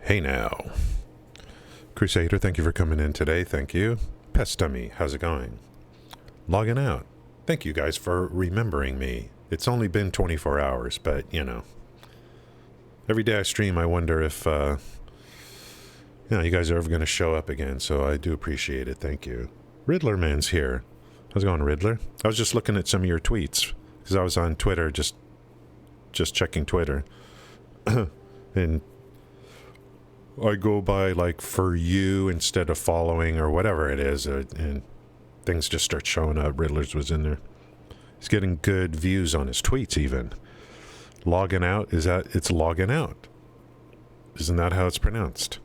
Hey now. Crusader, thank you for coming in today. Thank you. Pest Dummy, how's it going? Logging out. Thank you guys for remembering me. It's only been 24 hours, but, you know. Every day I stream, I wonder if, you guys are ever going to show up again, so I do appreciate it. Thank you. Riddler Man's here. How's it going, Riddler? I was just looking at some of your tweets, because I was on Twitter, just checking Twitter. And I go by, like, for you instead of following or whatever it is, and things just start showing up. Riddler's was in there. He's getting good views on his tweets, even. Logging out, it's logging out. Isn't that how it's pronounced?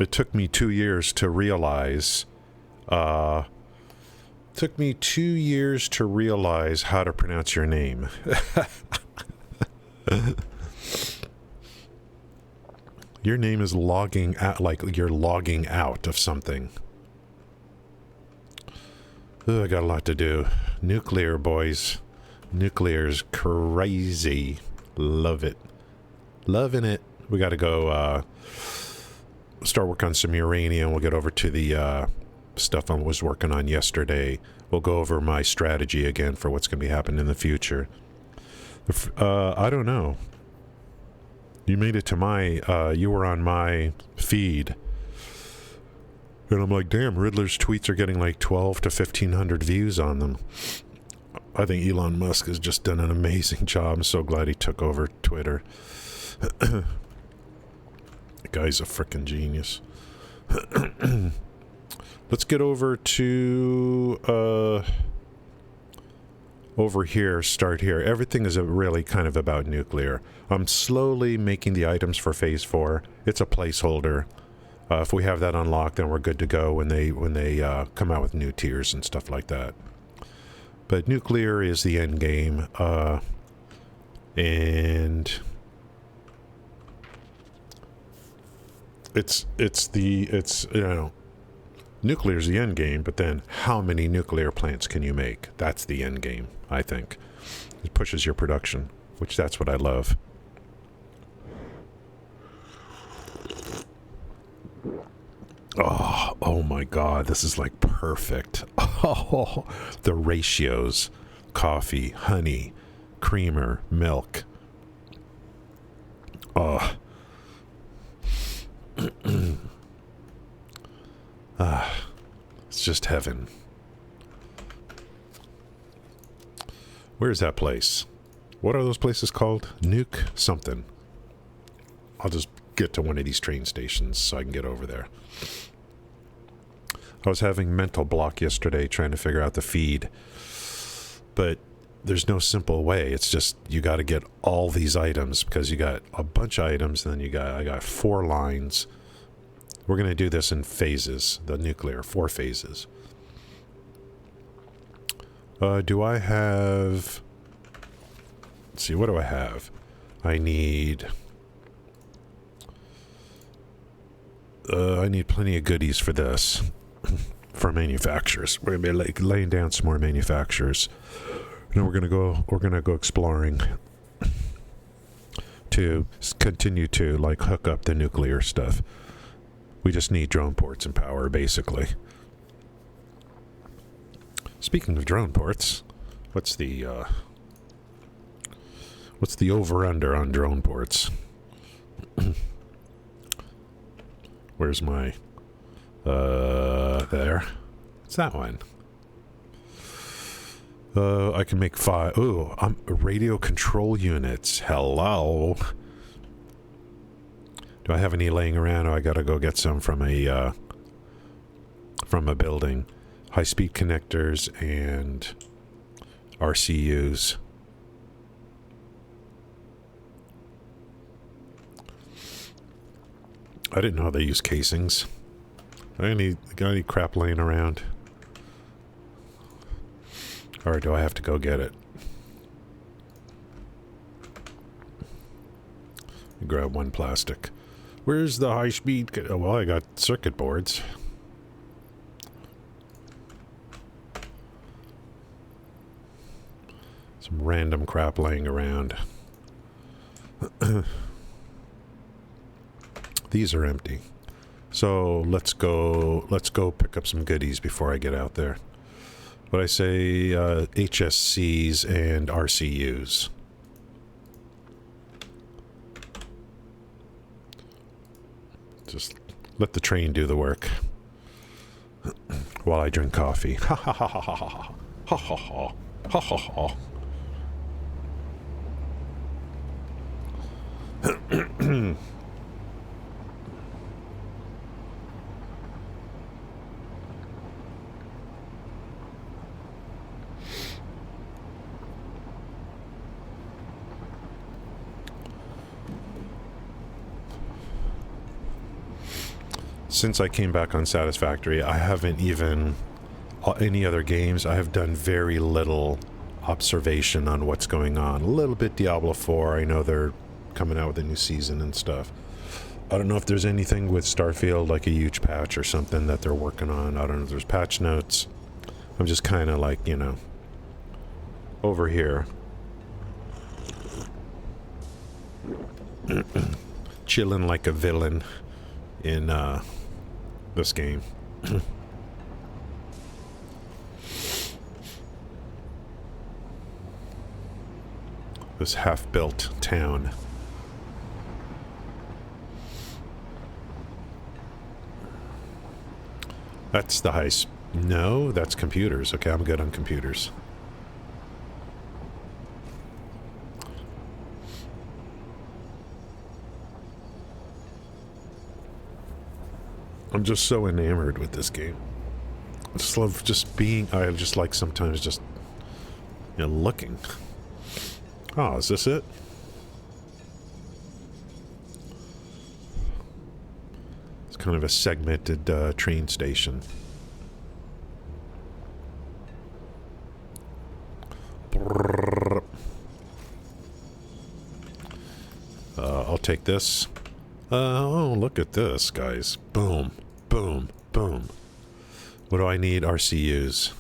It took me 2 years to realize, how to pronounce your name. Your name is logging out, like you're logging out of something. Ugh, I got a lot to do. Nuclear, boys. Nuclear's crazy. Love it. Loving it. We got to go start work on some uranium. We'll get over to the stuff I was working on yesterday. We'll go over my strategy again for what's going to be happening in the future. I don't know. You made it to my, you were on my feed. And I'm like, damn, Riddler's tweets are getting like 12 to 1,500 views on them. I think Elon Musk has just done an amazing job. I'm so glad he took over Twitter. The guy's a freaking genius. Let's get over to, over here, start here. Everything is really kind of about nuclear. I'm slowly making the items for phase 4. It's a placeholder. If we have that unlocked, then we're good to go when they come out with new tiers and stuff like that. But nuclear is the end game, and it's nuclear is the end game. But then, how many nuclear plants can you make? That's the end game, I think. It pushes your production, which that's what I love. Oh my God, this is like perfect. Oh, the ratios: coffee, honey, creamer, milk. Oh. It's just heaven. Where's that place? What are those places called? Nuke something. I'll just get to one of these train stations so I can get over there. I was having mental block yesterday trying to figure out the feed, but there's no simple way. It's just you got to get all these items, because you got a bunch of items, and then I got 4 lines. We're going to do this in phases, the nuclear, 4 phases. Do I have... Let's see, what do I have? I need plenty of goodies for this. For manufacturers. We're going to be laying down some more manufacturers. And then we're going to go exploring to continue to hook up the nuclear stuff. We just need drone ports and power, basically. Speaking of drone ports, what's the over-under on drone ports? Where's my... there. It's that one. I can make 5... Ooh, radio control units. Hello. Do I have any laying around? Oh, I gotta go get some from a building. High-speed connectors and RCUs. I didn't know they use casings. Got any crap laying around? Or do I have to go get it? Grab one plastic. Where's the high-speed... Oh, well, I got circuit boards. Some random crap laying around. these are empty. So let's go pick up some goodies before I get out there. What I say, HSCs and RCUs. Just let the train do the work while I drink coffee. Ha ha ha ha ha ha ha ha ha ha ha ha. Since I came back on Satisfactory, I haven't even any other games. I have done very little observation on what's going on. A little bit Diablo 4. I know they're coming out with a new season and stuff. I don't know if there's anything with Starfield, like a huge patch or something that they're working on. I don't know if there's patch notes. I'm just kind of like, you know, over here. Chilling like a villain in this game. This half-built town. That's the high... No, that's computers. Okay, I'm good on computers. I'm just so enamored with this game. I just love just being... I just like sometimes just, you know, looking. Oh, is this it? It's kind of a segmented train station. I'll take this. Oh, look at this, guys. Boom, boom, boom. What do I need? RCUs.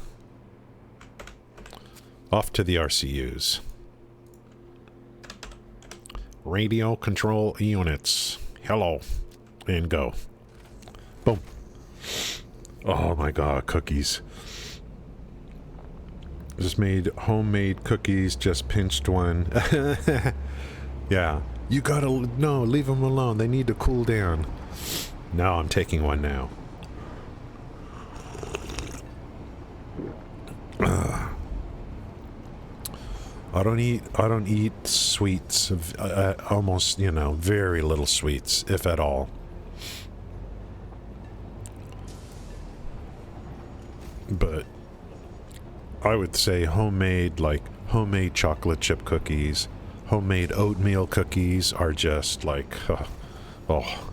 Off to the RCUs. Radio control units. Hello. And go. Boom. Oh my god, cookies. Just made homemade cookies, just pinched one. Yeah. You gotta... No, leave them alone. They need to cool down. No, I'm taking one now. I don't eat sweets. Almost, you know, very little sweets, if at all. But I would say homemade, like homemade chocolate chip cookies, homemade oatmeal cookies are just like, oh.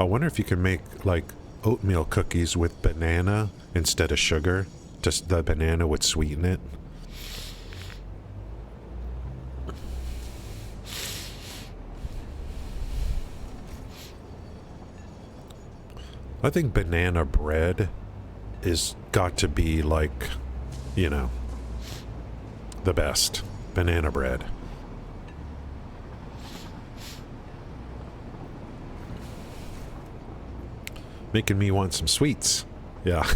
I wonder if you can make like oatmeal cookies with banana instead of sugar. Just the banana would sweeten it. I think banana bread is got to be like, you know, the best. Banana bread. Making me want some sweets. Yeah.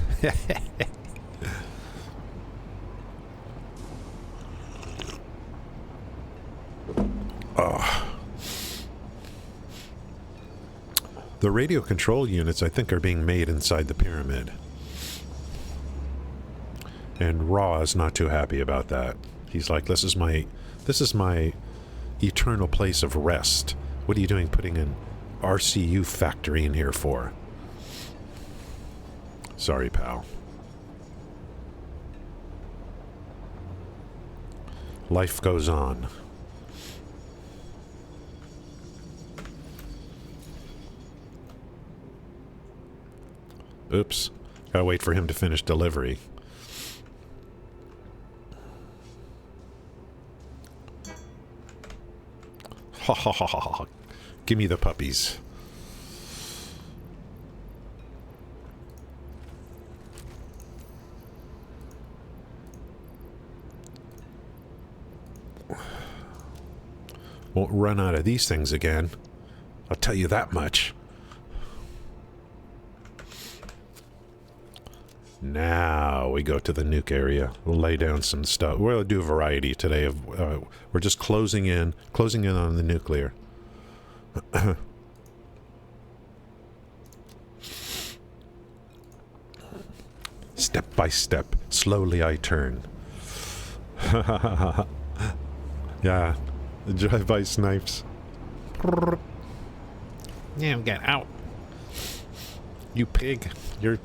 The radio control units, I think, are being made inside the pyramid. And Raw is not too happy about that. He's like, this is my eternal place of rest. What are you doing putting an RCU factory in here for? Sorry, pal. Life goes on. Oops. Gotta wait for him to finish delivery. Ha ha ha ha ha. Give me the puppies. Won't run out of these things again. I'll tell you that much. Now we go to the nuke area. We'll lay down some stuff. We'll do a variety today of we're just closing in on the nuclear. Step by step, slowly I turn. Yeah, the drive-by snipes. Yeah, get out. You pig. Your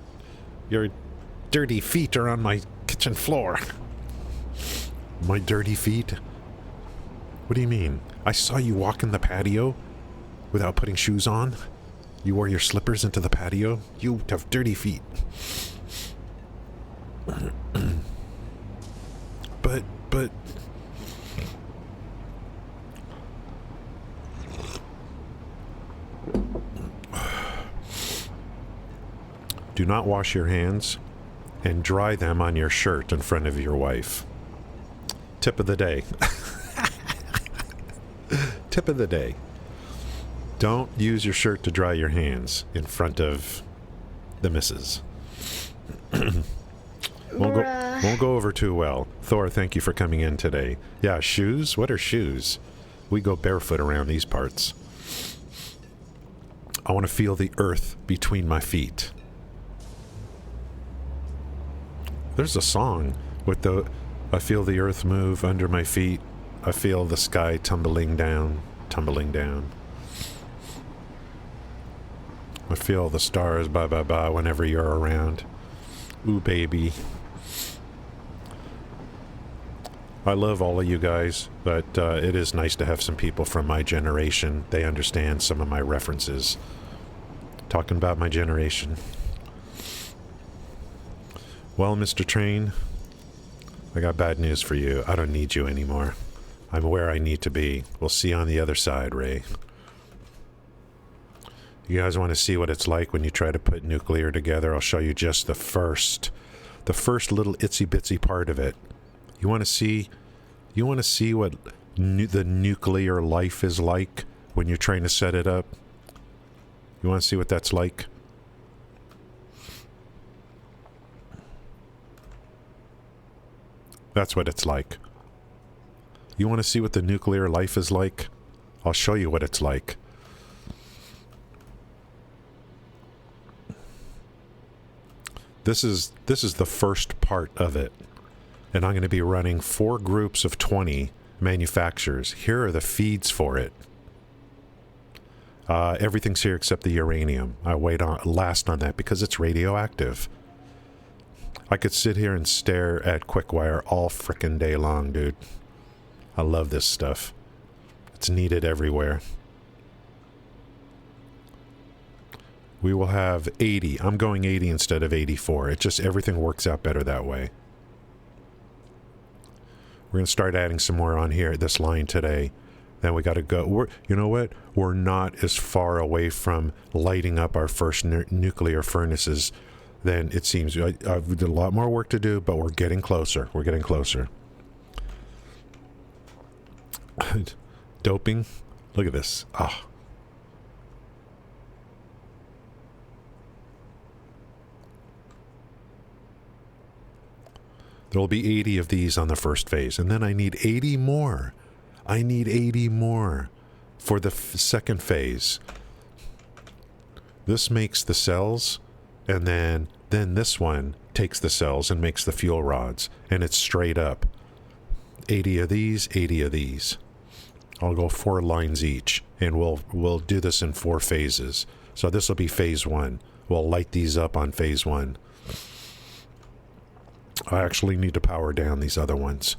dirty feet are on my kitchen floor. My dirty feet? What do you mean? I saw you walk in the patio without putting shoes on. You wore your slippers into the patio. You have dirty feet. But... Do not wash your hands and dry them on your shirt in front of your wife. Tip of the day. Tip of the day. Don't use your shirt to dry your Hands in front of the missus. Won't go over too well. Thor, thank you for coming in today. Yeah, shoes? What are shoes? We go barefoot around these parts. I want to feel the earth between my feet. There's a song with the... I feel the earth move under my feet. I feel the sky tumbling down, tumbling down. I feel the stars ba-ba-ba whenever you're around. Ooh, baby. I love all of you guys, but it is nice to have some people from my generation. They understand some of my references. Talking about my generation. Well, Mr. Train, I got bad news for you. I don't need you anymore. I'm where I need to be. We'll see you on the other side, Ray. You guys want to see what it's like when you try to put nuclear together? I'll show you just the first little itsy bitsy part of it. You want to see what the nuclear life is like when you're trying to set it up? You want to see what that's like? That's what it's like. You want to see what the nuclear life is like? I'll show you what it's like. This is the first part of it. And I'm going to be running 4 groups of 20 manufacturers. Here are the feeds for it. Everything's here except the uranium. I wait on last on that because it's radioactive. I could sit here and stare at Quickwire all frickin' day long, dude. I love this stuff. It's needed everywhere. We will have 80. I'm going 80 instead of 84. It just, everything works out better that way. We're going to start adding some more on here, this line today. Then we got to go. You know what? We're not as far away from lighting up our first nuclear furnaces than it seems. I've got a lot more work to do, but we're getting closer. We're getting closer. Doping. Look at this. Ah. There'll be 80 of these on the first phase, and then I need 80 more. I need 80 more for the second phase. This makes the cells, and then this one takes the cells and makes the fuel rods, and it's straight up. 80 of these, 80 of these. I'll go 4 lines each, and we'll do this in 4 phases. So this will be phase 1. We'll light these up on phase 1. I actually need to power down these other ones.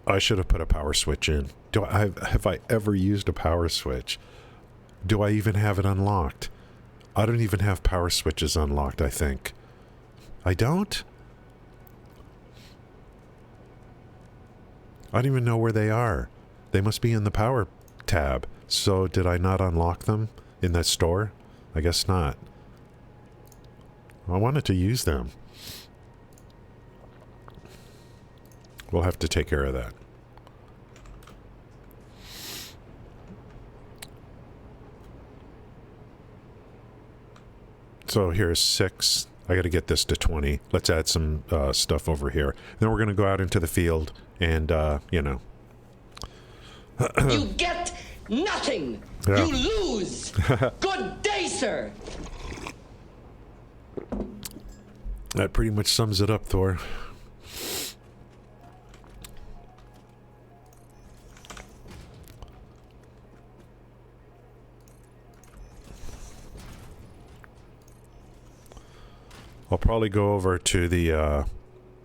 I should have put a power switch in. Have I ever used a power switch? Do I even have it unlocked? I don't even have power switches unlocked, I think. I don't? I don't even know where they are. They must be in the power tab. So did I not unlock them in that store? I guess not. I wanted to use them. We'll have to take care of that. So here's 6. I got to get this to 20. Let's add some stuff over here. Then we're going to go out into the field and, you know. You get nothing. Yeah. You lose. Good day, sir. That pretty much sums it up, Thor. I'll probably go over to the,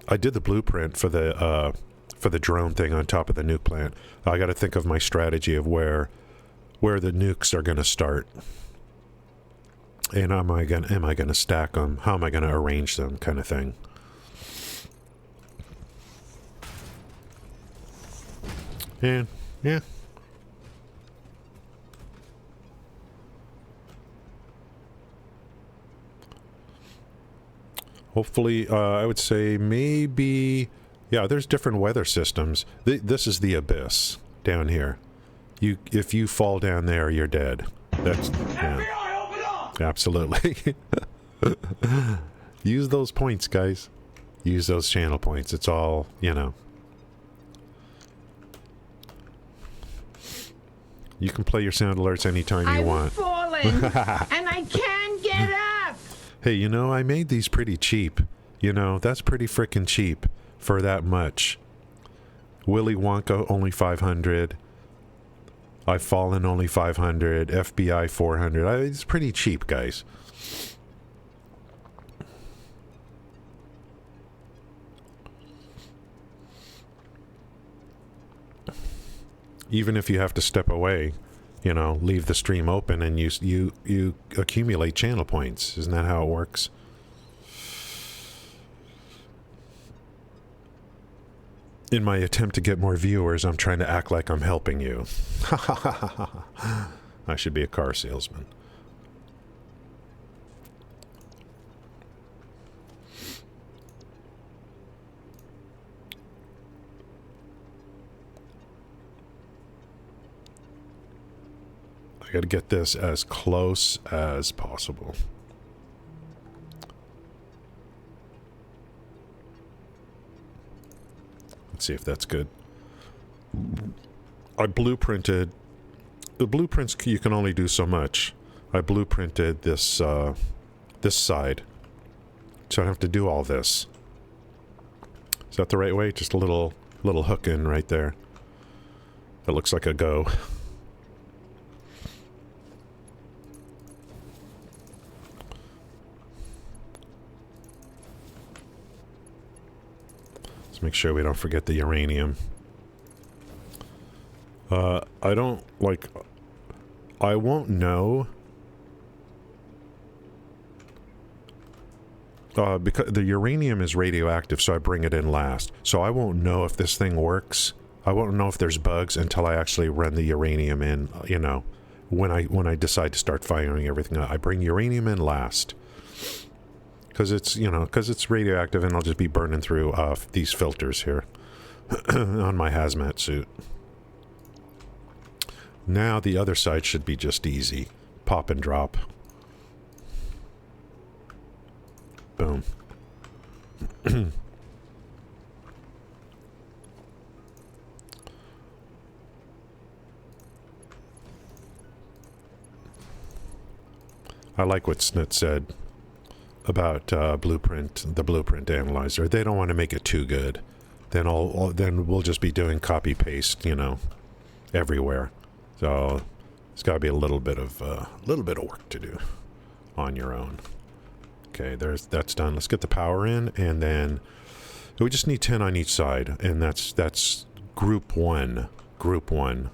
I did the blueprint for the drone thing on top of the nuke plant. I got to think of my strategy of where the nukes are going to start. And am I going to stack them? How am I going to arrange them, kind of thing. And, yeah. Hopefully, I would say maybe... Yeah, there's different weather systems. This is the abyss down here. If you fall down there, you're dead. That's... Yeah. FBI, open up! Absolutely. Use those points, guys. Use those channel points. It's all, you know. You can play your sound alerts anytime you want. I've fallen, and I can't get up. Hey, you know, I made these pretty cheap. You know, that's pretty frickin' cheap for that much. Willy Wonka, only 500. I've Fallen, only 500. FBI, 400. It's pretty cheap, guys. Even if you have to step away, you know, leave the stream open and you accumulate channel points. Isn't that how it works? In my attempt to get more viewers, I'm trying to act like I'm helping you. I should be a car salesman. I gotta get this as close as possible. Let's see if that's good. I blueprinted... The blueprints, you can only do so much. I blueprinted this, this side. So I don't have to do all this. Is that the right way? Just a little hook in right there. That looks like a go. Make sure we don't forget the uranium. I don't, like... I won't know... because the uranium is radioactive, so I bring it in last. So I won't know if this thing works. I won't know if there's bugs until I actually run the uranium in, you know, when I decide to start firing everything up. I bring uranium in last. Because it's, you know, because it's radioactive and I'll just be burning through these filters here on my hazmat suit. Now the other side should be just easy. Pop and drop. Boom. I like what Snit said about the blueprint analyzer. They don't want to make it too good. Then then we'll just be doing copy paste, you know, everywhere. So it's got to be a little bit of work to do on your own. Okay, that's done. Let's get the power in, and then we just need 10 on each side, and that's group 1. Group 1.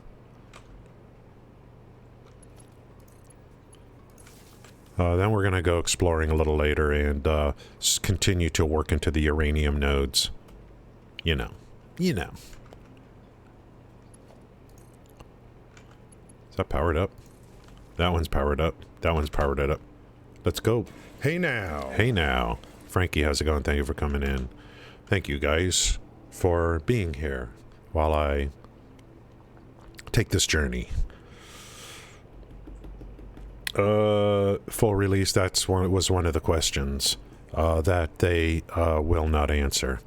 Then we're going to go exploring a little later and continue to work into the uranium nodes. You know. You know. Is that powered up? That one's powered up. That one's powered it up. Let's go. Hey now. Hey now. Frankie, how's it going? Thank you for coming in. Thank you guys for being here while I take this journey. Full release, was one of the questions that they will not answer.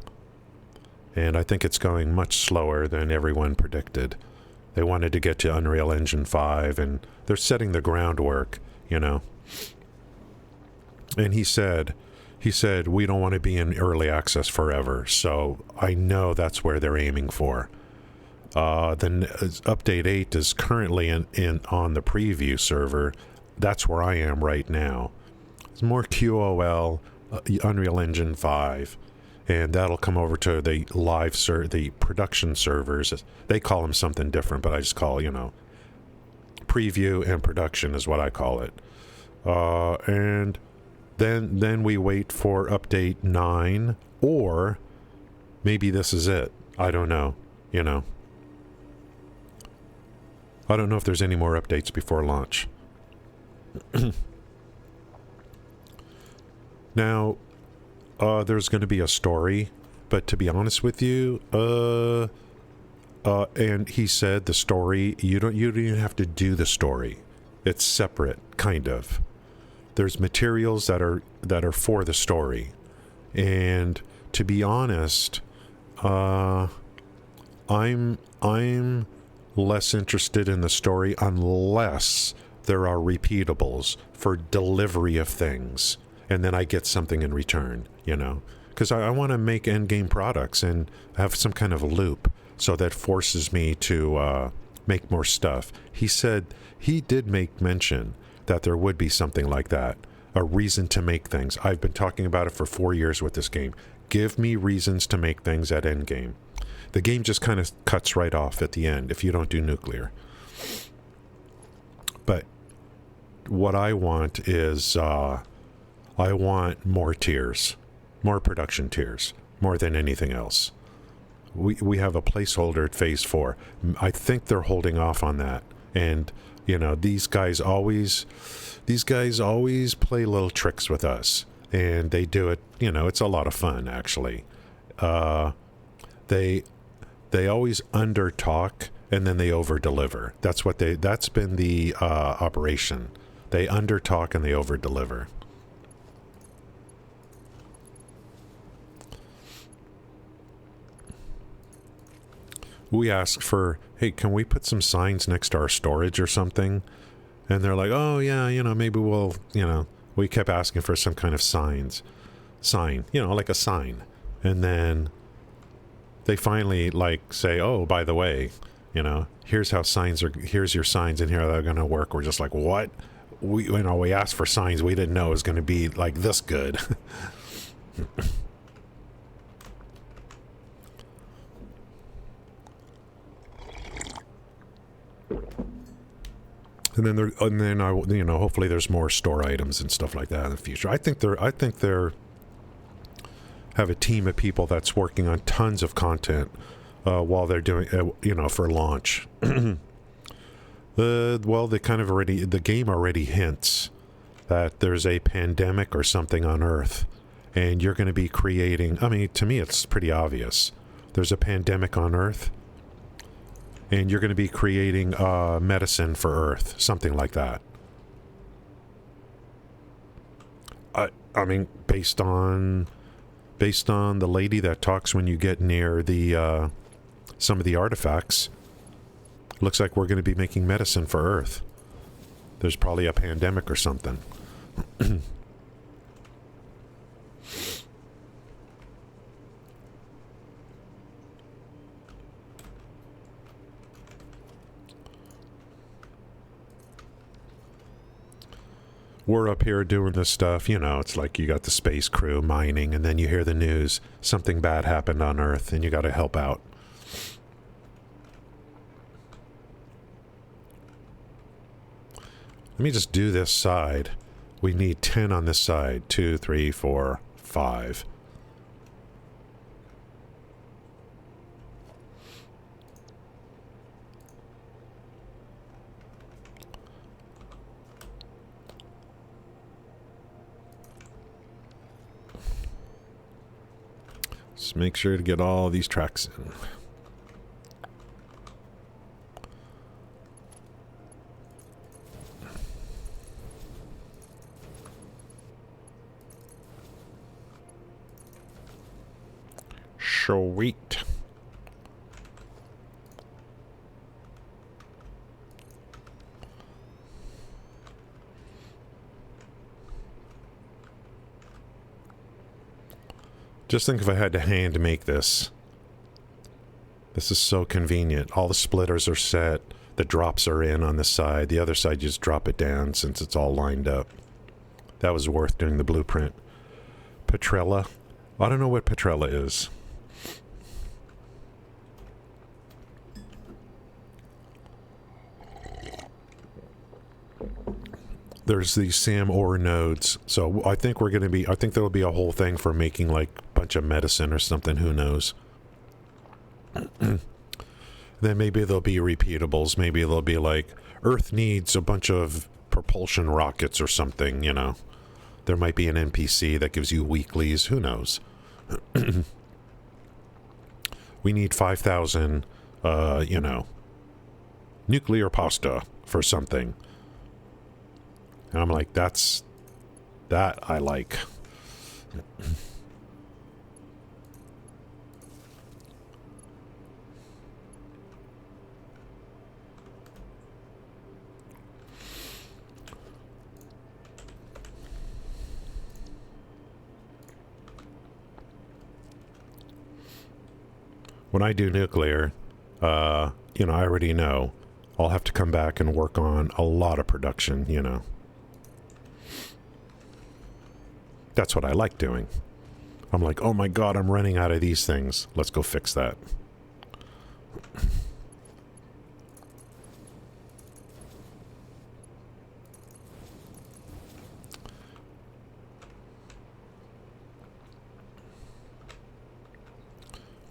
And I think it's going much slower than everyone predicted. They wanted to get to Unreal Engine 5, and they're setting the groundwork, you know. And he said, we don't want to be in early access forever. So I know that's where they're aiming for. Then Update 8 is currently in on the preview server. That's where I am right now. It's more QOL, Unreal Engine 5. And that'll come over to the the production servers. They call them something different, but I just call, preview and production is what I call it. And then we wait for update 9, or maybe this is it. I don't know, I don't know if there's any more updates before launch. Now, there's going to be a story, but to be honest with you, and he said the story, you don't even have to do the story. It's separate, kind of. There's materials that are for the story. And to be honest, I'm less interested in the story unless there are repeatables for delivery of things. And then I get something in return, because I want to make endgame products and have some kind of a loop, so that forces me to make more stuff. He said he did make mention that there would be something like that, a reason to make things. I've been talking about it for 4 years with this game. Give me reasons to make things at endgame. The game just kind of cuts right off at the end if you don't do nuclear. But what I want is... I want more tiers, more production tiers, more than anything else. We have a placeholder at Phase 4. I think they're holding off on that. And, these guys always play little tricks with us. And they do it, it's a lot of fun, actually. They always under talk and then they over deliver. That's been the operation. They under talk and they over deliver. We asked for, hey, can we put some signs next to our storage or something? And they're like, oh, yeah, maybe we'll, we kept asking for some kind of sign, like a sign. And then they finally, say, oh, by the way, here's your signs and here they're going to work. We're just like, what? We asked for signs. We didn't know it was going to be like this good. And then hopefully there's more store items and stuff like that in the future. I think they're have a team of people that's working on tons of content while they're doing for launch. Well, the game already hints that there's a pandemic or something on Earth, and you're going to be creating. I mean, to me, it's pretty obvious. There's a pandemic on Earth. And you're going to be creating medicine for Earth, something like that. I mean, based on the lady that talks when you get near the some of the artifacts, looks like we're going to be making medicine for Earth. There's probably a pandemic or something. We're up here doing this stuff, it's like you got the space crew mining, and then you hear the news, something bad happened on Earth, and you got to help out. Let me just do this side. We need 10 on this side. 2, 3, 4, 5. Just make sure to get all these tracks in. Sweet. Just think if I had to hand make this. This is so convenient. All the splitters are set. The drops are in on the side. The other side, you just drop it down since it's all lined up. That was worth doing the blueprint. Petrella. I don't know what Petrella is. There's these SAM ore nodes. So I think we're going to be, I think there'll be a whole thing for making like a bunch of medicine or something. Who knows? Then maybe there'll be repeatables. Maybe there'll be like, Earth needs a bunch of propulsion rockets or something, you know. There might be an NPC that gives you weeklies. Who knows? We need 5,000, you know, nuclear pasta for something. And I'm like, that I like. When I do nuclear, you know, I already know I'll have to come back and work on a lot of production, you know. That's what I like doing. I'm like, oh my god, I'm running out of these things. Let's go fix that.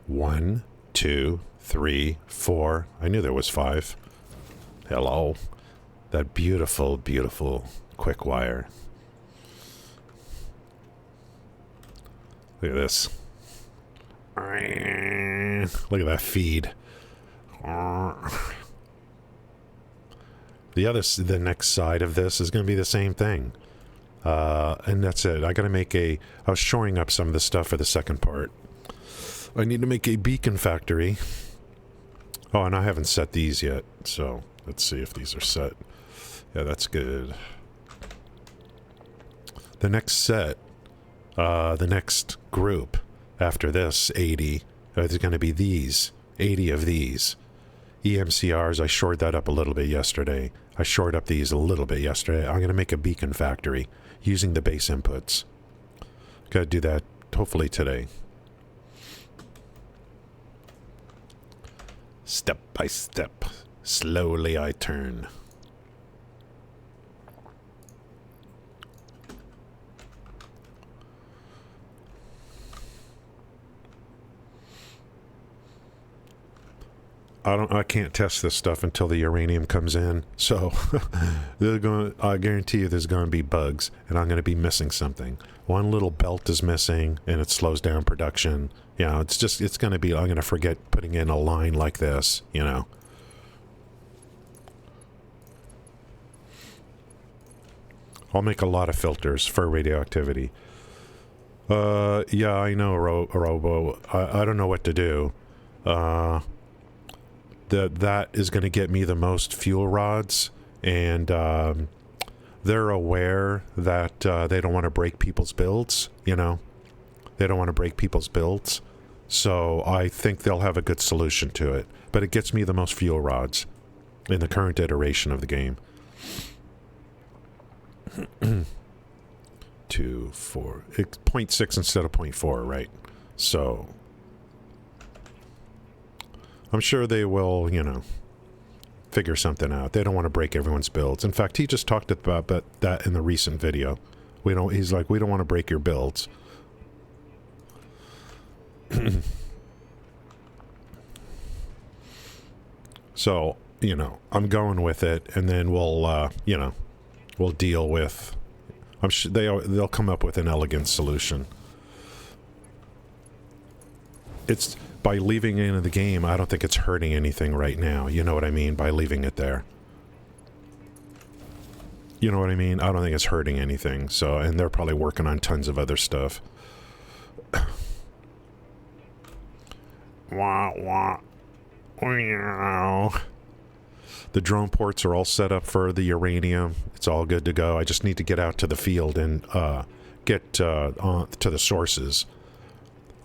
One, 2, 3, 4. I knew there was 5. Hello. That beautiful, beautiful quick wire. Look at this. Look at that feed. The next side of this is going to be the same thing. And that's it. I got to make I was shoring up some of the stuff for the second part. I need to make a beacon factory. Oh, and I haven't set these yet, so let's see if these are set. Yeah, that's good. The next set, the next group after this, 80, there's going to be these, 80 of these. EMCRs, I shored that up a little bit yesterday. I shored up these a little bit yesterday. I'm going to make a beacon factory using the base inputs. Got to do that hopefully today. Step by step, slowly I turn. I can't test this stuff until the uranium comes in. So I guarantee you there's going to be bugs and I'm going to be missing something. One little belt is missing and it slows down production. You know, it's going to be, I'm going to forget putting in a line like this, you know. I'll make a lot of filters for radioactivity. Yeah, I know, Robo. I don't know what to do. That is going to get me the most fuel rods, and they're aware that they don't want to break people's builds, you know. They don't want to break people's builds, so I think they'll have a good solution to it. But it gets me the most fuel rods in the current iteration of the game. 2, 4, it's 0.6 instead of 0.4, right? So I'm sure they will, you know, figure something out. They don't want to break everyone's builds. In fact, he just talked about that in the recent video. He's like, we don't want to break your builds. So, you know, I'm going with it, and then we'll, you know, we'll deal with. I'm sure they'll come up with an elegant solution. It's by leaving it in the game. I don't think it's hurting anything right now. You know what I mean? By leaving it there. You know what I mean? I don't think it's hurting anything. So, and they're probably working on tons of other stuff. Wah, wah. Meow. The drone ports are all set up for the uranium. It's all good to go. I just need to get out to the field and get on to the sources.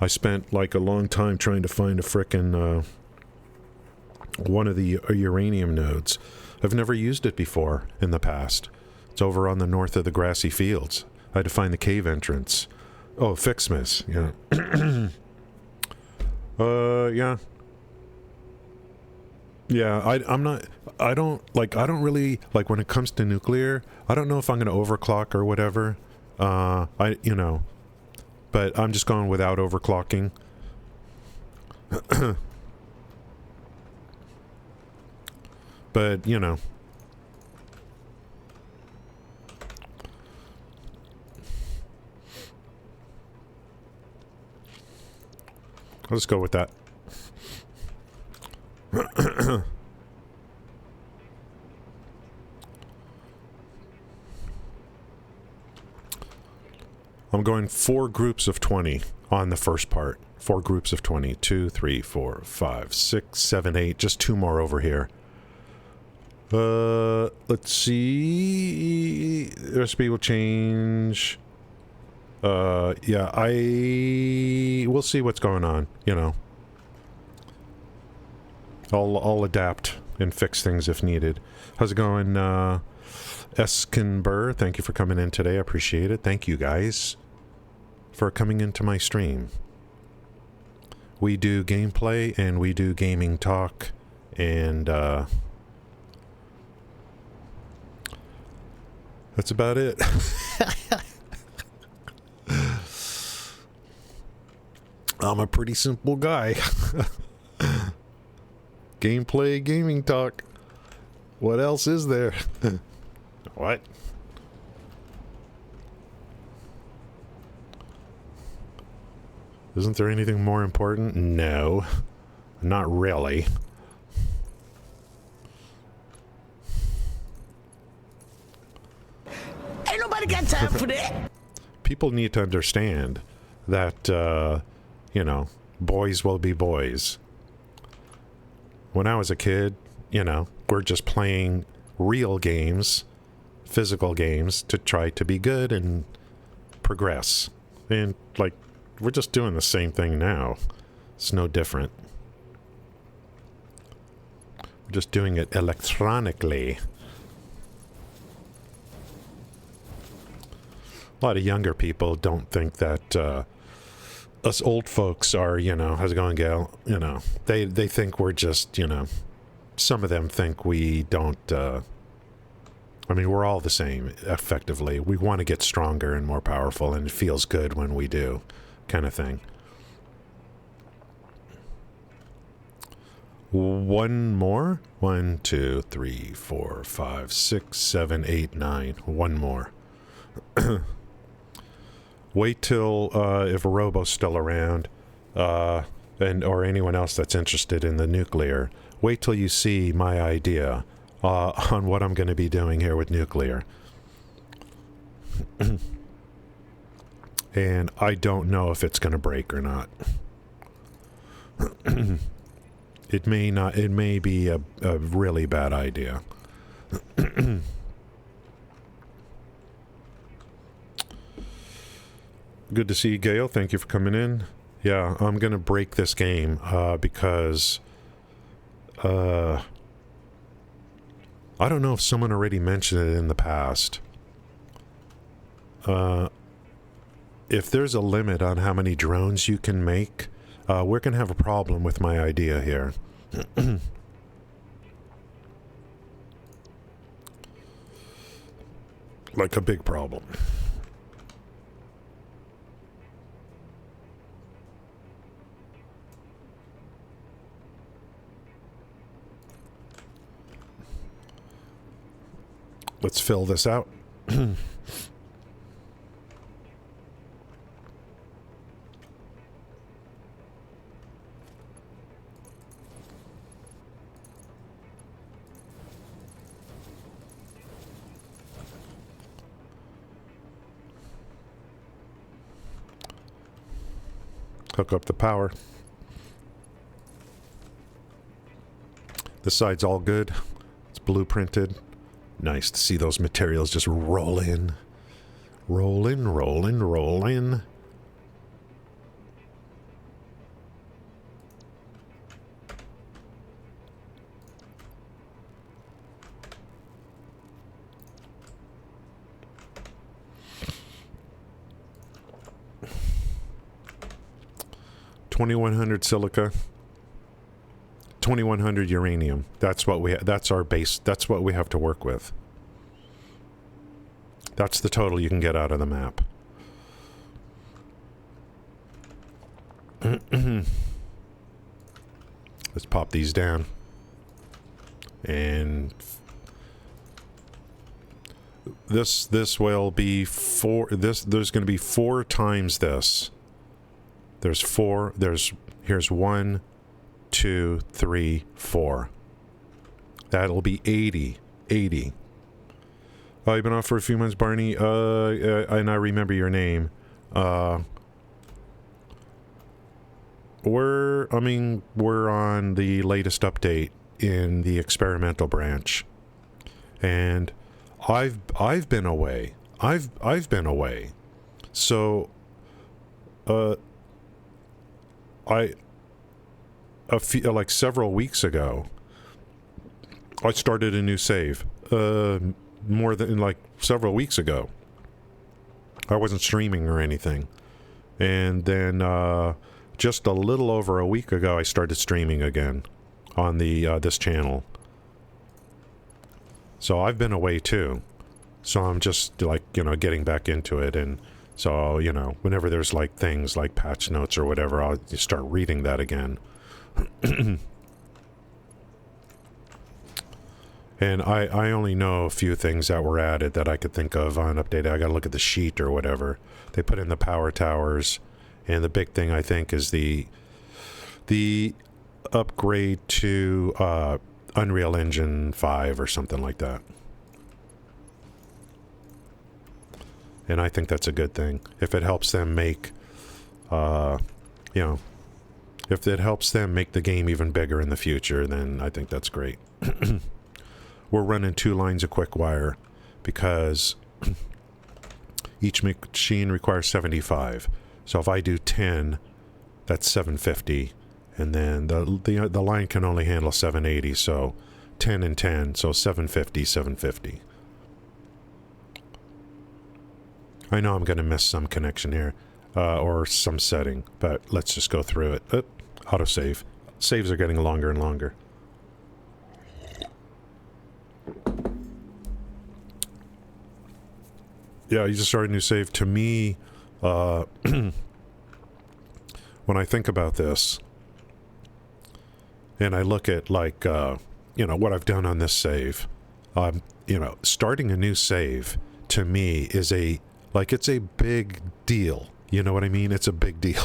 I spent like a long time trying to find a frickin' one of the uranium nodes. I've never used it before in the past. It's over on the north of the grassy fields. I had to find the cave entrance. Oh, Fixmas, yeah. Yeah. Yeah, I don't really, like, when it comes to nuclear, I don't know if I'm going to overclock or whatever. But I'm just going without overclocking. But, you know. Let's go with that. I'm going 4 groups of 20 on the first part. 4 groups of 20. 2, 3, 4, 5, 6, 7, 8. Just 2 more over here. Let's see. The recipe will change. Yeah, we'll see what's going on, you know. I'll adapt and fix things if needed. How's it going, Eskenber? Thank you for coming in today. I appreciate it. Thank you guys for coming into my stream. We do gameplay and we do gaming talk, and that's about it. I'm a pretty simple guy. Gameplay, gaming talk. What else is there? What? Isn't there anything more important? No. Not really. Ain't nobody got time for that. People need to understand that, you know, boys will be boys. When I was a kid, you know, we're just playing real games, physical games, to try to be good and progress. And, like, we're just doing the same thing now. It's no different. We're just doing it electronically. A lot of younger people don't think that us old folks are, you know, how's it going, Gail? You know, they think we're just, you know, some of them think we don't, I mean, we're all the same, effectively. We want to get stronger and more powerful, and it feels good when we do, kind of thing. One more? 1, 2, 3, 4, 5, 6, 7, 8, 9. One more. Wait till if Robo's still around, or anyone else that's interested in the nuclear. Wait till you see my idea on what I'm going to be doing here with nuclear. And I don't know if it's going to break or not. It may not. It may be a really bad idea. Good to see you, Gail. Thank you for coming in. Yeah, I'm going to break this game because I don't know if someone already mentioned it in the past. If there's a limit on how many drones you can make, we're going to have a problem with my idea here. Like a big problem. Let's fill this out. Hook up the power. This side's all good. It's blueprinted. Nice to see those materials just roll in. Roll in, roll in, roll in. $2,100 silica, 2,100 uranium. That's what that's our base. That's what we have to work with. That's the total you can get out of the map. Let's pop these down. And this will be there's going to be 4 times this. Here's 1, 2, 3, 4. That'll be 80. You've been off for a few months, Barney. And I remember your name. We're on the latest update in the experimental branch. And I've been away. I've been away. So several weeks ago, I started a new save. More than several weeks ago. I wasn't streaming or anything. And then just a little over a week ago, I started streaming again on the this channel. So I've been away too. So I'm just getting back into it. And so, whenever there's things like patch notes or whatever, I'll just start reading that again. And I only know a few things that were added that I could think of on update. I got to look at the sheet or whatever. They put in the power towers, and the big thing I think is the upgrade to Unreal Engine 5 or something like that. And I think that's a good thing. If it helps them make, if it helps them make the game even bigger in the future, then I think that's great. We're running 2 lines of quick wire because each machine requires 75. So if I do 10, that's 750, and then the line can only handle 780. So 10 and 10, so 750. I know I'm going to miss some connection here, or some setting, but let's just go through it. Autosave. Saves are getting longer and longer. Yeah, you just started a new save. To me, when I think about this, and I look at what I've done on this save, starting a new save to me is it's a big deal. You know what I mean? It's a big deal.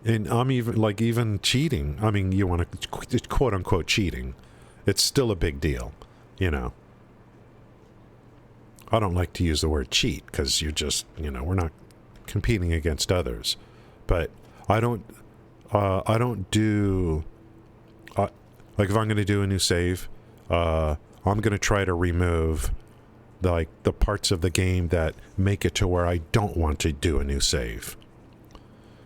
And I'm even cheating. I mean, you want to quote unquote cheating. It's still a big deal. I don't like to use the word cheat because you're just, we're not competing against others. But I don't do, if I'm going to do a new save, I'm going to try to remove the parts of the game that make it to where I don't want to do a new save.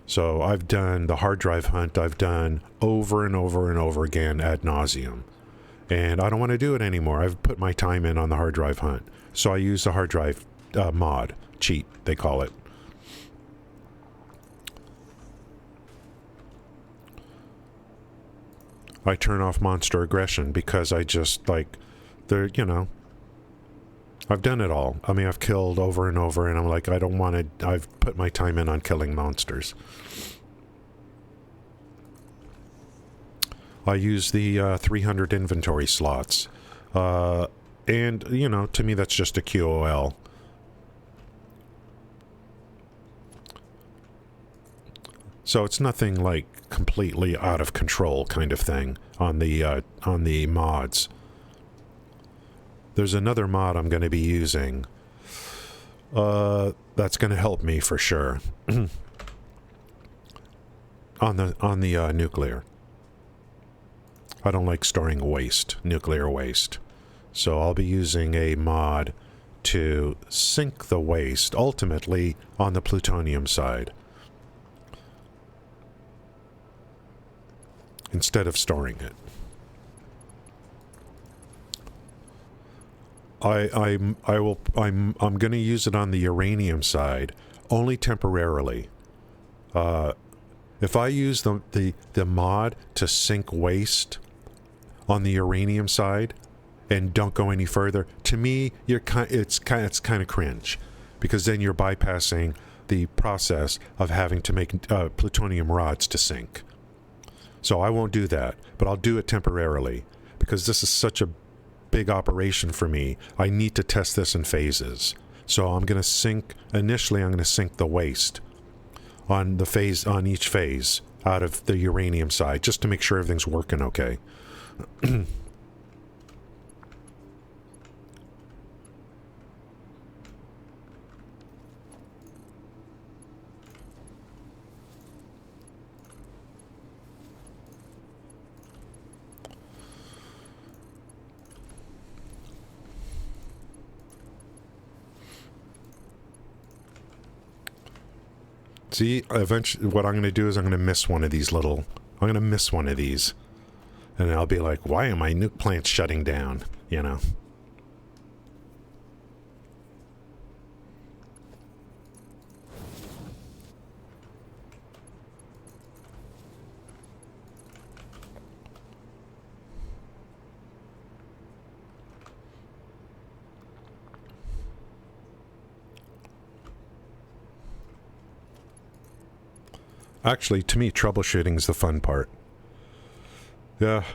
So I've done the hard drive hunt. I've done over and over and over again ad nauseum. And I don't want to do it anymore. I've put my time in on the hard drive hunt. So I use the hard drive mod. Cheat, they call it. I turn off monster aggression because I just, I've done it all. I mean, I've killed over and over, and I'm like, I don't want to... I've put my time in on killing monsters. I use the 300 inventory slots. And, to me, that's just a QOL. So it's nothing completely out of control kind of thing on the mods. There's another mod I'm going to be using. That's going to help me for sure. on the nuclear. I don't like storing waste, nuclear waste. So I'll be using a mod to sink the waste, ultimately, on the plutonium side, instead of storing it. I'm going to use it on the uranium side only temporarily. If I use the mod to sink waste on the uranium side and don't go any further, to me, it's kind of cringe, because then you're bypassing the process of having to make plutonium rods to sink. So I won't do that, but I'll do it temporarily, because this is such a big operation for me. I need to test this in phases. So I'm going to sink, initially I'm going to sink the waste on each phase out of the uranium side, just to make sure everything's working okay. See, eventually what I'm going to do is I'm going to miss one of these. And I'll be like, why are my nuke plants shutting down? You know? Actually, to me, troubleshooting is the fun part. Yeah.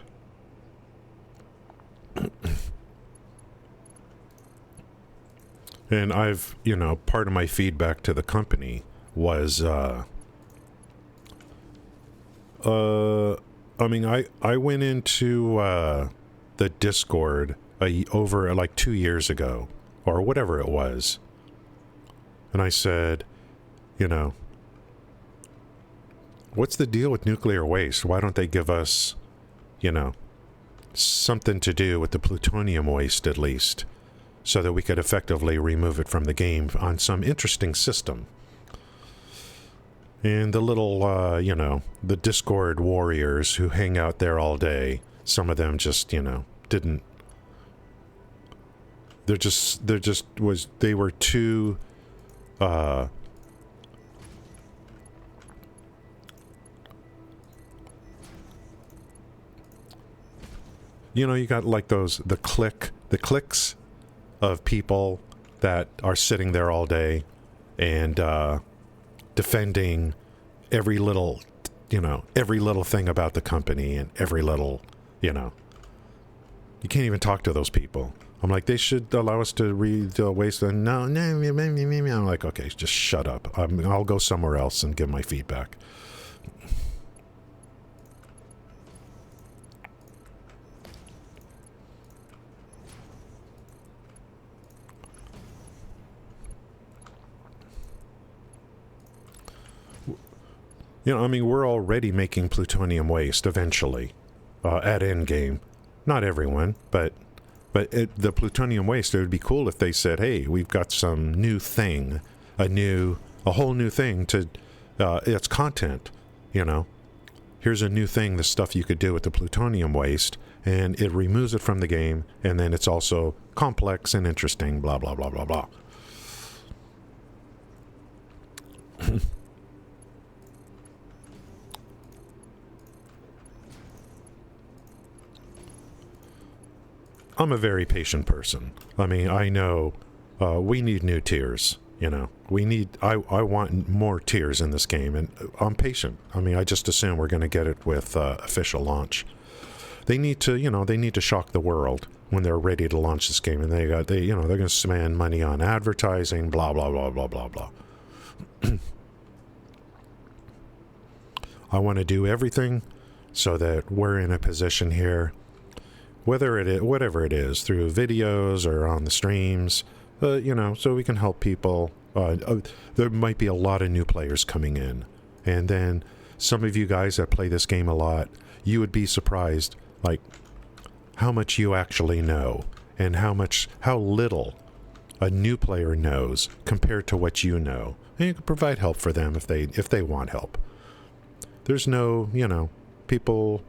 And I've, part of my feedback to the company was, I went into the Discord over like 2 years ago, or whatever it was. And I said, what's the deal with nuclear waste? Why don't they give us, something to do with the plutonium waste at least, so that we could effectively remove it from the game on some interesting system? And the little, the Discord warriors who hang out there all day, some of them just, didn't. They were too, you got like the cliques of people that are sitting there all day and defending every little thing about the company, and every little, you can't even talk to those people. I'm like, they should allow us to read the waste. And no, I'm like, okay, just shut up. I'll go somewhere else and give my feedback. We're already making plutonium waste eventually at endgame. Not everyone, but the plutonium waste, it would be cool if they said, hey, we've got some new thing, a whole new thing to, it's content, Here's a new thing, the stuff you could do with the plutonium waste, and it removes it from the game, and then it's also complex and interesting, blah, blah, blah, blah, blah. I'm a very patient person. I know we need new tiers, I want more tiers in this game, and I'm patient. I just assume we're going to get it with official launch. They need to shock the world when they're ready to launch this game, and they're going to spend money on advertising, blah, blah, blah, blah, blah, blah. I want to do everything so that we're in a position here, whatever it is, through videos or on the streams, so we can help people. There might be a lot of new players coming in, and then some of you guys that play this game a lot, you would be surprised, like, how much you actually know and how little a new player knows compared to what you know. And you can provide help for them if they want help. There's no, people,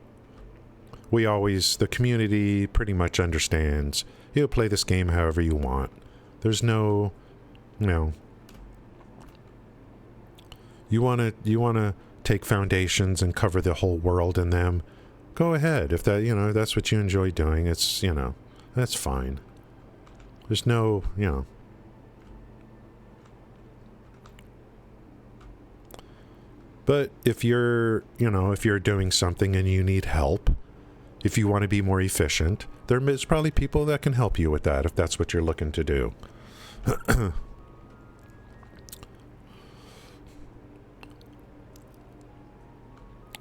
the community pretty much understands. You play this game however you want. There's no, you want to take foundations and cover the whole world in them. Go ahead. If that, that's what you enjoy doing, it's, that's fine. There's no, But if you're doing something and you need help, if you want to be more efficient, there's probably people that can help you with that if that's what you're looking to do.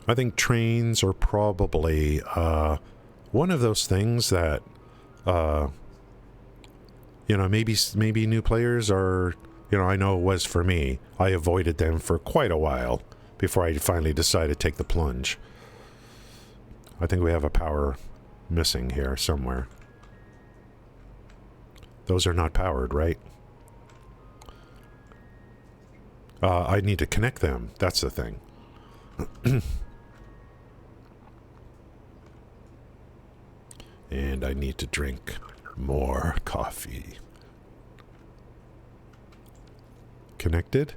I think trains are probably one of those things that, maybe new players are, I know it was for me. I avoided them for quite a while before I finally decided to take the plunge. I think we have a power missing here somewhere. Those are not powered, right? I need to connect them. That's the thing. And I need to drink more coffee. Connected?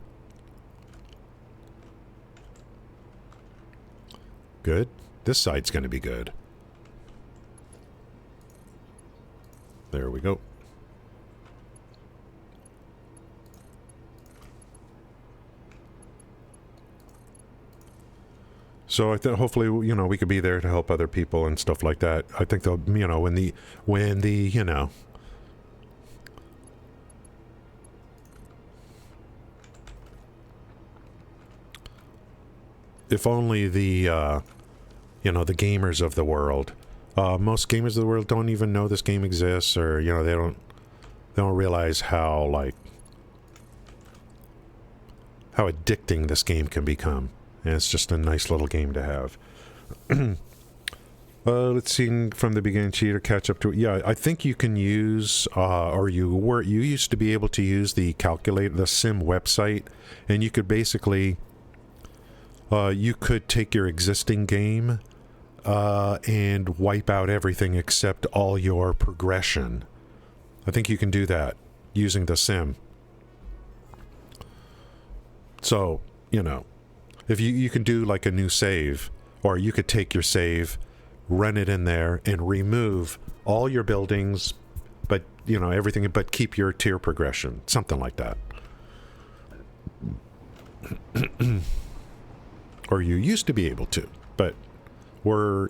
Good. This side's going to be good. There we go. So I think hopefully, we could be there to help other people and stuff like that. I think they'll, when the if only the, the gamers of the world, most gamers of the world don't even know this game exists, or, they don't realize how addicting this game can become. And it's just a nice little game to have. Let's see from the beginning, cheat or catch up to it. Yeah, I think you can use, you used to be able to use the calculator, the sim website, and you could basically, you could take your existing game and wipe out everything except all your progression. I think you can do that using the sim. So, if you can do like a new save, or you could take your save, run it in there, and remove all your buildings, but, everything, but keep your tier progression. Something like that. Or you used to be able to, but we're,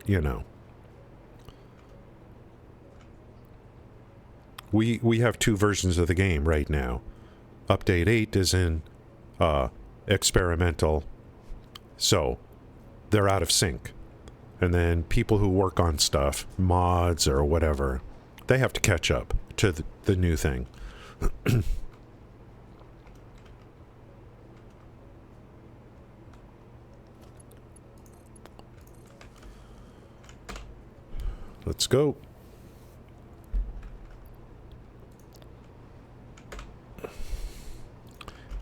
we have two versions of the game right now. Update 8 is in experimental, so they're out of sync. And then people who work on stuff, mods or whatever, they have to catch up to the new thing. Let's go.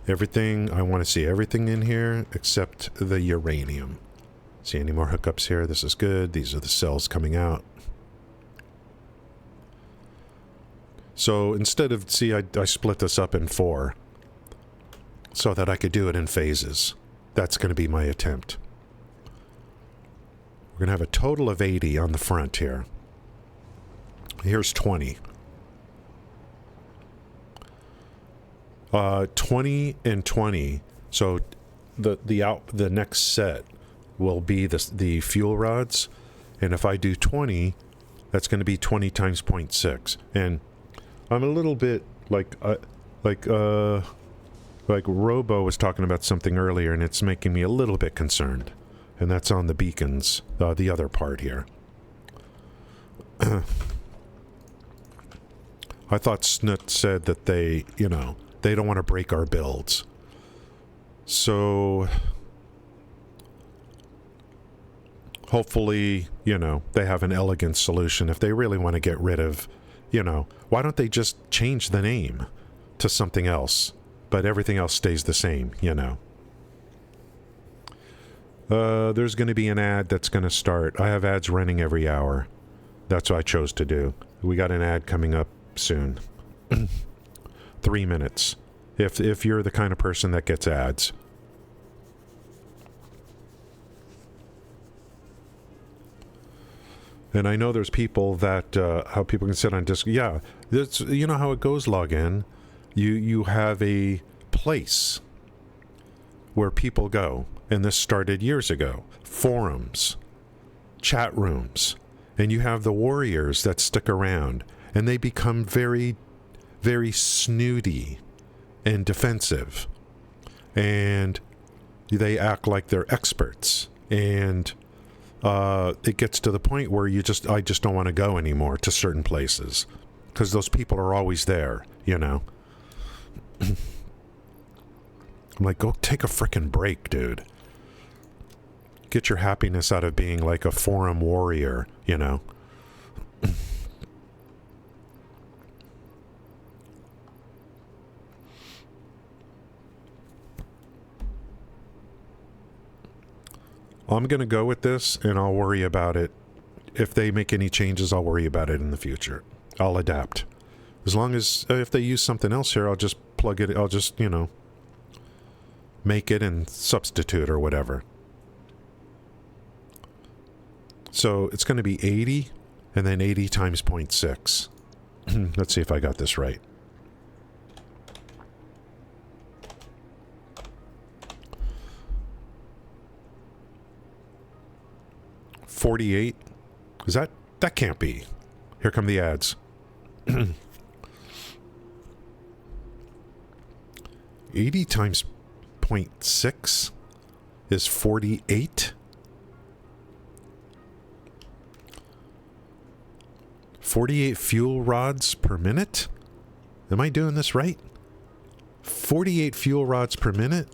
Everything, I want to see everything in here except the uranium. See any more hookups here? This is good. These are the cells coming out. So instead of, see, I split this up in 4 so that I could do it in phases. That's going to be my attempt. We're going to have a total of 80 on the front here. Here's 20. 20 and 20. So the next set will be the fuel rods, and if I do 20, that's going to be 20 times 0.6. And I'm a little bit like Robo was talking about something earlier, and it's making me a little bit concerned. And that's on the beacons, the other part here. I thought Snoot said that they don't want to break our builds. So hopefully, they have an elegant solution. If they really want to get rid of, why don't they just change the name to something else, but everything else stays the same, There's going to be an ad that's going to start. I have ads running every hour. That's what I chose to do. We got an ad coming up soon. 3 minutes. If you're the kind of person that gets ads. And I know there's people that, how people can sit on disc. Yeah, that's, you know how it goes, log in. You have a place where people go. And this started years ago. Forums, chat rooms. And you have the warriors that stick around. And they become very, very snooty and defensive. And they act like they're experts. And it gets to the point where I just don't want to go anymore to certain places. Because those people are always there, I'm like, go take a frickin' break, dude. Get your happiness out of being like a forum warrior, I'm going to go with this, and I'll worry about it. If they make any changes, I'll worry about it in the future. I'll adapt. As long as, if they use something else here, I'll just plug it, I'll just, make it and substitute or whatever. So it's going to be 80, and then 80 times 0.6. Let's see if I got this right. $48. Is that can't be. Here come the ads. 80 times 0.6 is 48. 48 fuel rods per minute? Am I doing this right? 48 fuel rods per minute?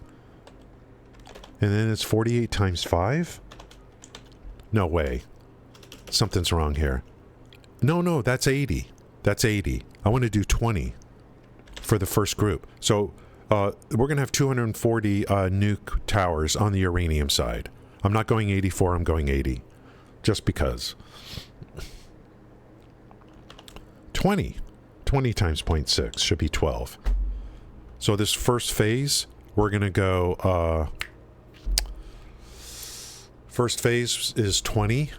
And then it's 48 times 5? No way. Something's wrong here. No, that's 80. That's 80. I want to do 20 for the first group. So we're going to have 240 nuke towers on the uranium side. I'm not going 84, I'm going 80. Just because. 20. 20 times 0.6 should be 12. So this first phase, we're going to go... first phase is 20,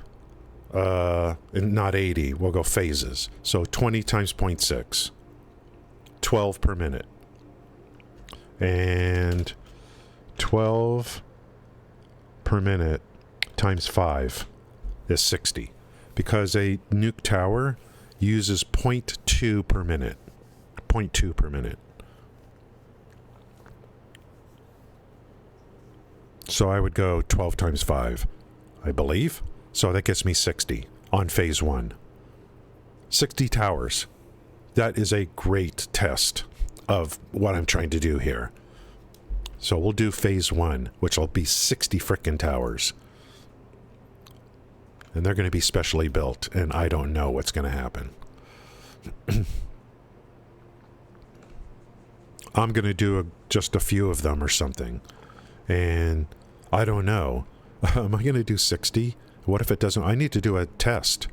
and not 80. We'll go phases. So 20 times 0.6. 12 per minute. And 12 per minute times 5 is 60. Because a nuke tower uses 0.2 per minute. 0.2 per minute. So I would go 12 times 5, I believe. So that gets me 60 on phase 1. 60 towers. That is a great test of what I'm trying to do here. So we'll do phase 1, which will be 60 frickin' towers. And they're going to be specially built, and I don't know what's going to happen. I'm going to do just a few of them or something. And I don't know. Am I going to do 60? What if it doesn't? I need to do a test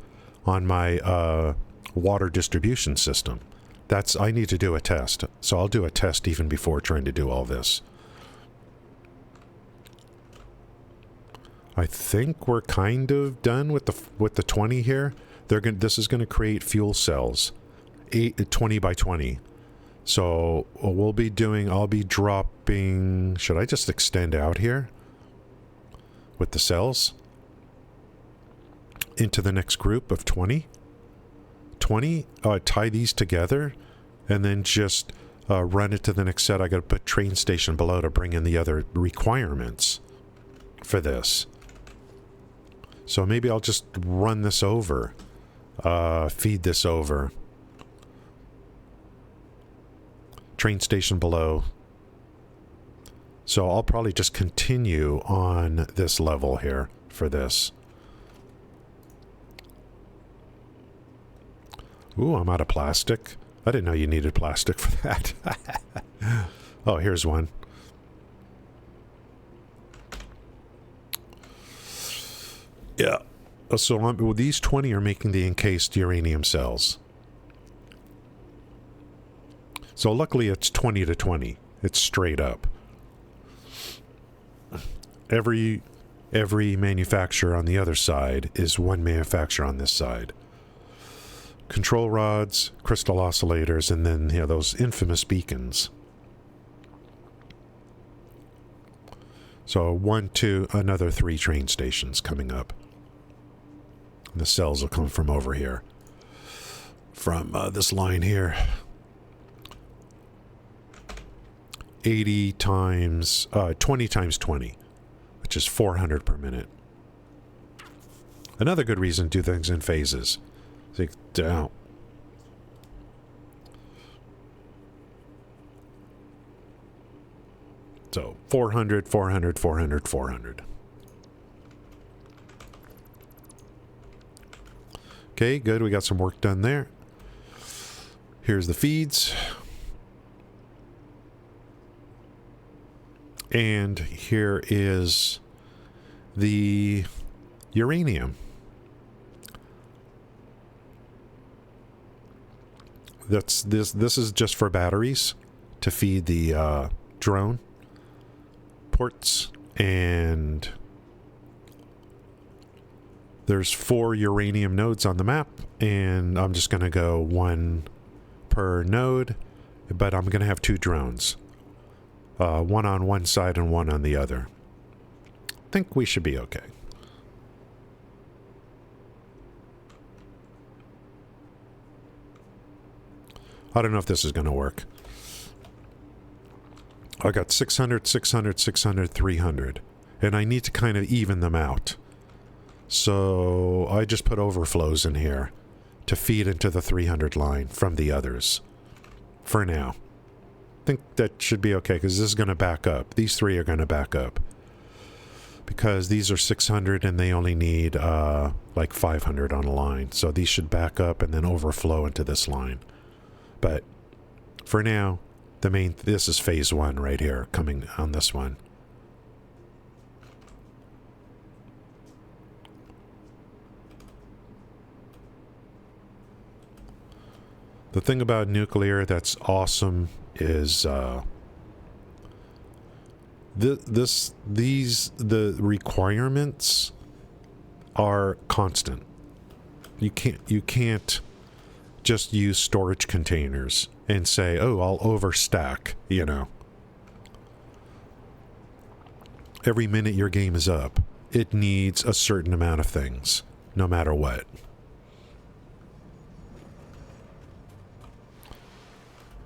on my water distribution system. I need to do a test. So I'll do a test even before trying to do all this. I think we're kind of done with the 20 here. This is going to create fuel cells, 20 by 20. So I'll be dropping. Should I just extend out here with the cells into the next group of 20? 20. Tie these together, and then just run it to the next set. I got to put train station below to bring in the other requirements for this. So maybe I'll just run this over, feed this over. Train station below. So I'll probably just continue on this level here for this. Ooh, I'm out of plastic. I didn't know you needed plastic for that. Oh, here's one. Yeah. So well, these 20 are making the encased uranium cells. So luckily it's 20 to 20. It's straight up. Every manufacturer on the other side is one manufacturer on this side. Control rods, crystal oscillators, and then those infamous beacons. So 1, 2, another 3 train stations coming up. And the cells will come from over here. From this line here. 80 times, 20 times 20, which is 400 per minute. Another good reason to do things in phases. So down. So 400, 400, 400, 400. Okay, good. We got some work done there. Here's the feeds. And here is the uranium. This is just for batteries to feed the drone ports, and there's 4 uranium nodes on the map, and I'm just going to go 1 per node, but I'm going to have 2 drones. One on one side and one on the other. I think we should be okay. I don't know if this is going to work. I got 600, 600, 600, 300. And I need to kind of even them out. So I just put overflows in here to feed into the 300 line from the others. For now. I think that should be okay, because this is going to back up. These 3 are going to back up. Because these are 600 and they only need like 500 on a line. So these should back up and then overflow into this line. But for now, this is phase 1 right here, coming on this one. The thing about nuclear that's awesome is the requirements are constant. You can't just use storage containers and say, oh, I'll overstack, Every minute your game is up, it needs a certain amount of things, no matter what.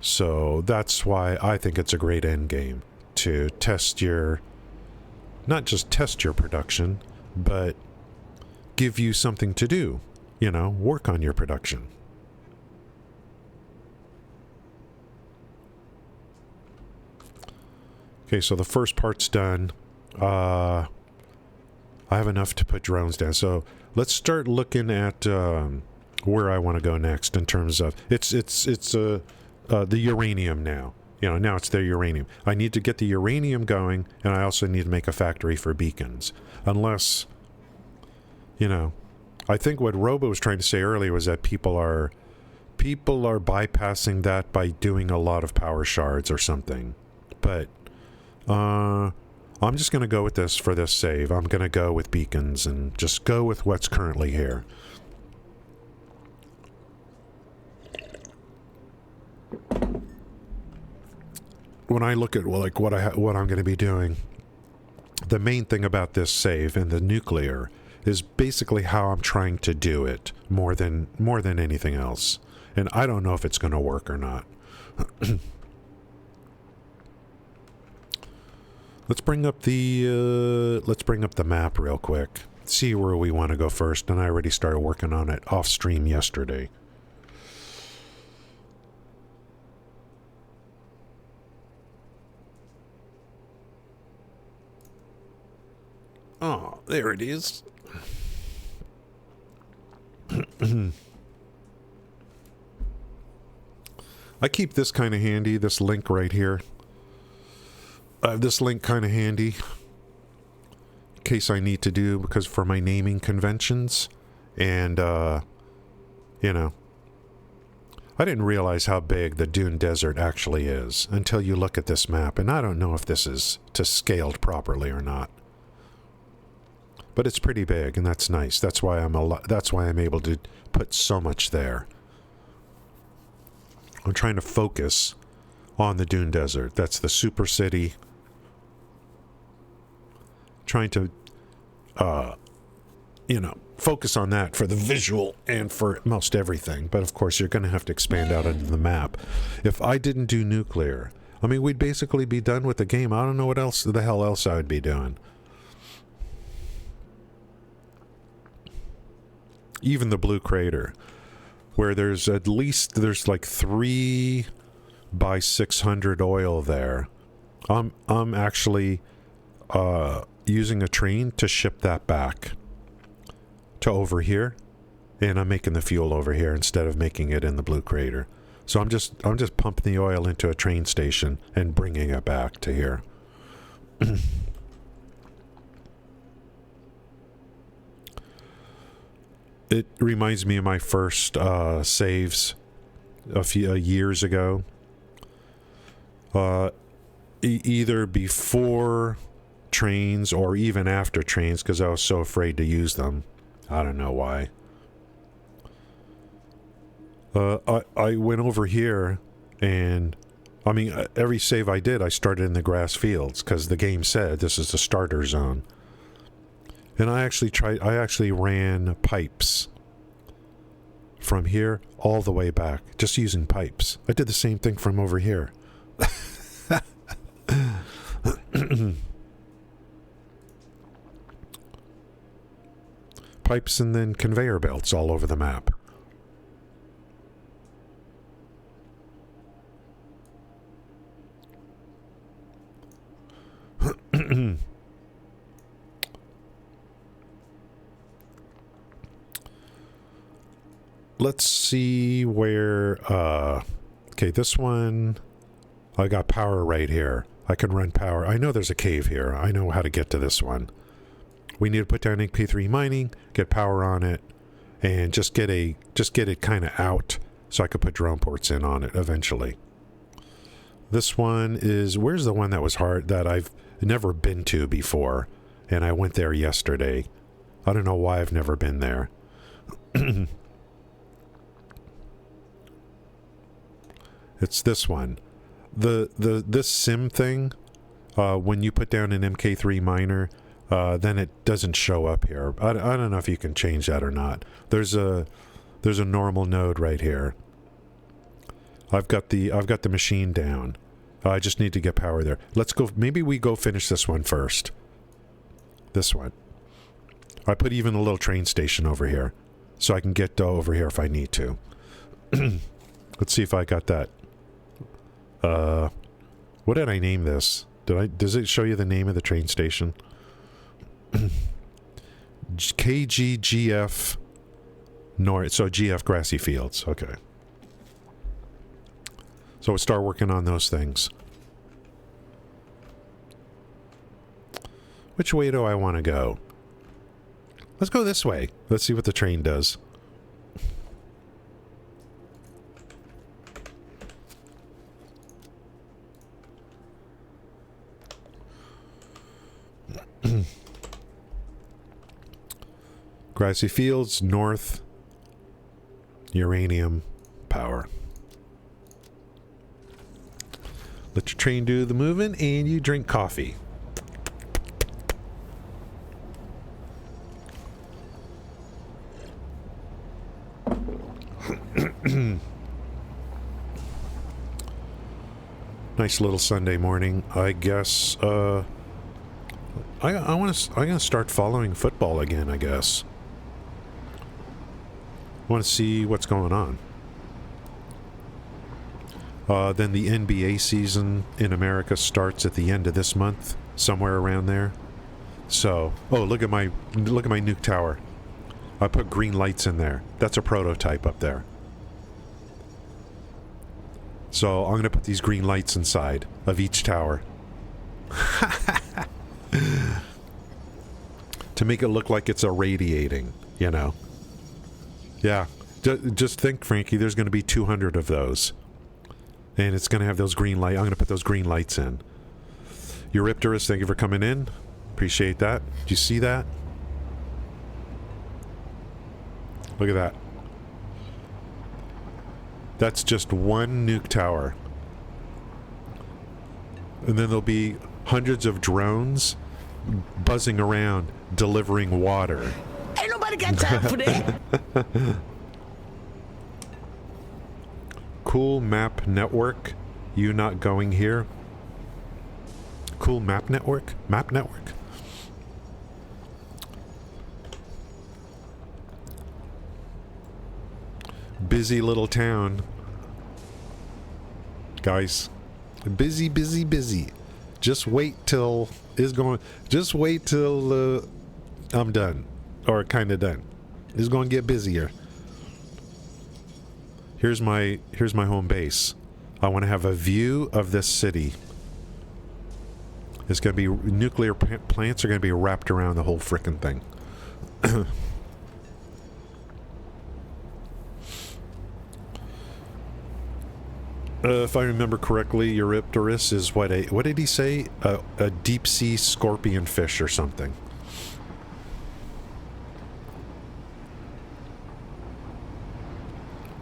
So that's why I think it's a great end game to test not just test your production, but give you something to do, work on your production. Okay, so the first part's done. I have enough to put drones down. So let's start looking at where I want to go next in terms of it's the uranium now. Now it's the uranium. I need to get the uranium going, and I also need to make a factory for beacons. Unless, I think what Robo was trying to say earlier was that people are bypassing that by doing a lot of power shards or something. But I'm just going to go with this for this save. I'm going to go with beacons and just go with what's currently here. When I look at what I'm going to be doing, the main thing about this save and the nuclear is basically how I'm trying to do it more than anything else. And I don't know if it's going to work or not. Let's bring up the map real quick. See where we want to go first. And I already started working on it off stream yesterday. Oh, there it is. I keep this kind of handy, this link right here. I have this link kind of handy in case I need to do, because for my naming conventions. And, you know, I didn't realize how big the Dune Desert actually is until you look at this map. And I don't know if this is scaled properly or not. But it's pretty big, and that's nice. That's why I'm able to put so much there. I'm trying to focus on the Dune Desert. That's the super city. Trying to, you know, focus on that for the visual and for most everything. But of course, you're going to have to expand out into the map. If I didn't do nuclear, I mean, we'd basically be done with the game. I don't know what else, the hell else I would be doing. Even the Blue Crater, where there's like 3 by 600 oil there. I'm actually using a train to ship that back to over here, and I'm making the fuel over here instead of making it in the Blue Crater. So I'm just pumping the oil into a train station and bringing it back to here. It reminds me of my first saves a few years ago. Either before trains or even after trains, because I was so afraid to use them. I don't know why. I went over here, and I mean, every save I did, I started in the grass fields, because the game said this is the starter zone. And I actually ran pipes from here all the way back, just using pipes. I did the same thing from over here. Pipes and then conveyor belts all over the map. Let's see where, okay, this one, I got power right here. I can run power. I know there's a cave here. I know how to get to this one. We need to put down MP3 mining, get power on it, and just get it kind of out so I could put drone ports in on it eventually. This one is, where's the one that was hard, that I've never been to before, and I went there yesterday. I don't know why I've never been there. It's this one. This sim thing, when you put down an MK3 miner, then it doesn't show up here. I don't know if you can change that or not. There's a normal node right here. I've got the machine down. I just need to get power there. Let's go. Maybe we go finish this one first. This one. I put even a little train station over here, so I can get over here if I need to. Let's see if I got that. What did I name this? Does it show you the name of the train station? KGGF North, so GF Grassy Fields. Okay. So we'll start working on those things. Which way do I want to go? Let's go this way. Let's see what the train does. Grassy Fields, north, uranium, power. Let your train do the moving, and you drink coffee. Nice little Sunday morning, I guess. I'm gonna start following football again, I guess. Want to see what's going on. Then the NBA season in America starts at the end of this month, somewhere around there. So, oh, look at my nuke tower. I put green lights in there. That's a prototype up there. So I'm going to put these green lights inside of each tower. To make it look like it's irradiating, you know. Yeah. Just think, Frankie, there's going to be 200 of those. And it's going to have those green lights. I'm going to put those green lights in. Eurypterus, thank you for coming in. Appreciate that. Do you see that? Look at that. That's just one nuke tower. And then there'll be hundreds of drones buzzing around delivering water. Ain't nobody got time for that. Cool map network. You not going here? Cool map network? Map network? Busy little town. Guys. Busy, busy, busy. Just wait till I'm done. Or kind of done. It's going to get busier. Here's my home base. I want to have a view of this city. It's going to be nuclear plants are going to be wrapped around the whole frickin' thing. If I remember correctly, Eurypterus is what did he say? A deep sea scorpion fish or something.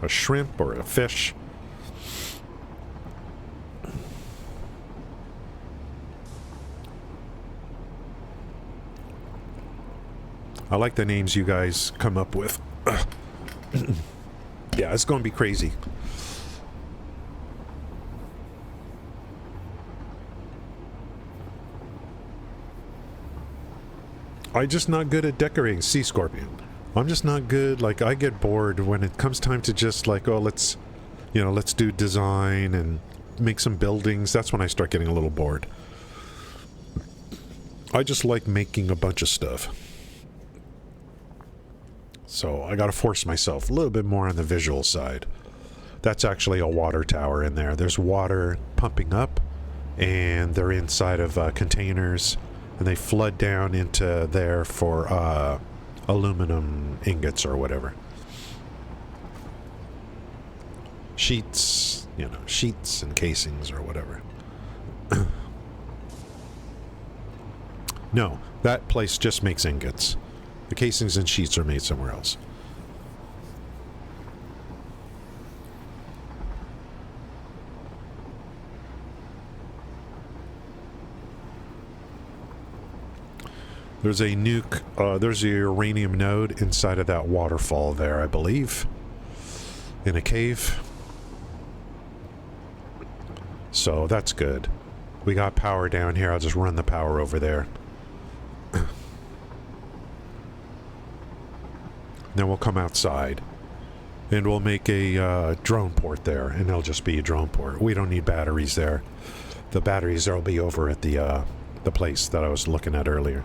A shrimp or a fish. I like the names you guys come up with. Yeah, it's going to be crazy. I'm just not good at decorating sea scorpion. I'm just not good. Like, I get bored when it comes time to just like, oh, let's do design and make some buildings. That's when I start getting a little bored. I just like making a bunch of stuff. So I got to force myself a little bit more on the visual side. That's actually a water tower in there. There's water pumping up, and they're inside of containers, and they flood down into there for aluminum ingots or whatever. Sheets and casings or whatever. No, that place just makes ingots. The casings and sheets are made somewhere else. There's a nuke, there's a uranium node inside of that waterfall there, I believe. In a cave. So that's good. We got power down here. I'll just run the power over there. Then we'll come outside. And we'll make a drone port there. And it'll just be a drone port. We don't need batteries there. The batteries there will be over at the place that I was looking at earlier.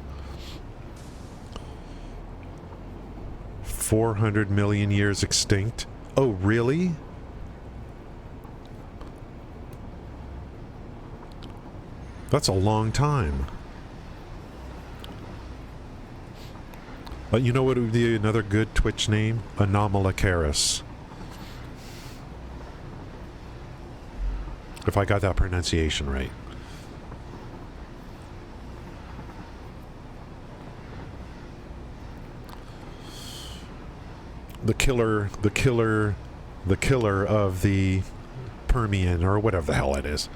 400 million years extinct. Oh, really? That's a long time. You know what would be another good Twitch name? Anomalocaris. If I got that pronunciation right. The killer of the Permian, or whatever the hell it is.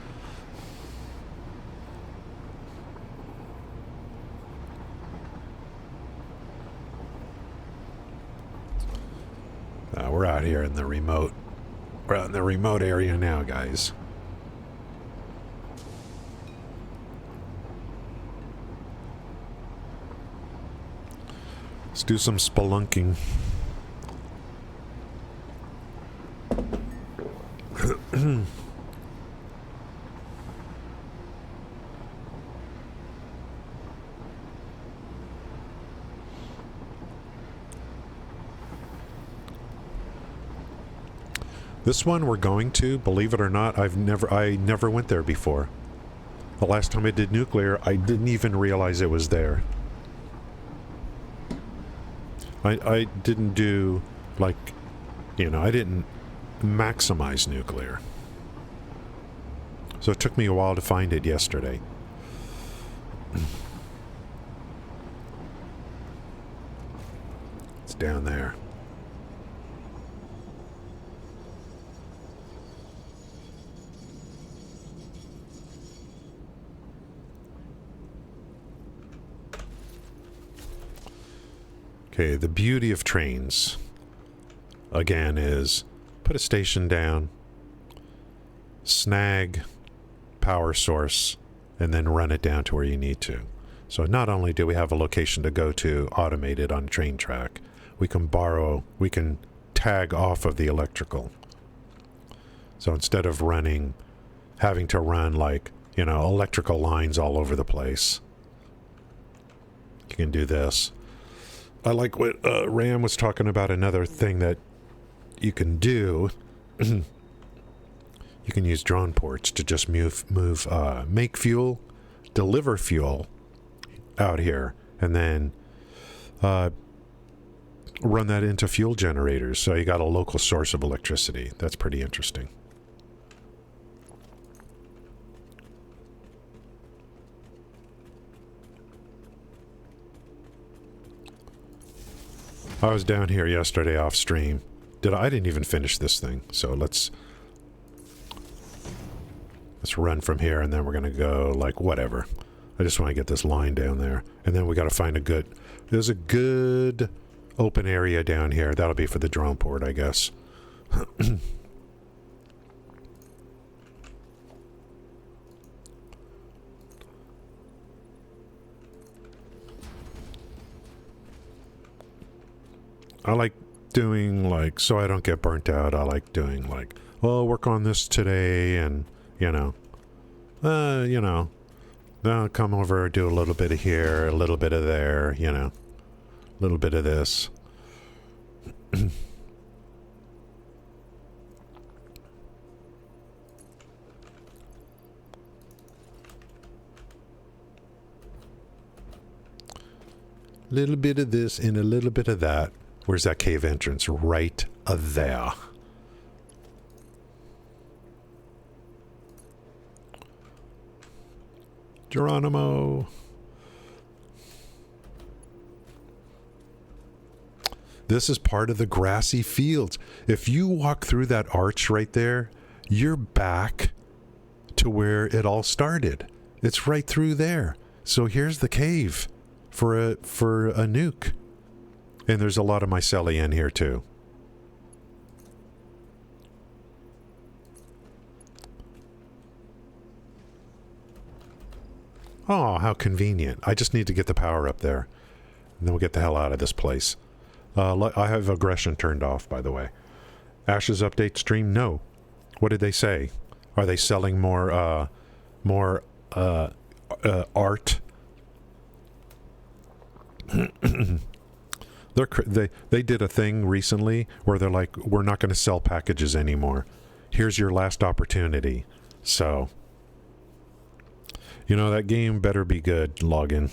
We're out here in the remote. We're out in the remote area now, guys. Let's do some spelunking. This one we're going to, believe it or not, I never went there before. The last time I did nuclear, I didn't even realize it was there. I didn't do, like, you know, I didn't maximize nuclear. So it took me a while to find it yesterday. It's down there. Okay, the beauty of trains, again, is put a station down, snag power source, and then run it down to where you need to. So not only do we have a location to go to automated on train track, we can tag off of the electrical. So instead of having to run, like, you know, electrical lines all over the place, you can do this. I like what Ram was talking about, another thing that you can do. You can use drone ports to just make fuel, deliver fuel out here, and then run that into fuel generators. So you got a local source of electricity. That's pretty interesting. I was down here yesterday off stream. I didn't even finish this thing. So let's run from here, and then we're going to go, like, whatever. I just want to get this line down there. And then we got to find there's a good open area down here. That'll be for the drone port, I guess. I like doing, like, so I don't get burnt out, I like doing, like, well, I'll work on this today, and, then I'll come over, do a little bit of here, a little bit of there, a little bit of this. Little bit of this and a little bit of that. Where's that cave entrance? Right there. Geronimo. This is part of the grassy fields. If you walk through that arch right there, you're back to where it all started. It's right through there. So here's the cave for a nuke. And there's a lot of mycelia in here too. Oh, how convenient. I just need to get the power up there. And then we'll get the hell out of this place. I have aggression turned off, by the way. Ash's update stream? No. What did they say? Are they selling more art? They did a thing recently where they're like, we're not going to sell packages anymore. Here's your last opportunity. So, that game better be good. Log in.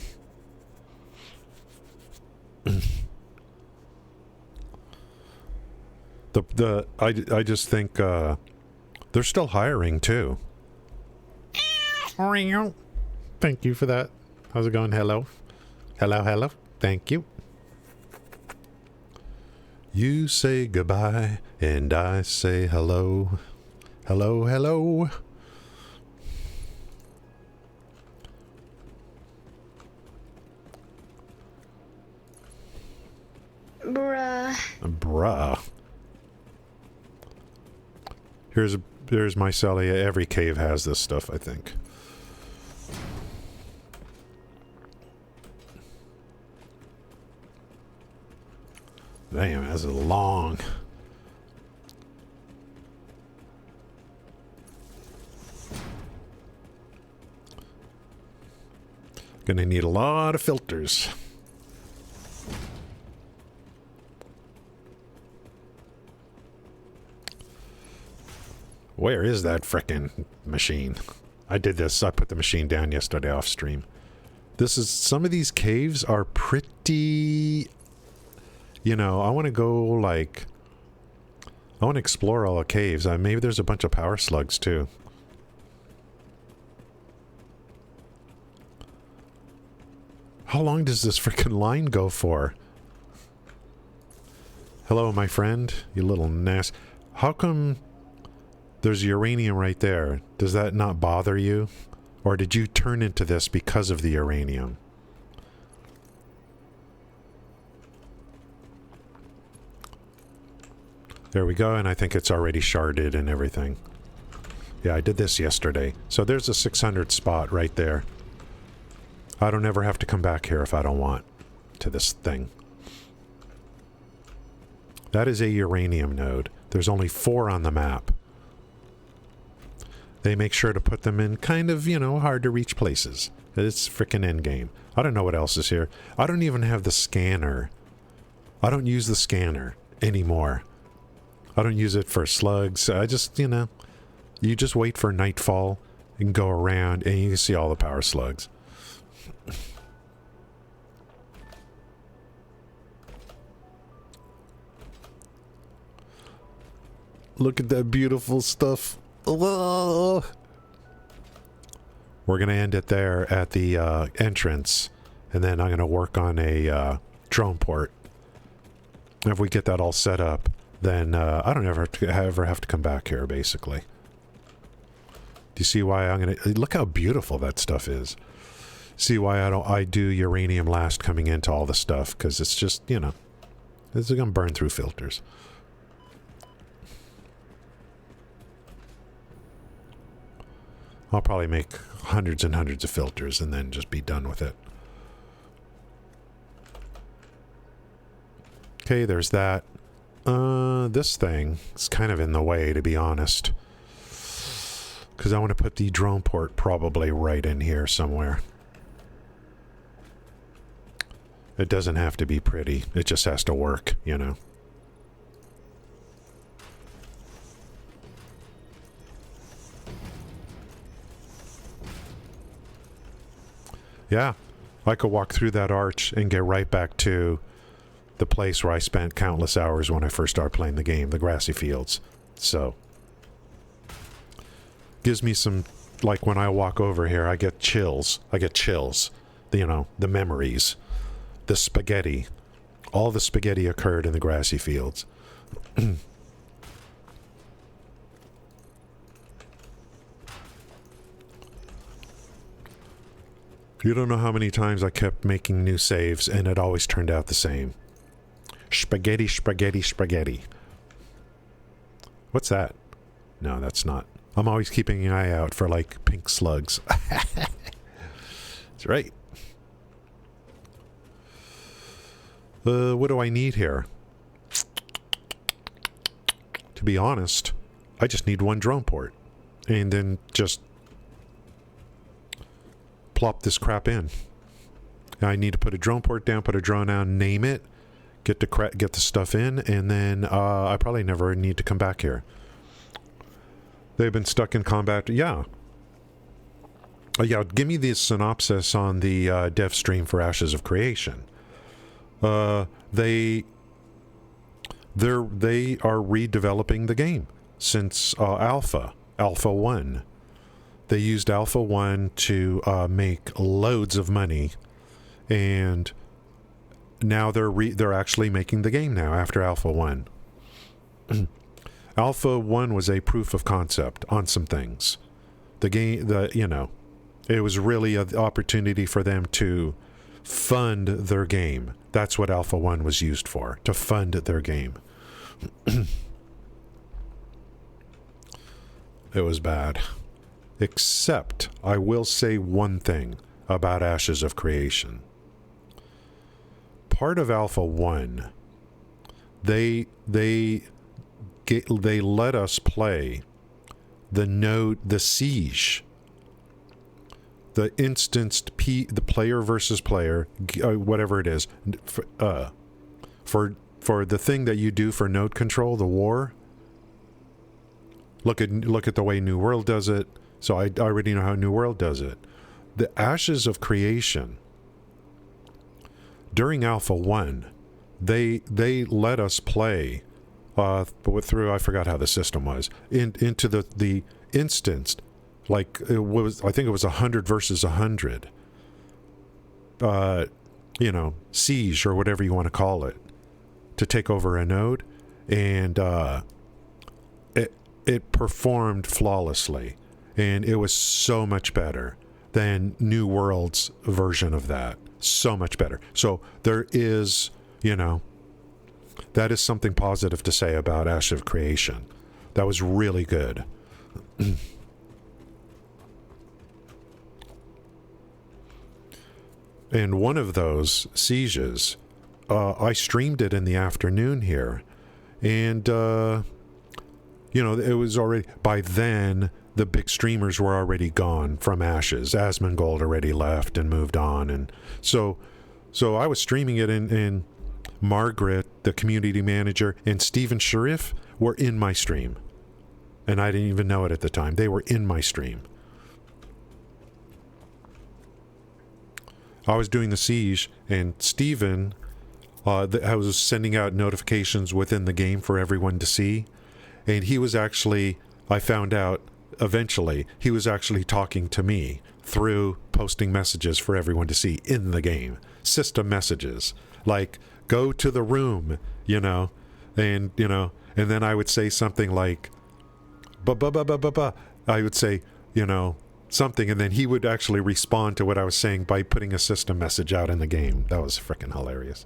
I just think they're still hiring too. Thank you for that. How's it going? Hello. Hello. Thank you. You say goodbye, and I say hello. Hello. Bruh. Here's mycelia. Every cave has this stuff, I think. Damn, that's long. Gonna need a lot of filters. Where is that frickin' machine? I did this. I put the machine down yesterday off stream. Some of these caves are pretty, you know, I want to go like, I want to explore all the caves. Maybe there's a bunch of power slugs too. How long does this frickin' line go for? Hello, my friend, you little nasty. How come there's uranium right there? Does that not bother you? Or did you turn into this because of the uranium? There we go, and I think it's already sharded and everything. Yeah, I did this yesterday. So there's a 600 spot right there. I don't ever have to come back here if I don't want to this thing. That is a uranium node. There's only 4 on the map. They make sure to put them in kind of, you know, hard to reach places. It's frickin' endgame. I don't know what else is here. I don't even have the scanner. I don't use the scanner anymore. I don't use it for slugs. I just, you know, you just wait for nightfall and go around and you can see all the power slugs. Look at that beautiful stuff. Whoa. We're going to end it there at the entrance, and then I'm going to work on a drone port. If we get that all set up, then I don't ever have to come back here, basically. Do you see why I'm going to... Look how beautiful that stuff is. See why I do uranium last coming into all the stuff, because it's just, you know, it's going to burn through filters. I'll probably make hundreds and hundreds of filters and then just be done with it. Okay, there's that. This thing is kind of in the way, to be honest. Because I want to put the drone port probably right in here somewhere. It doesn't have to be pretty. It just has to work, you know. Yeah, I could walk through that arch and get right back to the place where I spent countless hours when I first started playing the game, the grassy fields. So, gives me some, like when I walk over here, I get chills. I get chills. You know, the memories. The spaghetti. All the spaghetti occurred in the grassy fields. You don't know how many times I kept making new saves and it always turned out the same. Spaghetti, spaghetti, spaghetti. What's that? No, that's not. I'm always keeping an eye out for, like, pink slugs. That's right. What do I need here? To be honest, I just need one drone port. And then just plop this crap in. I need to put a drone port down, put a drone down, name it, get the stuff in, and then I probably never need to come back here. They've been stuck in combat. Yeah. Yeah, give me the synopsis on the dev stream for Ashes of Creation. They are redeveloping the game since Alpha 1. They used Alpha 1 to make loads of money, and now they're actually making the game now after Alpha 1. Alpha 1 was a proof of concept on some things. The game, it was really an opportunity for them to fund their game. That's what Alpha 1 was used for, to fund their game. It was bad. Except, I will say one thing about Ashes of Creation. Part of Alpha 1, they let us play the Siege, the instanced the player versus player, whatever it is, for the thing that you do for node control, the war. Look at the way New World does it. So I already know how New World does it. The Ashes of Creation, during Alpha 1, they let us play through, I forgot how the system was, into the instance, like it was, I think it was 100 versus 100, siege or whatever you want to call it, to take over a node, and it performed flawlessly, and it was so much better than New World's version of that. So much better. So there is, that is something positive to say about Ash of Creation. That was really good. And one of those sieges, I streamed it in the afternoon here, and it was already, by then the big streamers were already gone from Ashes. Asmongold already left and moved on, and so I was streaming it, and Margaret, the community manager, and Steven Sharif were in my stream, and I didn't even know it at the time. They were in my stream. I was doing the siege, and Steven, I was sending out notifications within the game for everyone to see, and he was actually, I found out eventually, he was actually talking to me through posting messages for everyone to see in the game. System messages, like, go to the room, and then I would say something like, I would say, something, and then he would actually respond to what I was saying by putting a system message out in the game. That was freaking hilarious.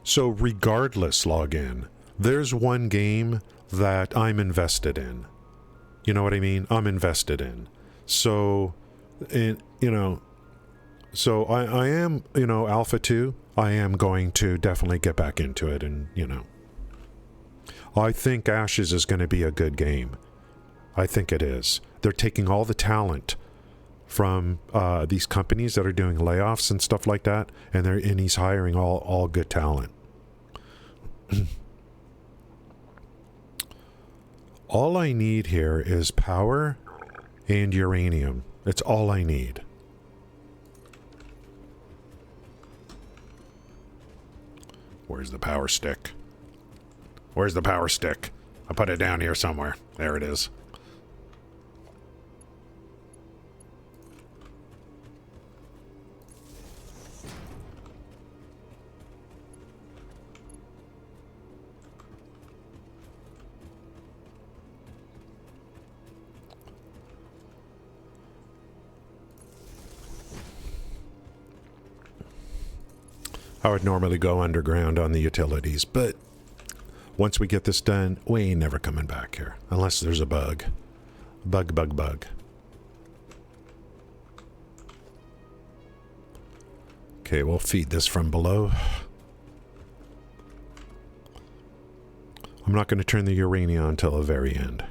So regardless, login, there's one game that I'm invested in. You know what I mean? I'm invested in. So, so I am, Alpha 2, I am going to definitely get back into it, and, I think Ashes is going to be a good game. I think it is. They're taking all the talent from these companies that are doing layoffs and stuff like that, and he's hiring all good talent. All I need here is power and uranium. It's all I need. Where's the power stick? Where's the power stick? I put it down here somewhere. There it is. I would normally go underground on the utilities, but once we get this done, we ain't never coming back here. Unless there's a bug. Bug. Okay, we'll feed this from below. I'm not going to turn the uranium until the very end.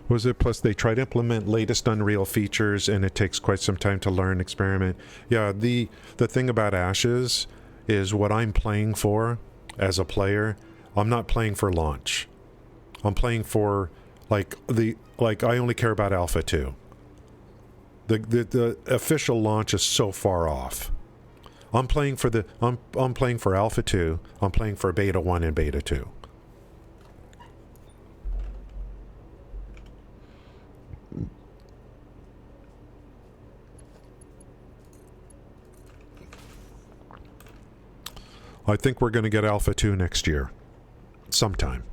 Was it? Plus, they try to implement latest Unreal features, and it takes quite some time to learn, experiment. Yeah, the thing about Ashes is what I'm playing for as a player. I'm not playing for launch. I'm playing for I only care about Alpha 2. The official launch is so far off. I'm playing for I'm playing for Alpha 2. I'm playing for Beta 1 and Beta 2. I think we're going to get Alpha 2 next year. Sometime.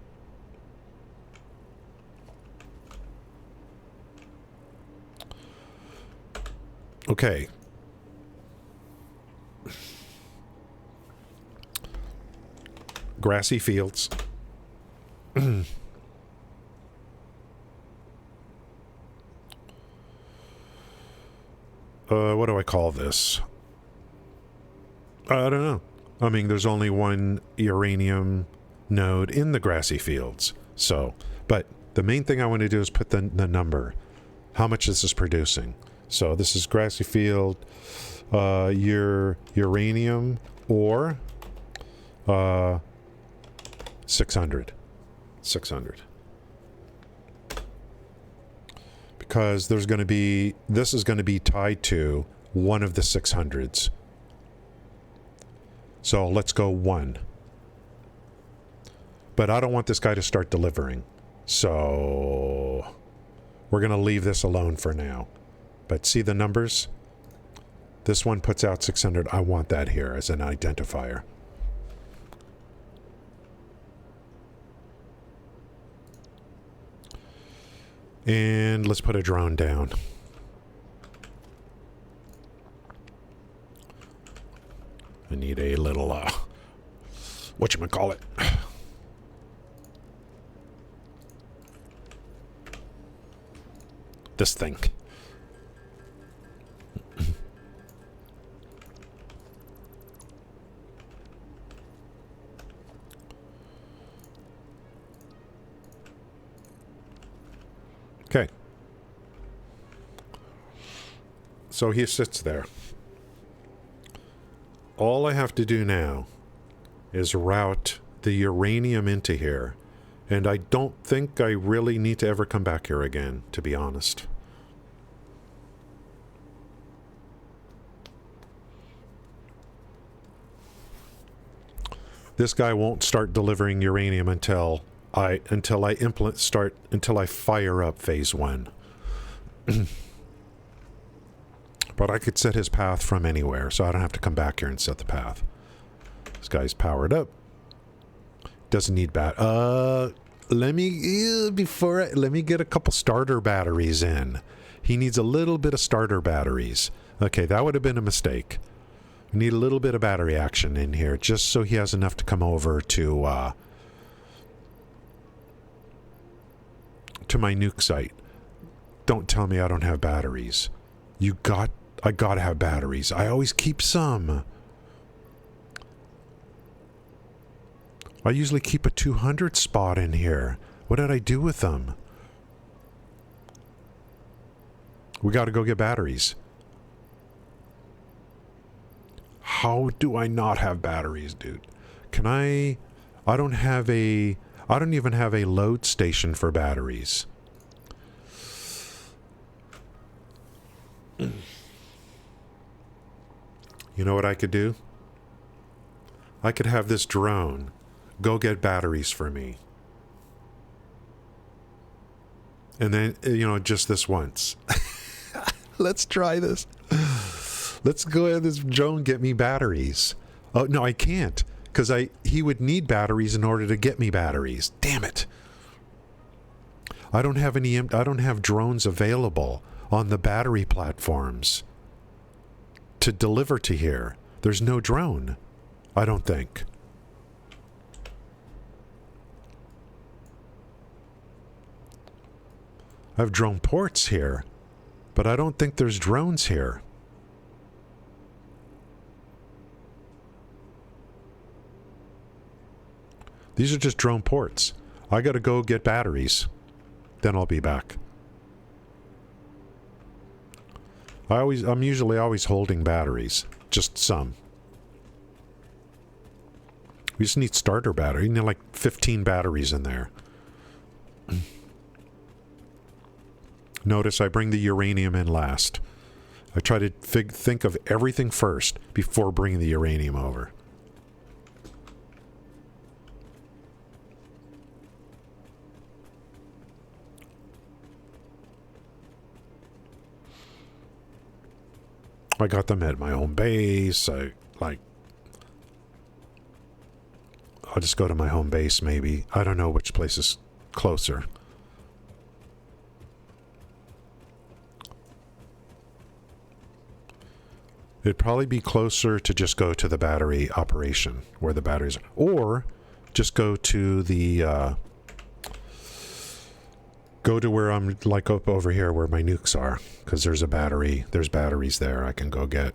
Okay. Grassy fields. What do I call this? I don't know. I mean, there's only one uranium node in the grassy fields. So, but the main thing I want to do is put the number. How much this is producing. So this is grassy field, uranium ore, 600. 600. Because there's going to be, this is going to be tied to one of the 600s. So let's go 1. But I don't want this guy to start delivering. So we're going to leave this alone for now. But see the numbers? This one puts out 600. I want that here as an identifier. And let's put a drone down. I need a little, whatchamacallit. This thing. Okay. So he sits there. All I have to do now is route the uranium into here. And I don't think I really need to ever come back here again, to be honest. This guy won't start delivering uranium until I fire up phase 1. But I could set his path from anywhere, so I don't have to come back here and set the path. This guy's powered up. Doesn't need let me get a couple starter batteries in. He needs a little bit of starter batteries. Okay, that would have been a mistake. We need a little bit of battery action in here, just so he has enough to come over to my nuke site. Don't tell me I don't have batteries. I gotta have batteries. I always keep some. I usually keep a 200 spot in here. What did I do with them? We gotta go get batteries. How do I not have batteries, dude? I don't even have a load station for batteries. You know what I could do? I could have this drone go get batteries for me. And then, just this once. Let's try this. Let's go have this drone get me batteries. Oh, no, I can't. Because he would need batteries in order to get me batteries. Damn it. I don't have drones available on the battery platforms to deliver to here. There's no drone, I don't think. I have drone ports here, but I don't think there's drones here. These are just drone ports. I gotta go get batteries. Then I'll be back. I'm usually always holding batteries. Just some. We just need starter battery. You need like 15 batteries in there. Notice I bring the uranium in last. I try to think of everything first before bringing the uranium over. I got them at my home base. I'll just go to my home base maybe. I don't know which place is closer. It'd probably be closer to just go to the battery operation where the batteries are. Or just go to the go to where I'm like up over here where my nukes are, because there's batteries there I can go get.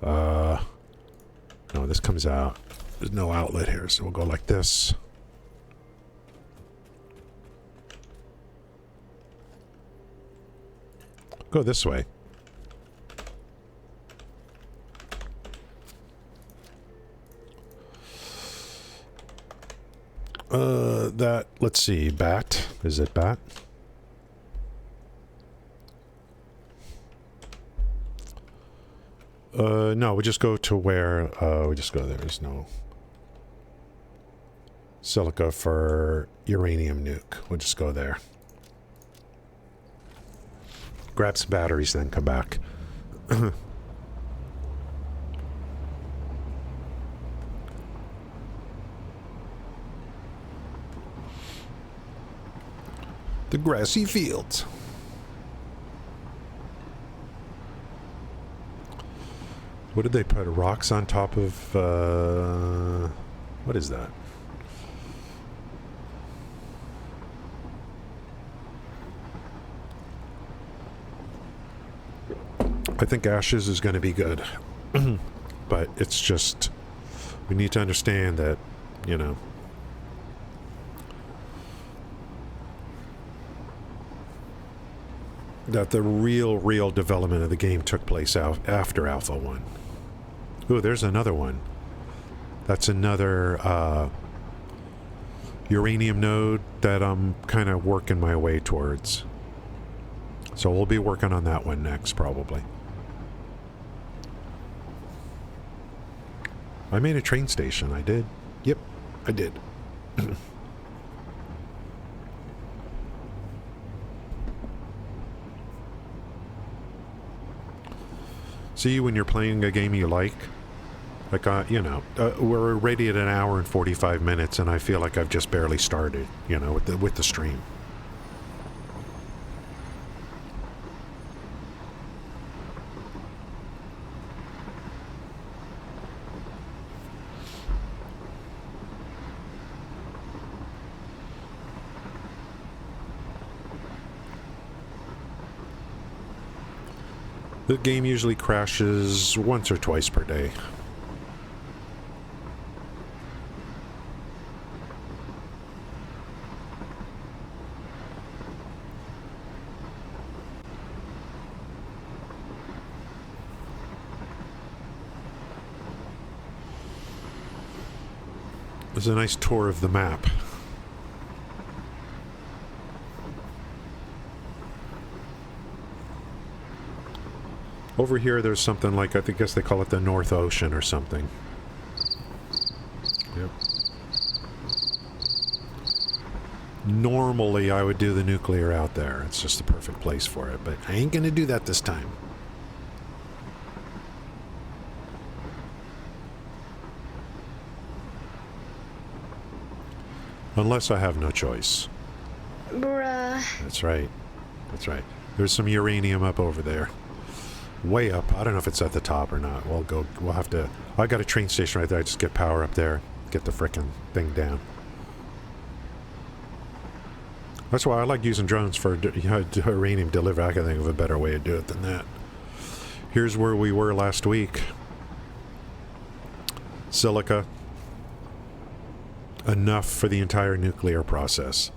No, this comes out. There's no outlet here, so we'll go like this. Go this way. Let's see, bat. Is it bat? No, we just go to where, we just go there. There's no silica for uranium nuke. We'll just go there. Grab some batteries, then come back. The grassy fields. What did they put? Rocks on top of, what is that? I think ashes is going to be good. But it's just, we need to understand that, you know, that the real development of the game took place after Alpha 1. Ooh, there's another one. That's another uranium node that I'm kind of working my way towards. So we'll be working on that one next, probably. I made a train station, I did. Yep, I did. See, when you're playing a game you like, you know, we're already at an hour and 45 minutes, and I feel like I've just barely started, you know, with the stream. The game usually crashes once or twice per day. There's a nice tour of the map. Over here, there's something like, I guess they call it the North Ocean or something. Yep. Normally, I would do the nuclear out there. It's just the perfect place for it, but I ain't gonna do that this time. Unless I have no choice. Bruh. That's right. That's right. There's some uranium up over there. Way up. I don't know if it's at the top or not. We'll have to... I got a train station right there. I just get power up there. Get the frickin' thing down. That's why I like using drones for uranium delivery. I can think of a better way to do it than that. Here's where we were last week. Silica. Enough for the entire nuclear process.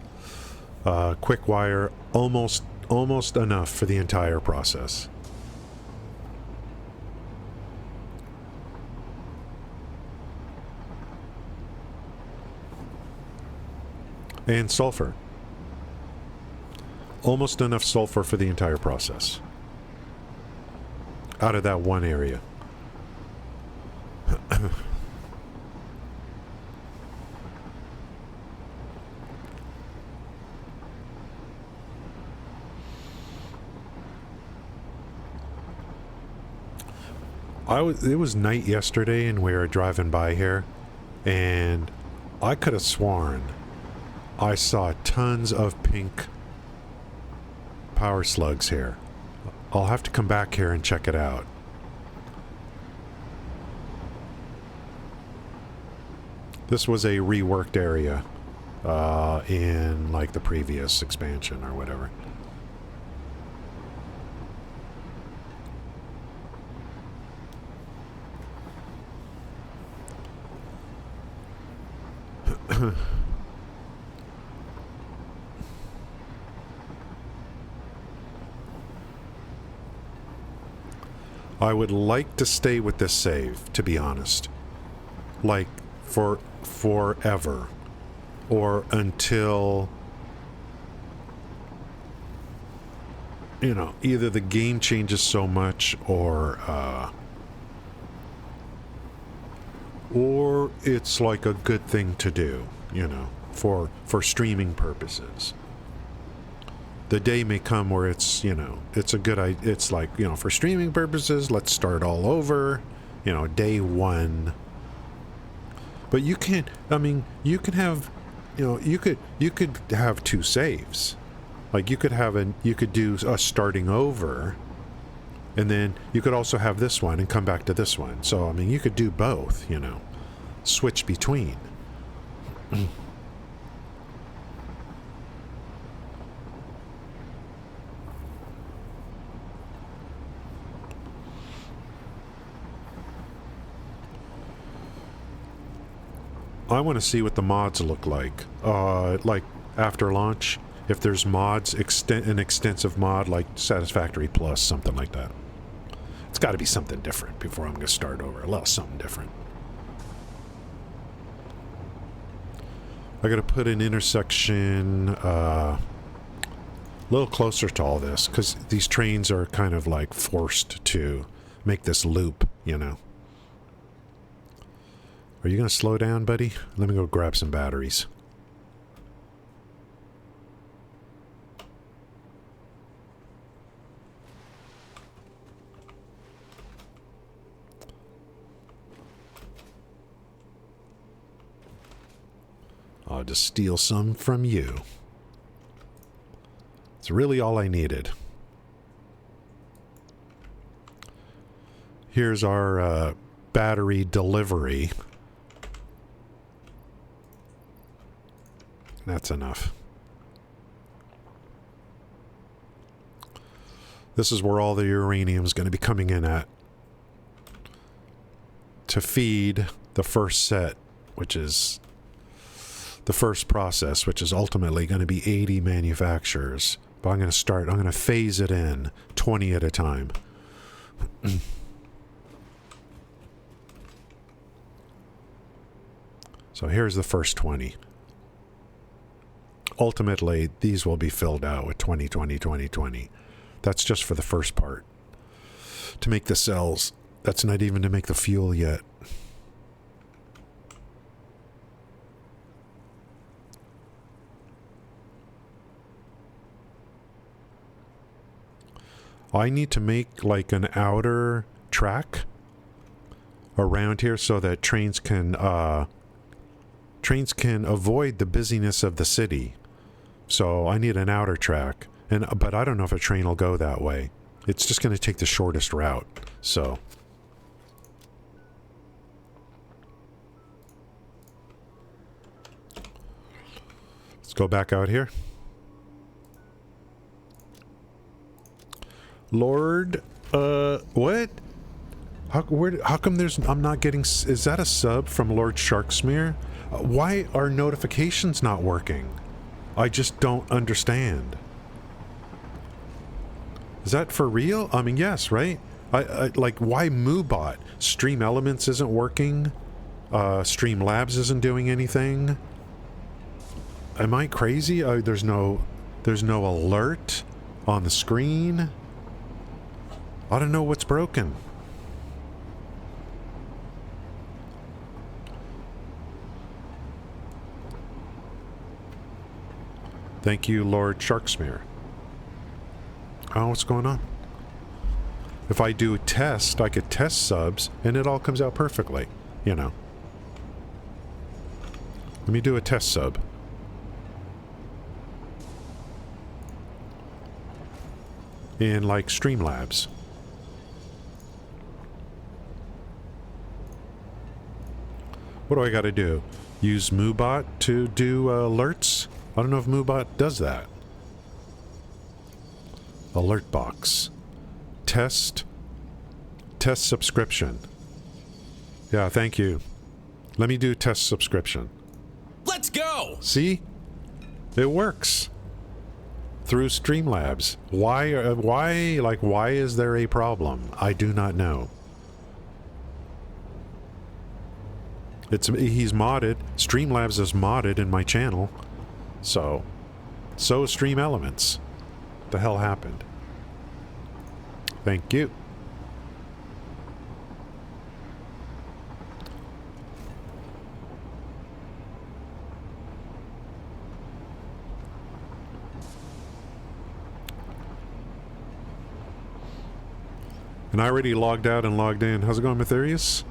Quick wire. Almost enough for the entire process. And sulfur. Almost enough sulfur for the entire process. Out of that one area. It was night yesterday and we were driving by here, and I could have sworn I saw tons of pink power slugs here. I'll have to come back here and check it out. This was a reworked area in like the previous expansion or whatever. I would like to stay with this save, to be honest. Like, for forever. Or until, you know, either the game changes so much or it's like a good thing to do, you know, for streaming purposes. The day may come where it's, you know, it's a good idea. It's like, you know, for streaming purposes, let's start all over, you know, day one. But you can't, I mean, you can have, you know, you could have two saves. Like you could do a starting over, and then you could also have this one and come back to this one. So, I mean, you could do both, you know, switch between. I want to see what the mods look like after launch. If there's mods, an extensive mod like Satisfactory Plus, something like that. It's got to be something different before I'm going to start over. A little something different. I got to put an intersection a little closer to all this because these trains are kind of like forced to make this loop, you know. Are you going to slow down, buddy? Let me go grab some batteries. I'll just steal some from you. It's really all I needed. Here's our battery delivery. That's enough. This is where all the uranium is going to be coming in at to feed the first set, which is the first process, which is ultimately going to be 80 manufacturers. But I'm going to phase it in 20 at a time. So here's the first 20. Ultimately, these will be filled out with 20, 20, 20, 20. That's just for the first part. To make the cells. That's not even to make the fuel yet. I need to make like an outer track around here so that trains can avoid the busyness of the city. So I need an outer track, but I don't know if a train will go that way. It's just going to take the shortest route. So let's go back out here. Lord, what? How come I'm not getting, is that a sub from Lord Sharksmear? Why are notifications not working? I just don't understand. Is that for real? I mean, yes, right? I like, why MooBot? Stream Elements isn't working. Streamlabs isn't doing anything. Am I crazy? There's no alert on the screen. I don't know what's broken. Thank you, Lord Sharksmear. Oh, what's going on? If I do a test, I could test subs, and it all comes out perfectly, you know. Let me do a test sub. In, like, Streamlabs. What do I got to do? Use MooBot to do alerts? I don't know if MooBot does that. Alert box. Test subscription. Yeah, thank you. Let me do test subscription. Let's go! See? It works. Through Streamlabs. Why is there a problem? I do not know. He's modded. Streamlabs is modded in my channel. So is Stream Elements. What the hell happened? Thank you. And I already logged out and logged in. How's it going, Matherius?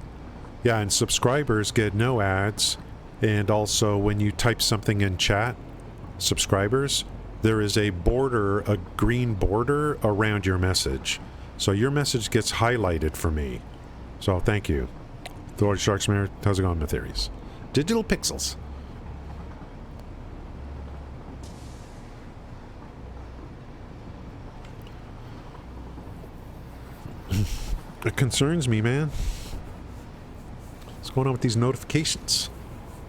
Yeah, and subscribers get no ads. And also, when you type something in chat, subscribers, there is a border, a green border around your message. So your message gets highlighted for me. So thank you. Lord Sharksmare, how's it going, Matherius? Digital Pixels. It concerns me, man. What's going on with these notifications?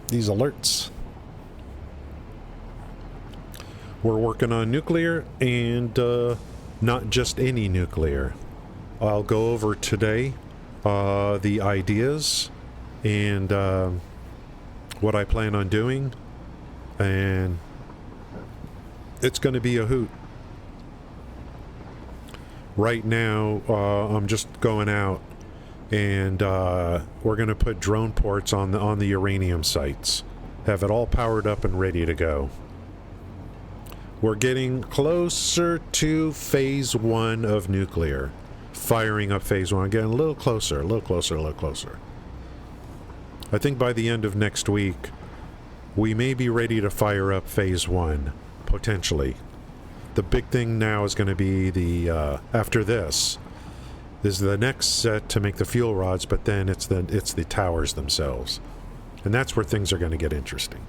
These alerts? We're working on nuclear, and not just any nuclear. I'll go over today the ideas and what I plan on doing, and it's going to be a hoot. Right now, I'm just going out, and we're going to put drone ports on the uranium sites. Have it all powered up and ready to go. We're getting closer to phase 1 of nuclear. Firing up phase 1. Getting a little closer, a little closer, a little closer. I think by the end of next week, we may be ready to fire up phase 1, potentially. The big thing now is going to be the after this is the next set to make the fuel rods, but then it's the towers themselves, and that's where things are going to get interesting.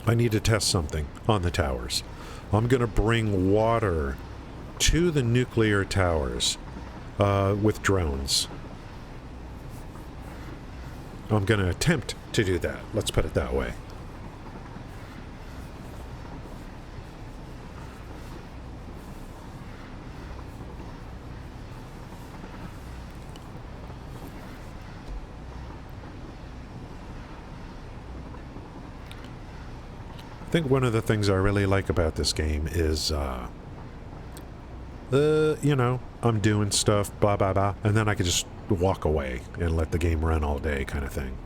I need to test something on the towers. I'm going to bring water to the nuclear towers with drones. I'm going to attempt to do that. Let's put it that way. I think one of the things I really like about this game is, you know, I'm doing stuff, blah, blah, blah, and then I can just walk away and let the game run all day kind of thing.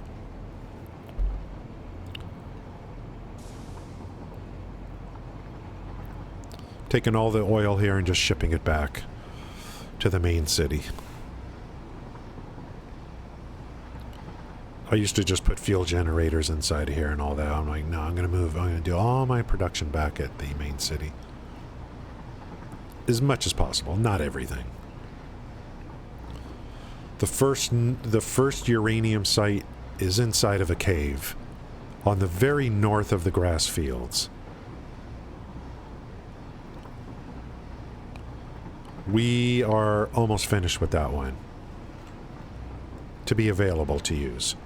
Taking all the oil here and just shipping it back to the main city. I used to just put fuel generators inside of here and all that. I'm like, no, I'm going to do all my production back at the main city. As much as possible, not everything. The first uranium site is inside of a cave on the very north of the grass fields. We are almost finished with that one to be available to use.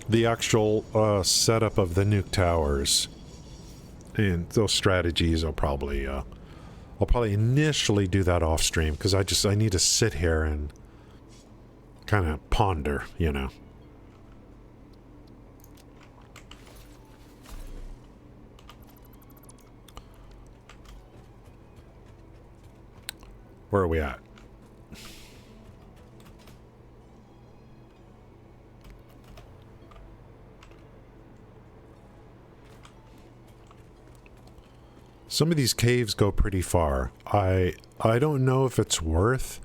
The actual setup of the nuke towers and those strategies I'll probably initially do that off stream, because I need to sit here and kind of ponder, you know. Where are we at? Some of these caves go pretty far. I don't know if it's worth,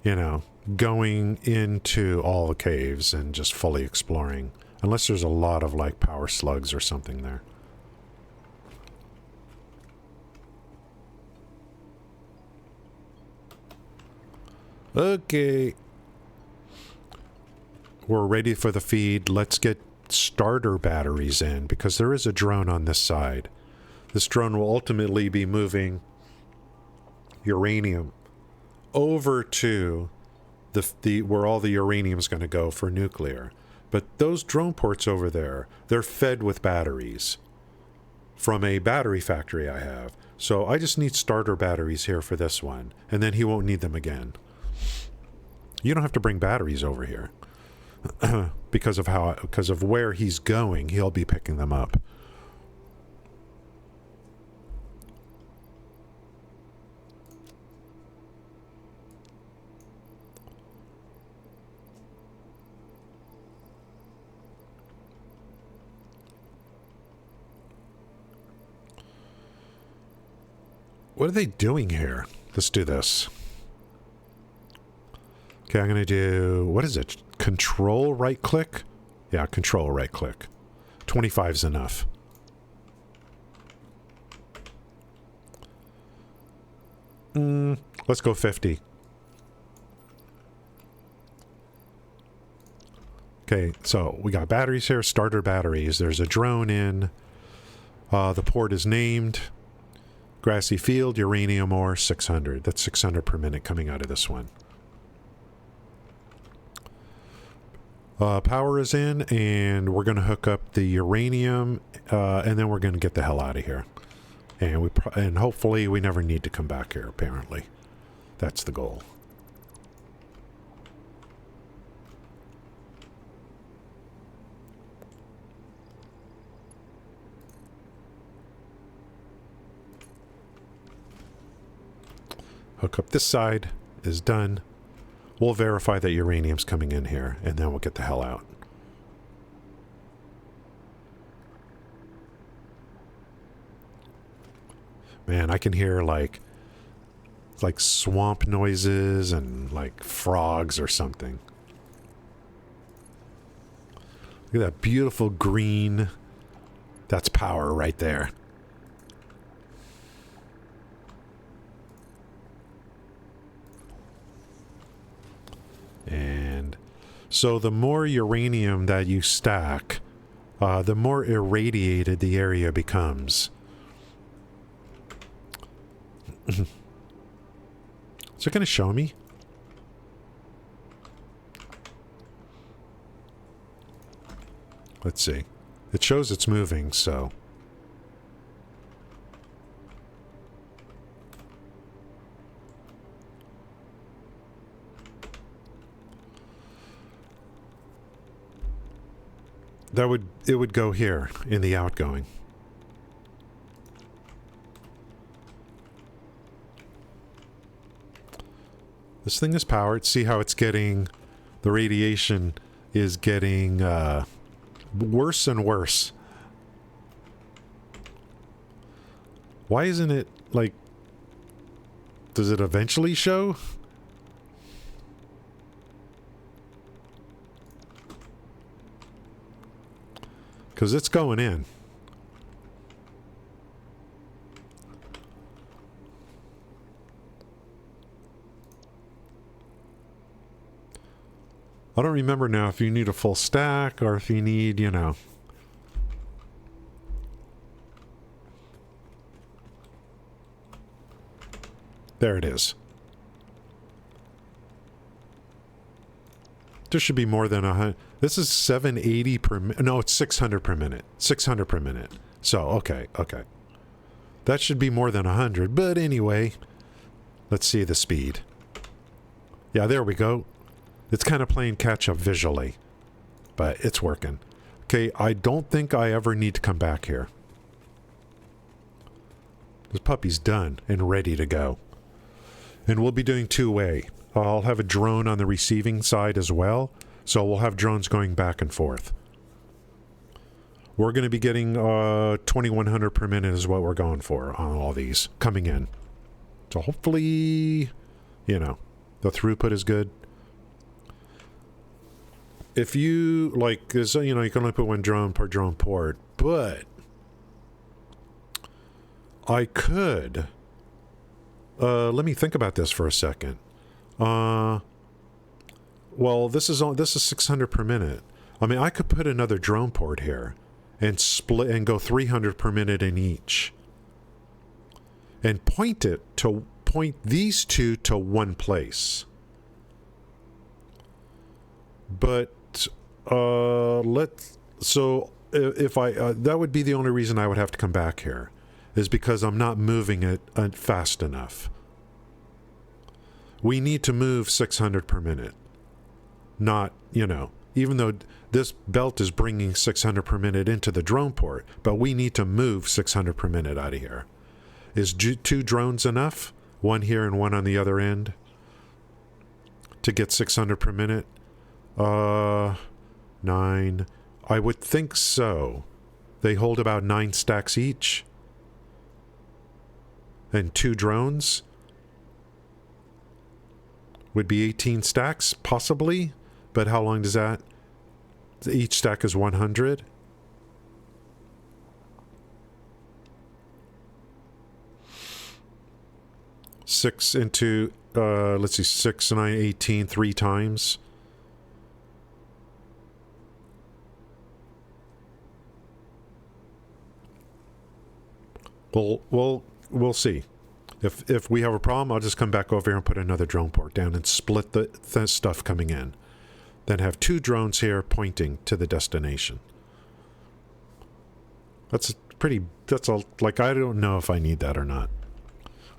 you know, going into all the caves and just fully exploring, unless there's a lot of like power slugs or something there. Okay. We're ready for the feed. Let's get starter batteries in, because there is a drone on this side. This drone will ultimately be moving uranium over to the where all the uranium is going to go for nuclear. But those drone ports over there, they're fed with batteries from a battery factory I have. So I just need starter batteries here for this one, and then he won't need them again. You don't have to bring batteries over here. because of where he's going, he'll be picking them up. What are they doing here? Let's do this. Okay, I'm going to do... What is it? Control right click? Yeah, control right click. 25 is enough. Let's go 50. Okay, so we got batteries here. Starter batteries. There's a drone in. The port is named... Grassy field, uranium ore, 600. That's 600 per minute coming out of this one. Power is in, and we're going to hook up the uranium, and then we're going to get the hell out of here. And hopefully we never need to come back here, apparently. That's the goal. Hook up this side is done. We'll verify that uranium's coming in here, and then we'll get the hell out. Man, I can hear like swamp noises and like frogs or something. Look at that beautiful green. That's power right there. And so the more uranium that you stack, the more irradiated the area becomes. Is it going to show me? Let's see. It shows it's moving, so... it would go here in the outgoing. This thing is powered. See how it's getting, the radiation is getting worse and worse. Why isn't it like, does it eventually show? Because it's going in. I don't remember now if you need a full stack or if you need, you know. There it is. There should be more than 100. This is 780 per minute. No, it's 600 per minute. 600 per minute. So, okay. That should be more than 100. But anyway, let's see the speed. Yeah, there we go. It's kind of playing catch up visually, but it's working. Okay, I don't think I ever need to come back here. This puppy's done and ready to go. And we'll be doing two-way. I'll have a drone on the receiving side as well, so we'll have drones going back and forth. We're going to be getting 2100 per minute is what we're going for on all these coming in. So hopefully, you know, the throughput is good. If you, like, you know, you can only put one drone per drone port, but I could, let me think about this for a second. Well, this is 600 per minute. I mean, I could put another drone port here and split and go 300 per minute in each. And point these two to one place. But if I that would be the only reason I would have to come back here, is because I'm not moving it fast enough. We need to move 600 per minute. Not, even though this belt is bringing 600 per minute into the drone port, but we need to move 600 per minute out of here. Is 2 drones enough? One here and one on the other end to get 600 per minute? 9. I would think so. They hold about 9 stacks each. And 2 drones would be 18 stacks, possibly. But how long does that? Each stack is 100. Six into, let's see, 6, 9, 18, 3 times. We'll see. If we have a problem, I'll just come back over here and put another drone port down and split the stuff coming in. Then have 2 drones here pointing to the destination. I don't know if I need that or not.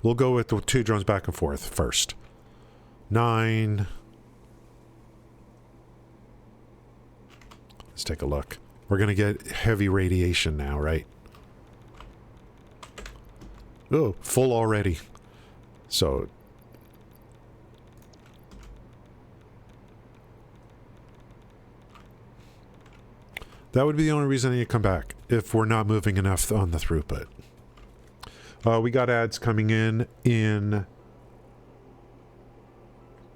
We'll go with the 2 drones back and forth first. 9. Let's take a look. We're going to get heavy radiation now, right? Oh, full already. So that would be the only reason I need to come back, if we're not moving enough on the throughput. We got ads coming in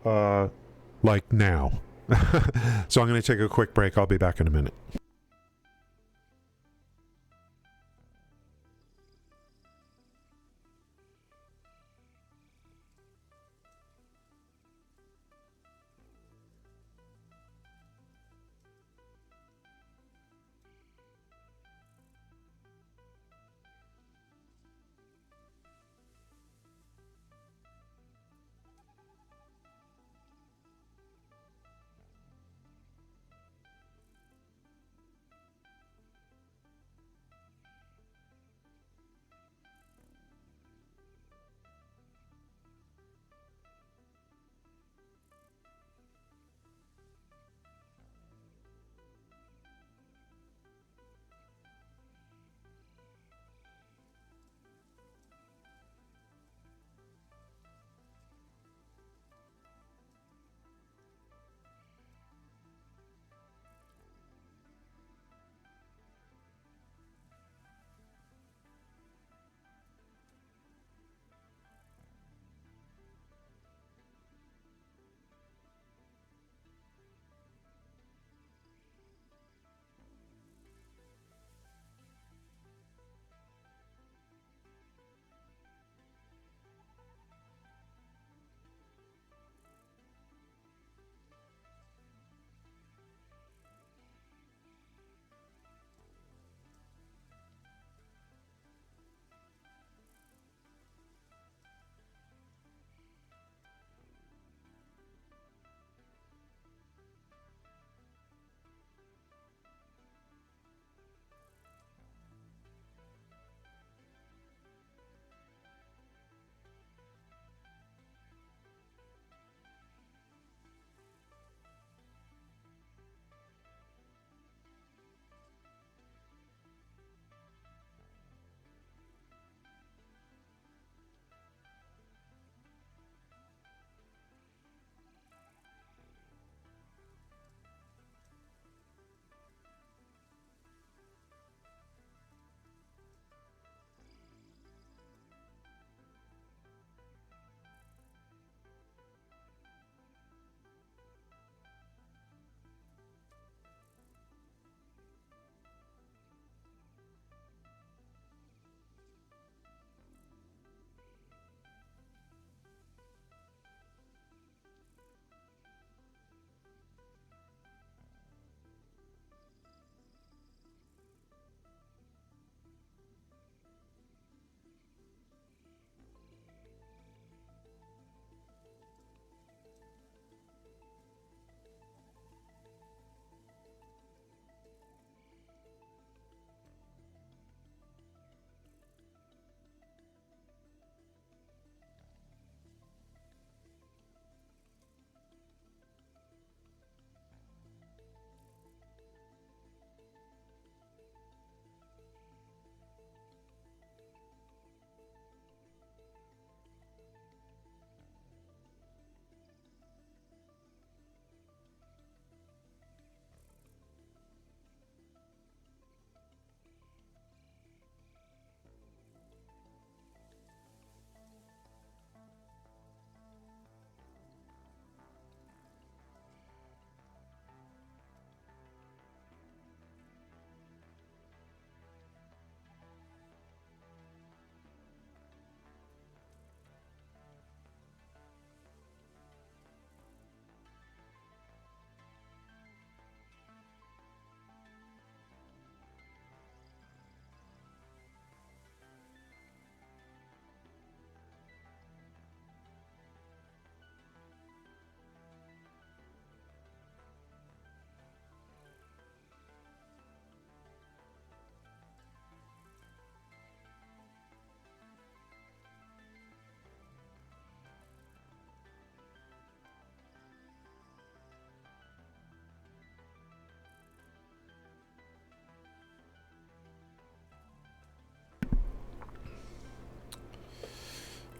like now. So I'm going to take a quick break. I'll be back in a minute.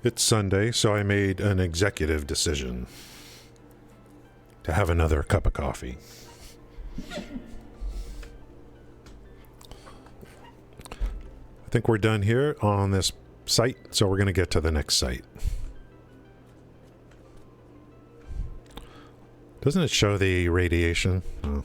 It's Sunday, so I made an executive decision to have another cup of coffee. I think we're done here on this site, so we're going to get to the next site. Doesn't it show the radiation? Oh.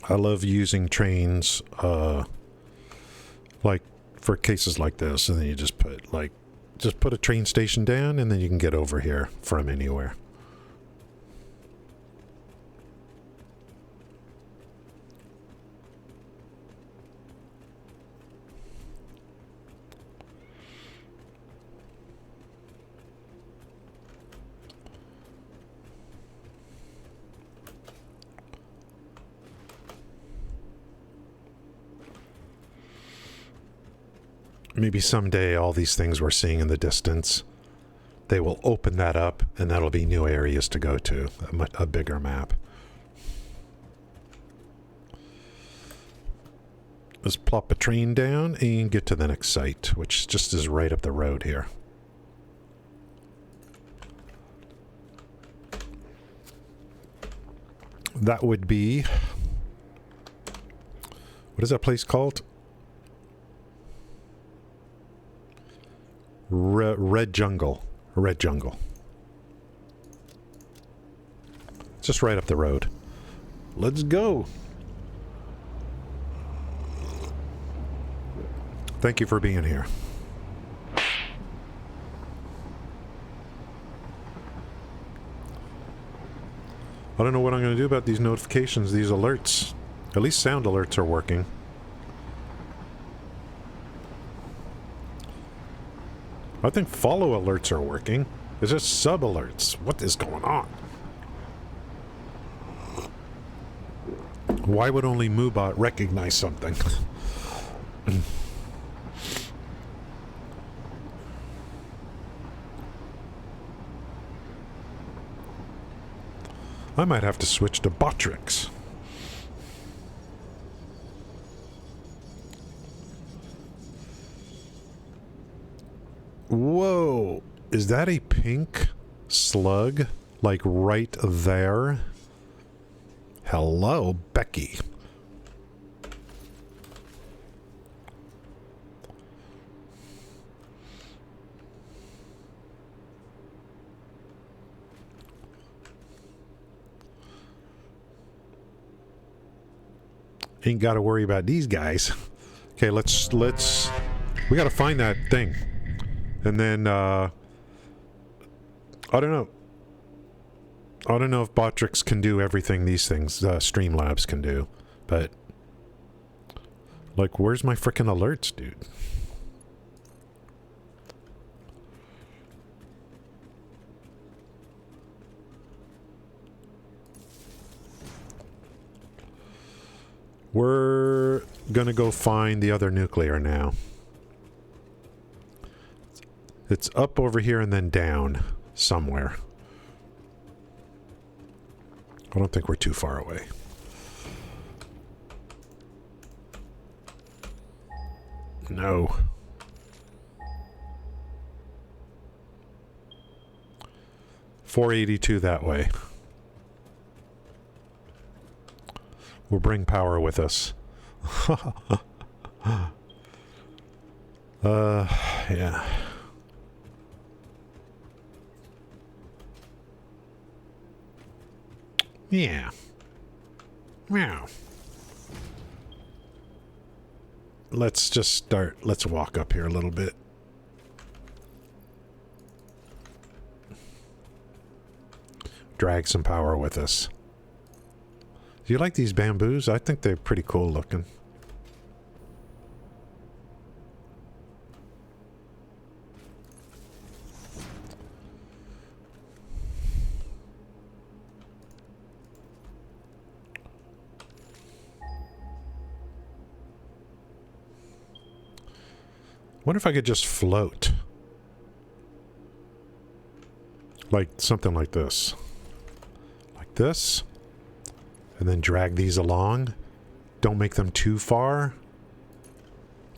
I love using trains, like for cases like this, and then you just put a train station down, and then you can get over here from anywhere. Maybe someday all these things we're seeing in the distance, they will open that up, and that'll be new areas to go to, a bigger map. Let's plop a train down and get to the next site, which just is right up the road here. That would be... what is that place called? Red Jungle. Red Jungle. Just right up the road. Let's go. Thank you for being here. I don't know what I'm going to do about these notifications, these alerts. At least sound alerts are working. I think follow alerts are working. It's just sub alerts. What is going on? Why would only MooBot recognize something? I might have to switch to Botrix. Whoa, is that a pink slug? Like right there? Hello, Becky. Ain't got to worry about these guys. Okay, let's we got to find that thing. And then, I don't know. I don't know if Botrix can do everything these things, Streamlabs can do. But, like, where's my frickin' alerts, dude? We're gonna go find the other nuclear now. It's up over here and then down somewhere. I don't think we're too far away. No. $482 that way. We'll bring power with us. Yeah. Yeah. Meow. Let's just start. Let's walk up here a little bit. Drag some power with us. Do you like these bamboos? I think they're pretty cool looking. Wonder if I could just float. like something like this. Like this. And then drag these along. Don't make them too far.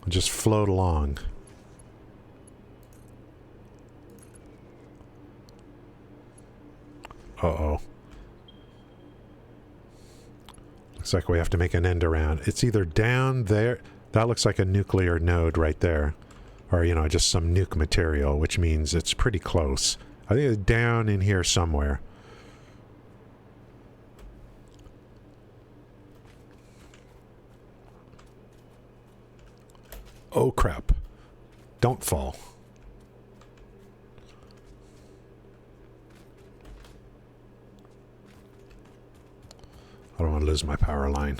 Just float along. Uh-oh. Looks like we have to make an end around. It's either down there. That looks like a nuclear node right there. Or, you know, just some nuke material, which means it's pretty close. I think it's down in here somewhere. Oh, crap. Don't fall. I don't want to lose my power line.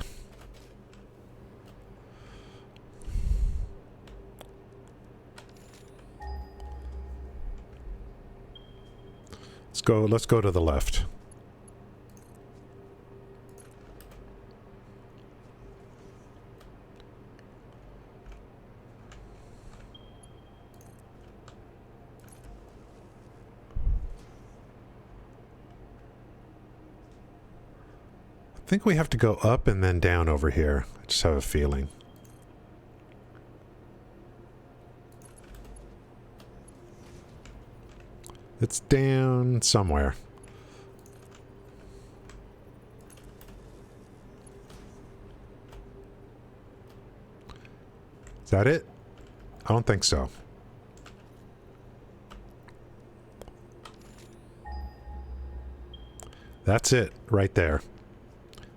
Let's go to the left. I think we have to go up and then down over here. I just have a feeling. It's down somewhere. Is that it? I don't think so. That's it right there.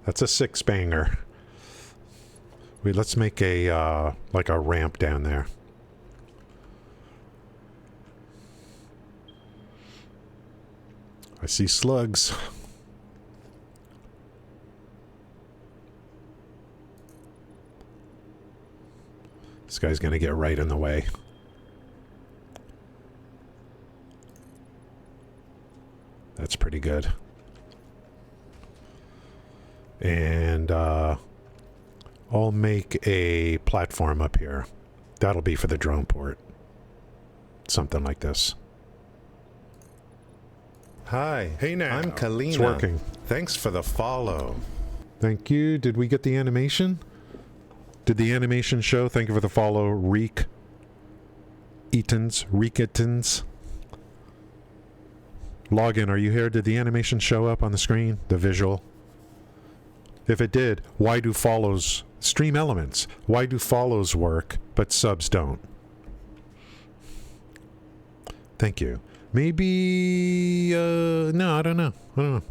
That's a 6-banger. Wait, let's make a like a ramp down there. I see slugs. This guy's gonna get right in the way. That's pretty good. And I'll make a platform up here. That'll be for the drone port. Something like this. Hi. Hey now. I'm Kalina. It's working. Thanks for the follow. Thank you. Did we get the animation? Did the animation show? Thank you for the follow, Reek Eatons. Login, are you here? Did the animation show up on the screen? The visual? If it did, why do follows... Stream elements. Why do follows work, but subs don't? Thank you. Maybe... no, I don't know.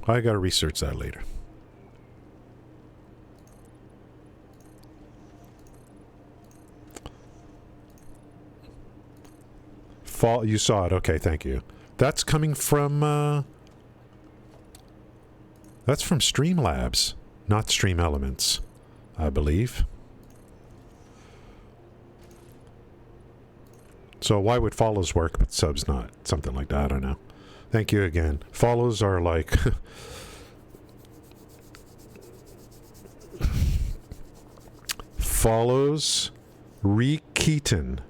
I gotta research that later. You saw it. Okay, thank you. That's coming from... that's from Streamlabs, not Stream Elements, I believe. So why would follows work but subs not? Something like that, I don't know. Thank you again. Follows are like... follows Rekeaton.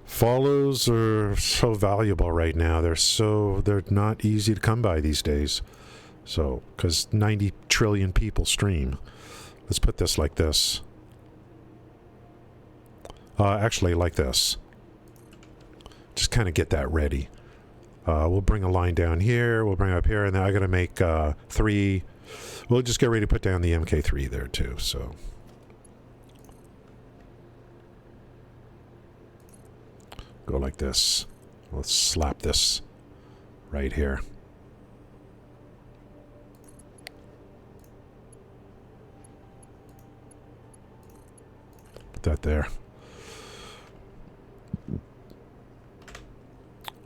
Follows are so valuable right now. They're not easy to come by these days. So, because 90 trillion people stream. Let's put this like this. Actually, like this. Just kind of get that ready. We'll bring a line down here. We'll bring it up here. And then I got to make 3. We'll just get ready to put down the MK3 there, too. So... go like this. Let's slap this right here. Put that there.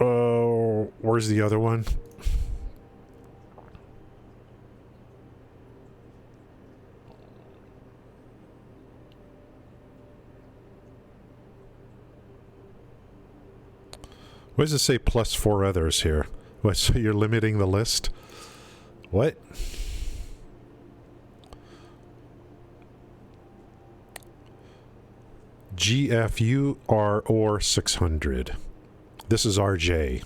Oh, where's the other one? Why does it say plus 4 others here? What, so you're limiting the list? What? GFU or 600. This is RJ.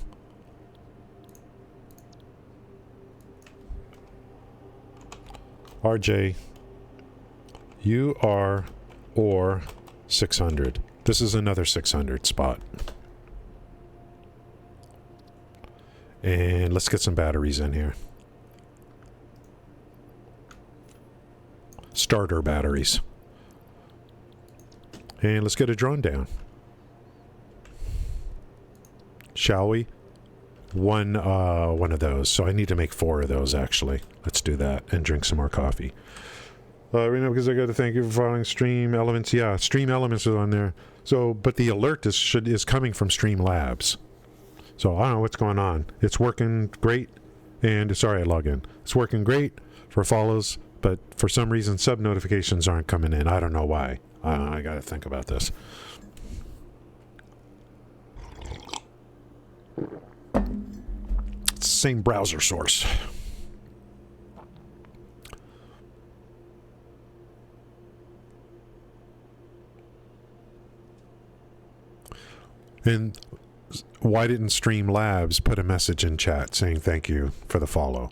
RJ, you are ore 600. This is another 600 spot. And let's get some batteries in here. Starter batteries. And let's get a drone down. Shall we? One of those. So I need to make 4 of those, actually. Let's do that and drink some more coffee. Right now, because I got to thank you for following Stream Elements. Yeah, Stream Elements is on there. So, but the alert is coming from Stream Labs. So I don't know what's going on. It's working great. And sorry, I log in. It's working great for follows, but for some reason, sub notifications aren't coming in. I don't know why. I got to think about this. It's the same browser source. And why didn't Streamlabs put a message in chat saying thank you for the follow?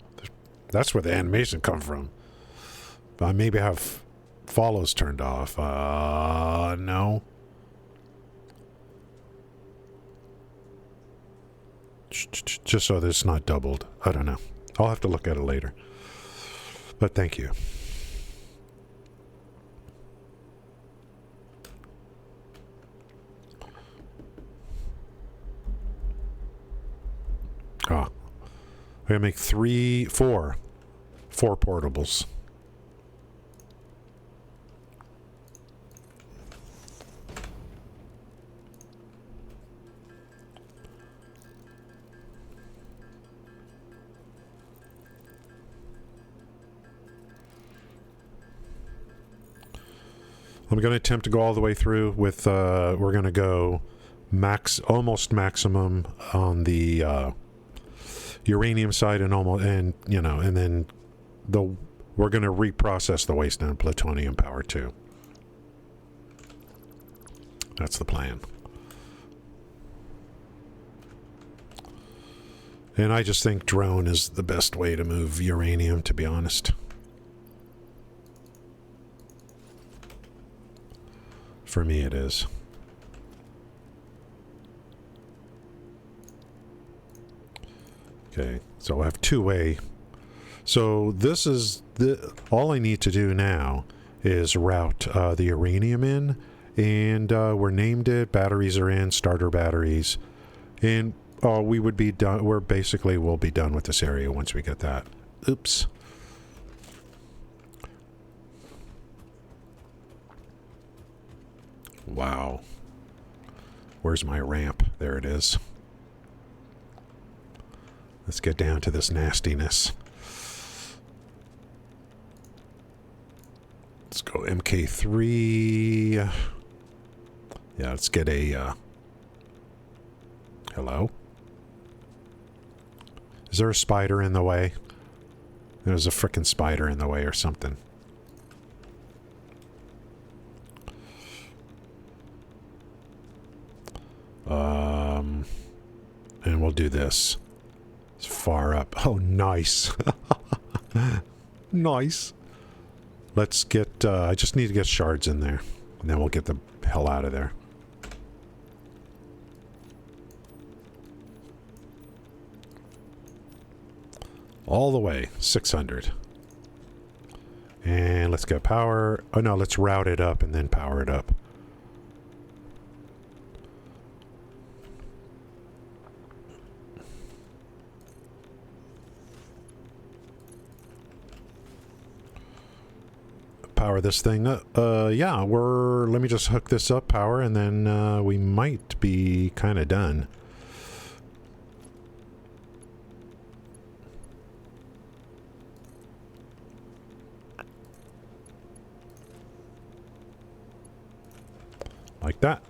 That's where the animation come from. I maybe have follows turned off. No. Just so that it's not doubled. I don't know. I'll have to look at it later. But thank you. I'm gonna make 4 portables. I'm going to attempt to go all the way through with, we're going to go almost maximum on the uranium side and and then we're going to reprocess the waste and plutonium power too. That's the plan. And I just think drone is the best way to move uranium, to be honest. For me, it is. Okay, so I have 2A. So this is all I need to do now is route the uranium in, and we're named it. Batteries are in, starter batteries, and we would be done. We'll be done with this area once we get that. Oops. Wow. Where's my ramp? There it is. Let's get down to this nastiness. Let's go MK3. Yeah, let's get a... Hello? Is there a spider in the way? There's a frickin' spider in the way or something. And we'll do this. It's far up. Oh, nice. Nice. Let's get, I just need to get shards in there. And then we'll get the hell out of there. All the way. 600. And let's get power. Oh, no, let's route it up and then power it up. Power this thing up. Yeah, let me just hook this up, power, and then we might be kind of done. Like that.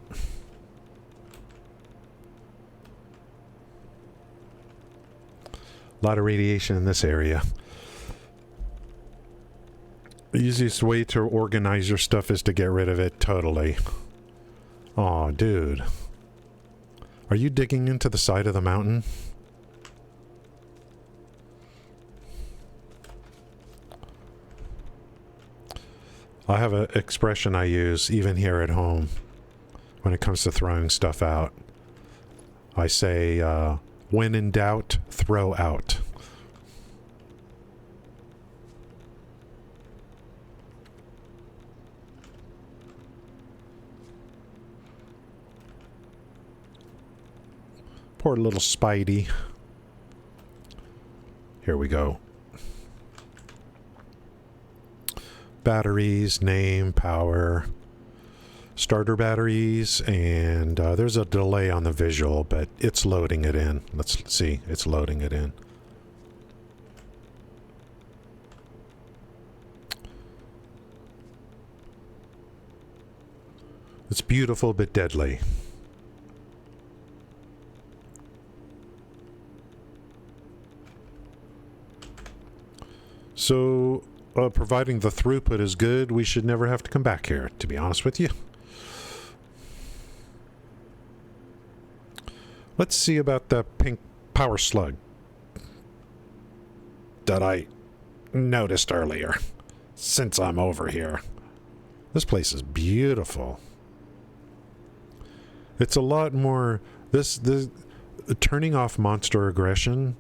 A lot of radiation in this area. The easiest way to organize your stuff is to get rid of it totally. Aw, dude. Are you digging into the side of the mountain? I have an expression I use even here at home when it comes to throwing stuff out. I say, when in doubt, throw out. Poor little Spidey. Here we go. Batteries, name, power, starter batteries, and there's a delay on the visual, but it's loading it in. Let's see, it's loading it in. It's beautiful but deadly. So, providing the throughput is good, we should never have to come back here, to be honest with you. Let's see about the pink power slug that I noticed earlier, since I'm over here. This place is beautiful. It's a lot more... This turning off monster aggression,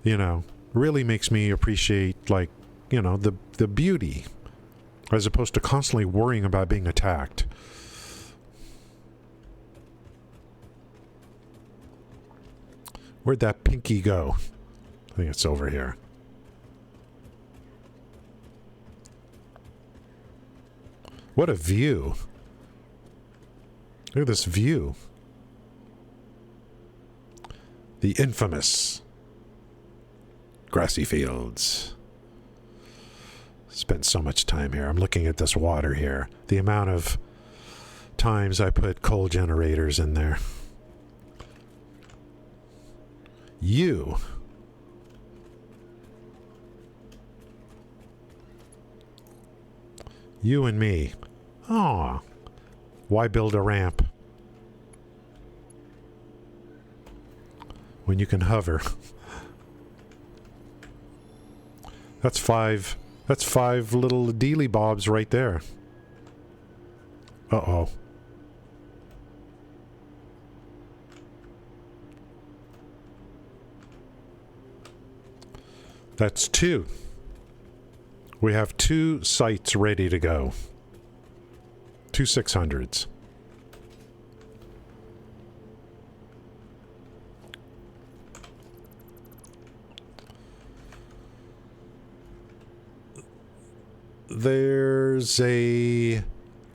you know, really makes me appreciate, like, you know, the beauty, as opposed to constantly worrying about being attacked. Where'd that pinky go? I think it's over here. What a view. Look at this view. The infamous grassy fields. Spent so much time here. I'm looking at this water here. The amount of times I put coal generators in there. You. You and me. Aw. Why build a ramp when you can hover? That's five little dealy bobs right there. Uh-oh. That's 2. We have 2 sites ready to go. 2 600s. There's a...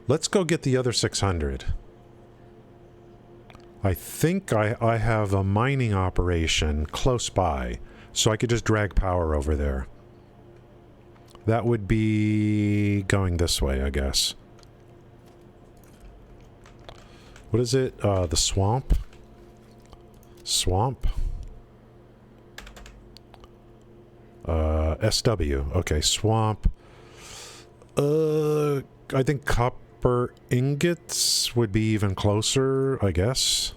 Let's go get the other 600. I think I have a mining operation close by, so I could just drag power over there. That would be going this way, I guess. What is it? The swamp? Swamp? SW. Okay, swamp. I think copper ingots would be even closer, I guess.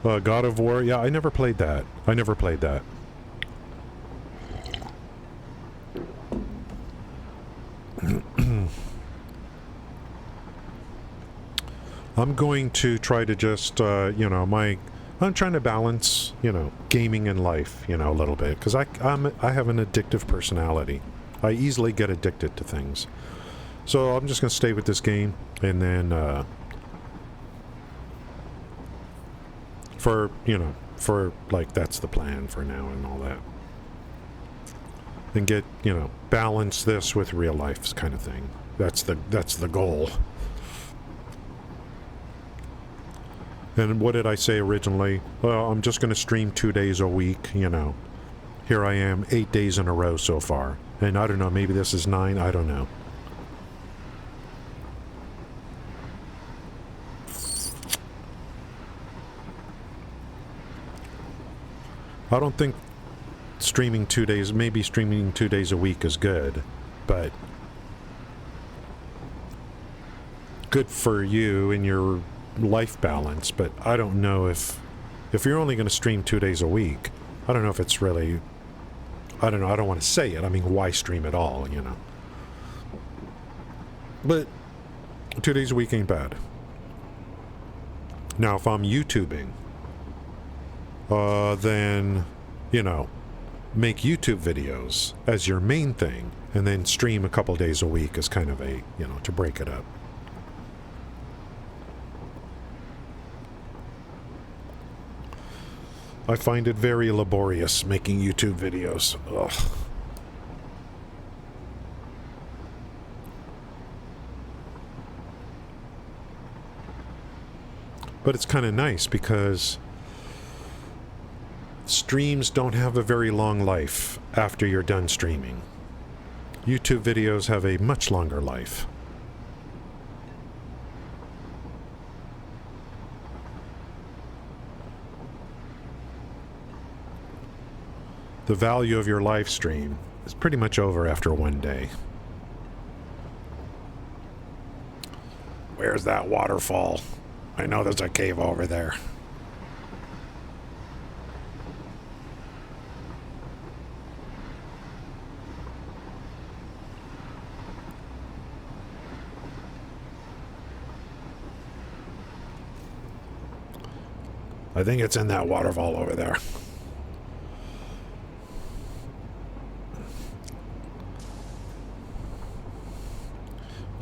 God of War. Yeah, I never played that. I'm going to try to just, you know, I'm trying to balance, you know, gaming and life, you know, a little bit. Because I have an addictive personality. I easily get addicted to things. So I'm just going to stay with this game. And then, like, that's the plan for now and all that. And get, you know, balance this with real life kind of thing. That's the goal. And what did I say originally? Well, I'm just going to stream 2 days a week, you know. Here I am, 8 days in a row so far. And I don't know, maybe this is 9, I don't know. I streaming 2 days, maybe streaming 2 days a week is good, but good for you and your life balance. But I don't know if you're only going to stream 2 days a week, I don't know if it's really, I don't know, I don't want to say it. I mean, why stream at all, you know? But 2 days a week ain't bad. Now, if I'm YouTubing, then, you know, make YouTube videos as your main thing, and then stream a couple days a week as kind of a, you know, to break it up. I find it very laborious making YouTube videos. Ugh. But it's kind of nice because streams don't have a very long life after you're done streaming. YouTube videos have a much longer life. The value of your live stream is pretty much over after one day. Where's that waterfall? I know there's a cave over there. I think it's in that waterfall over there.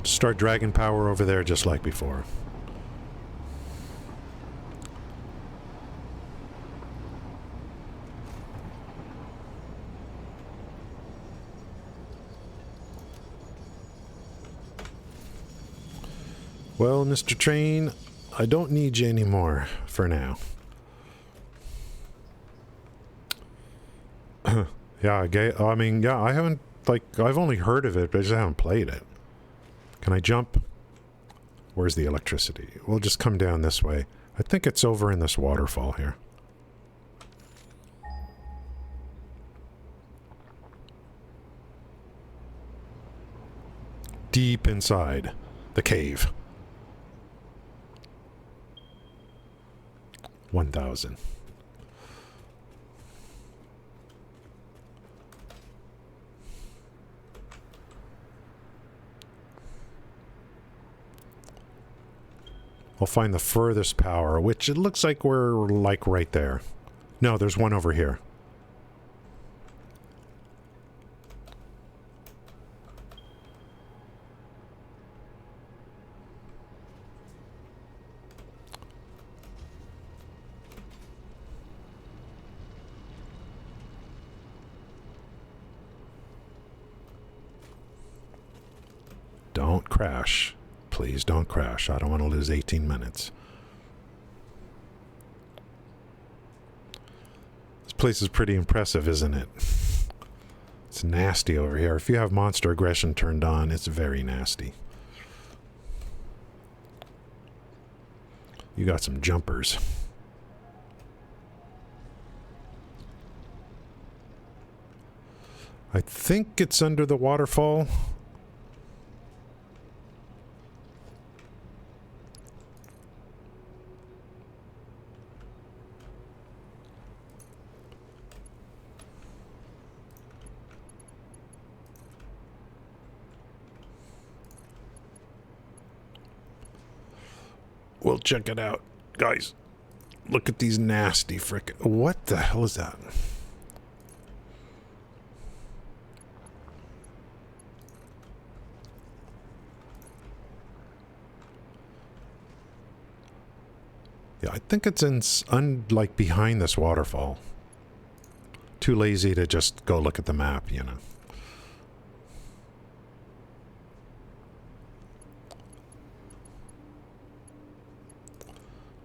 Start dragging power over there just like before. Well, Mr. Train, I don't need you anymore for now. Yeah, I mean, yeah, I haven't, like, I've only heard of it, but I just haven't played it. Can I jump? Where's the electricity? We'll just come down this way. I think it's over in this waterfall here. Deep inside the cave. 1,000. I'll find the furthest power, which it looks like we're like right there. No, there's one over here. Don't crash. Please don't crash. I don't want to lose 18 minutes. This place is pretty impressive, isn't it? It's nasty over here. If you have monster aggression turned on, it's very nasty. You got some jumpers. I think it's under the waterfall. We'll check it out. Guys, look at these nasty frickin'... What the hell is that? Yeah, I think it's like behind this waterfall. Too lazy to just go look at the map, you know.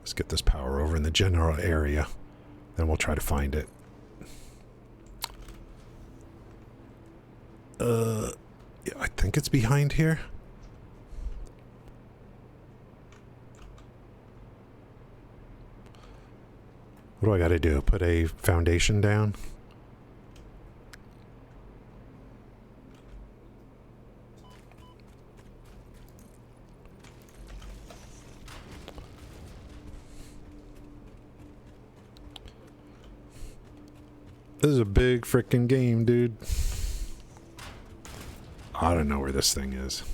Let's get this power over in the general area. Then we'll try to find it. Yeah, I think it's behind here. What do I gotta do? Put a foundation down? This is a big freaking game, dude. I don't know where this thing is.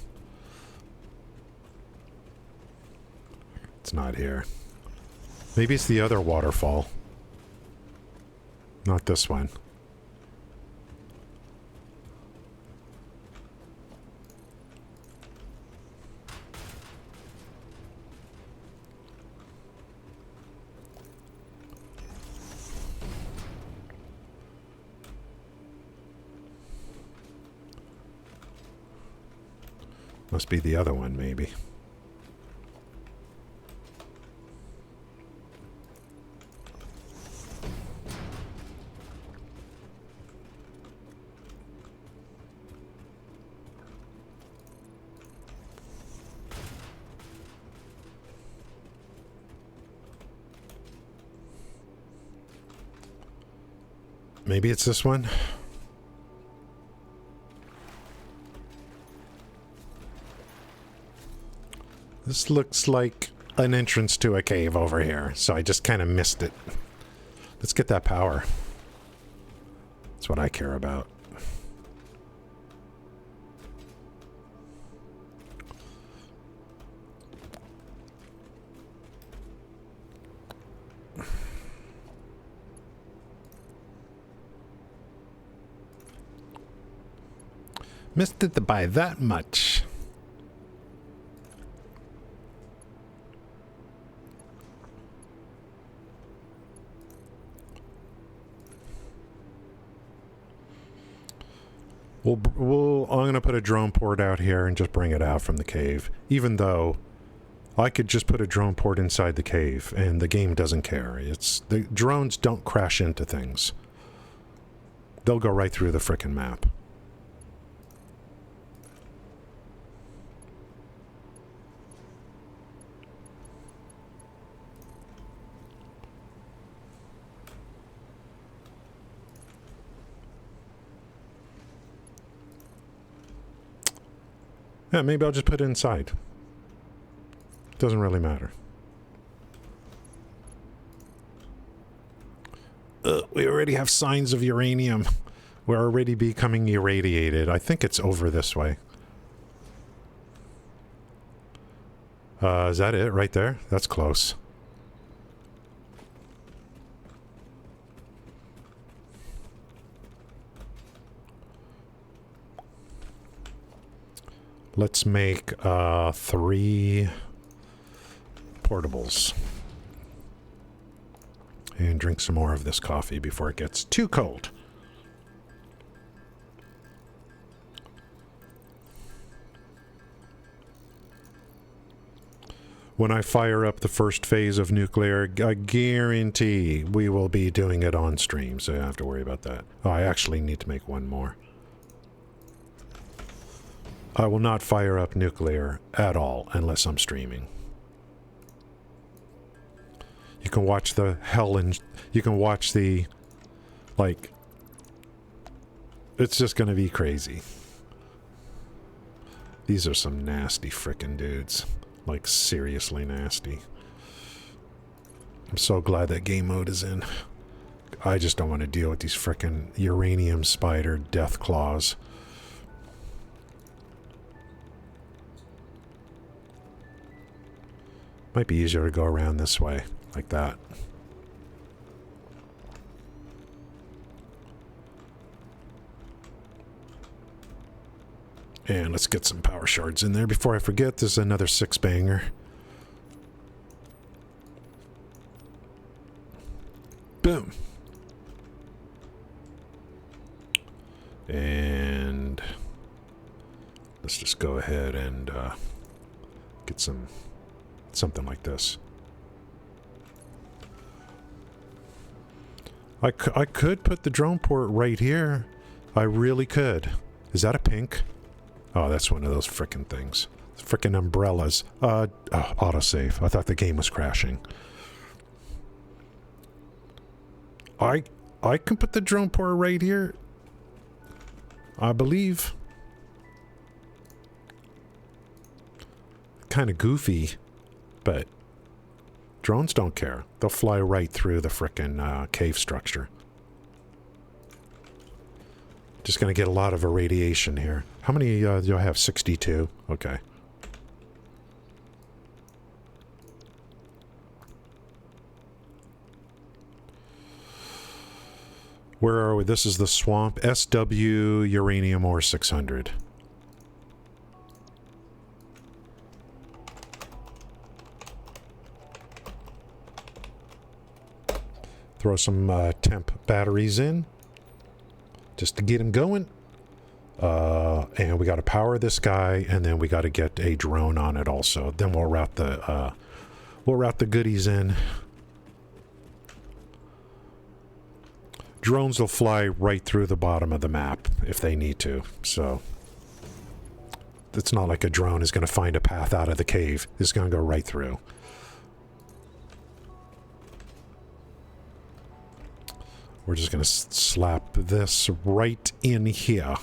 It's not here. Maybe it's the other waterfall. Not this one. Must be the other one, maybe. Maybe it's this one. This looks like an entrance to a cave over here, so I just kind of missed it. Let's get that power. That's what I care about. Missed it by that much. I'm going to put a drone port out here and just bring it out from the cave. Even though I could just put a drone port inside the cave and the game doesn't care. The drones don't crash into things. They'll go right through the frickin' map. Yeah, maybe I'll just put it inside. Doesn't really matter. We already have signs of uranium. We're already becoming irradiated. I think it's over this way. Is that it right there? That's close. Let's make 3 portables. And drink some more of this coffee before it gets too cold. When I fire up the first phase of nuclear, I guarantee we will be doing it on stream, so you don't have to worry about that. Oh, I actually need to make one more. I will not fire up nuclear at all unless I'm streaming. You can watch the hell and you can watch the, like, it's just gonna be crazy. These are some nasty frickin' dudes. Like, seriously nasty. I'm so glad that game mode is in. I just don't want to deal with these frickin' uranium spider death claws. Might be easier to go around this way, like that. And let's get some power shards in there before I forget. There's another 6-banger. Boom. And let's just go ahead and get something like this. I could put the drone port right here. I really could. Is that a pink? Oh, that's one of those frickin' things. Frickin' umbrellas. Autosave. I thought the game was crashing. I can put the drone port right here. I believe. Kind of goofy, but drones don't care. They'll fly right through the frickin' cave structure. Just going to get a lot of irradiation here. How many do I have? 62. Okay. Where are we? This is the swamp. SW uranium ore 600. Throw some temp batteries in just to get him going. And we got to power this guy, and then we got to get a drone on it also. Then we'll route the goodies in. Drones will fly right through the bottom of the map if they need to. So it's not like a drone is going to find a path out of the cave. It's going to go right through. We're just going to slap this right in here.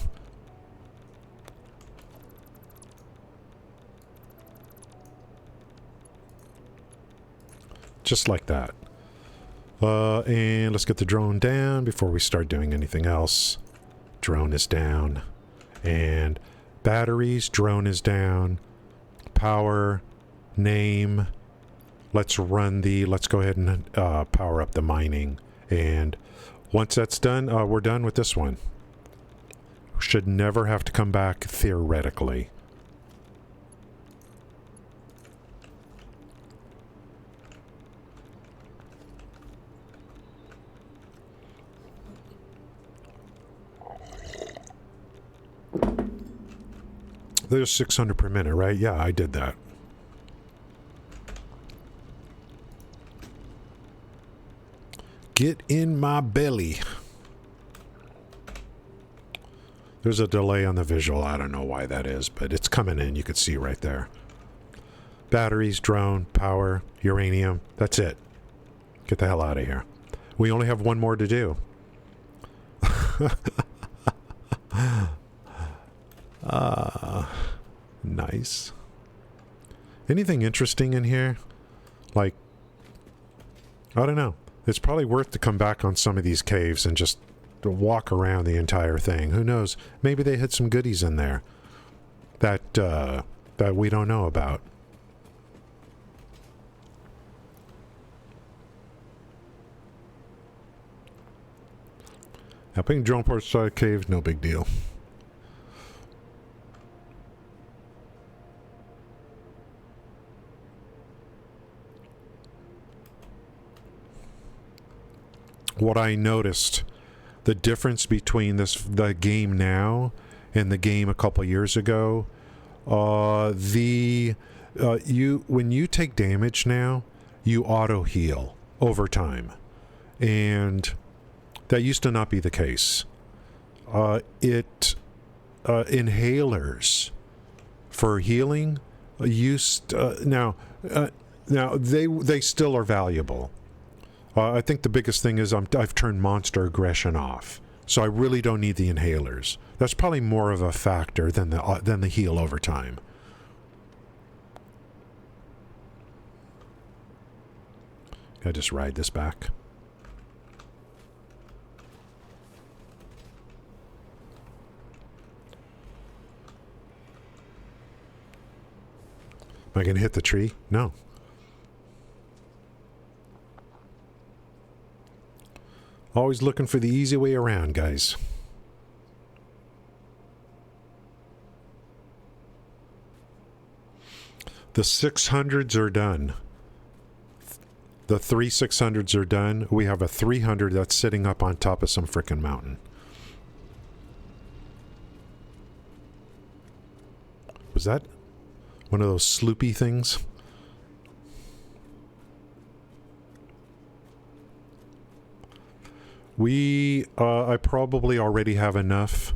Just like that. And let's get the drone down before we start doing anything else. Drone is down. And batteries, drone is down. Power, name. Let's go ahead and power up the mining. And once that's done, we're done with this one. Should never have to come back theoretically. There's 600 per minute, right? Yeah, I did that. Get in my belly. There's a delay on the visual. I don't know why that is, but it's coming in. You can see right there. Batteries, drone, power, uranium. That's it. Get the hell out of here. We only have one more to do. Nice. Anything interesting in here? Like, I don't know. It's probably worth to come back on some of these caves and just walk around the entire thing. Who knows? Maybe they hid some goodies in there that that we don't know about. Helping drone parts side cave, no big deal. What I noticed, the difference between the game now and the game a couple years ago, when you take damage now, you auto heal over time, and that used to not be the case. Inhalers for healing now they still are valuable. I think the biggest thing is I've turned monster aggression off, so I really don't need the inhalers. That's probably more of a factor than the heal over time. I just ride this back. Am I going to hit the tree? No. Always looking for the easy way around, guys. The 600s are done. The 3 600s are done. We have a 300 that's sitting up on top of some frickin' mountain. Was that one of those sloopy things? I probably already have enough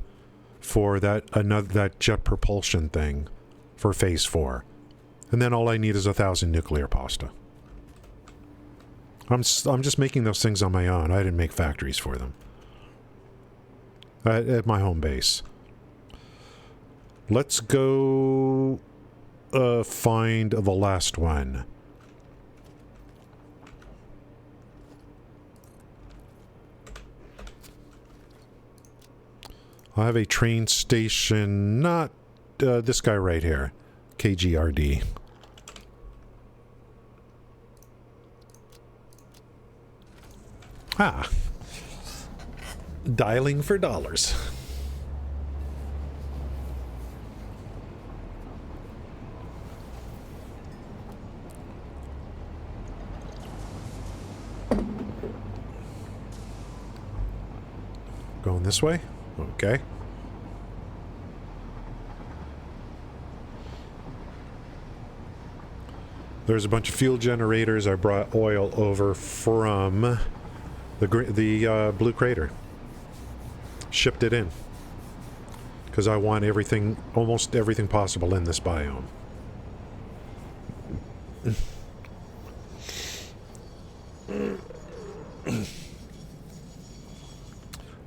for that jet propulsion thing for phase 4. And then all I need is 1,000 nuclear pasta. I'm just making those things on my own. I didn't make factories for them. At my home base. Let's go find the last one. I have a train station, not this guy right here, KGRD. Ah. Dialing for dollars. Going this way? Okay. There's a bunch of fuel generators. I brought oil over from the Blue Crater. Shipped it in. Because I want everything, almost everything possible in this biome.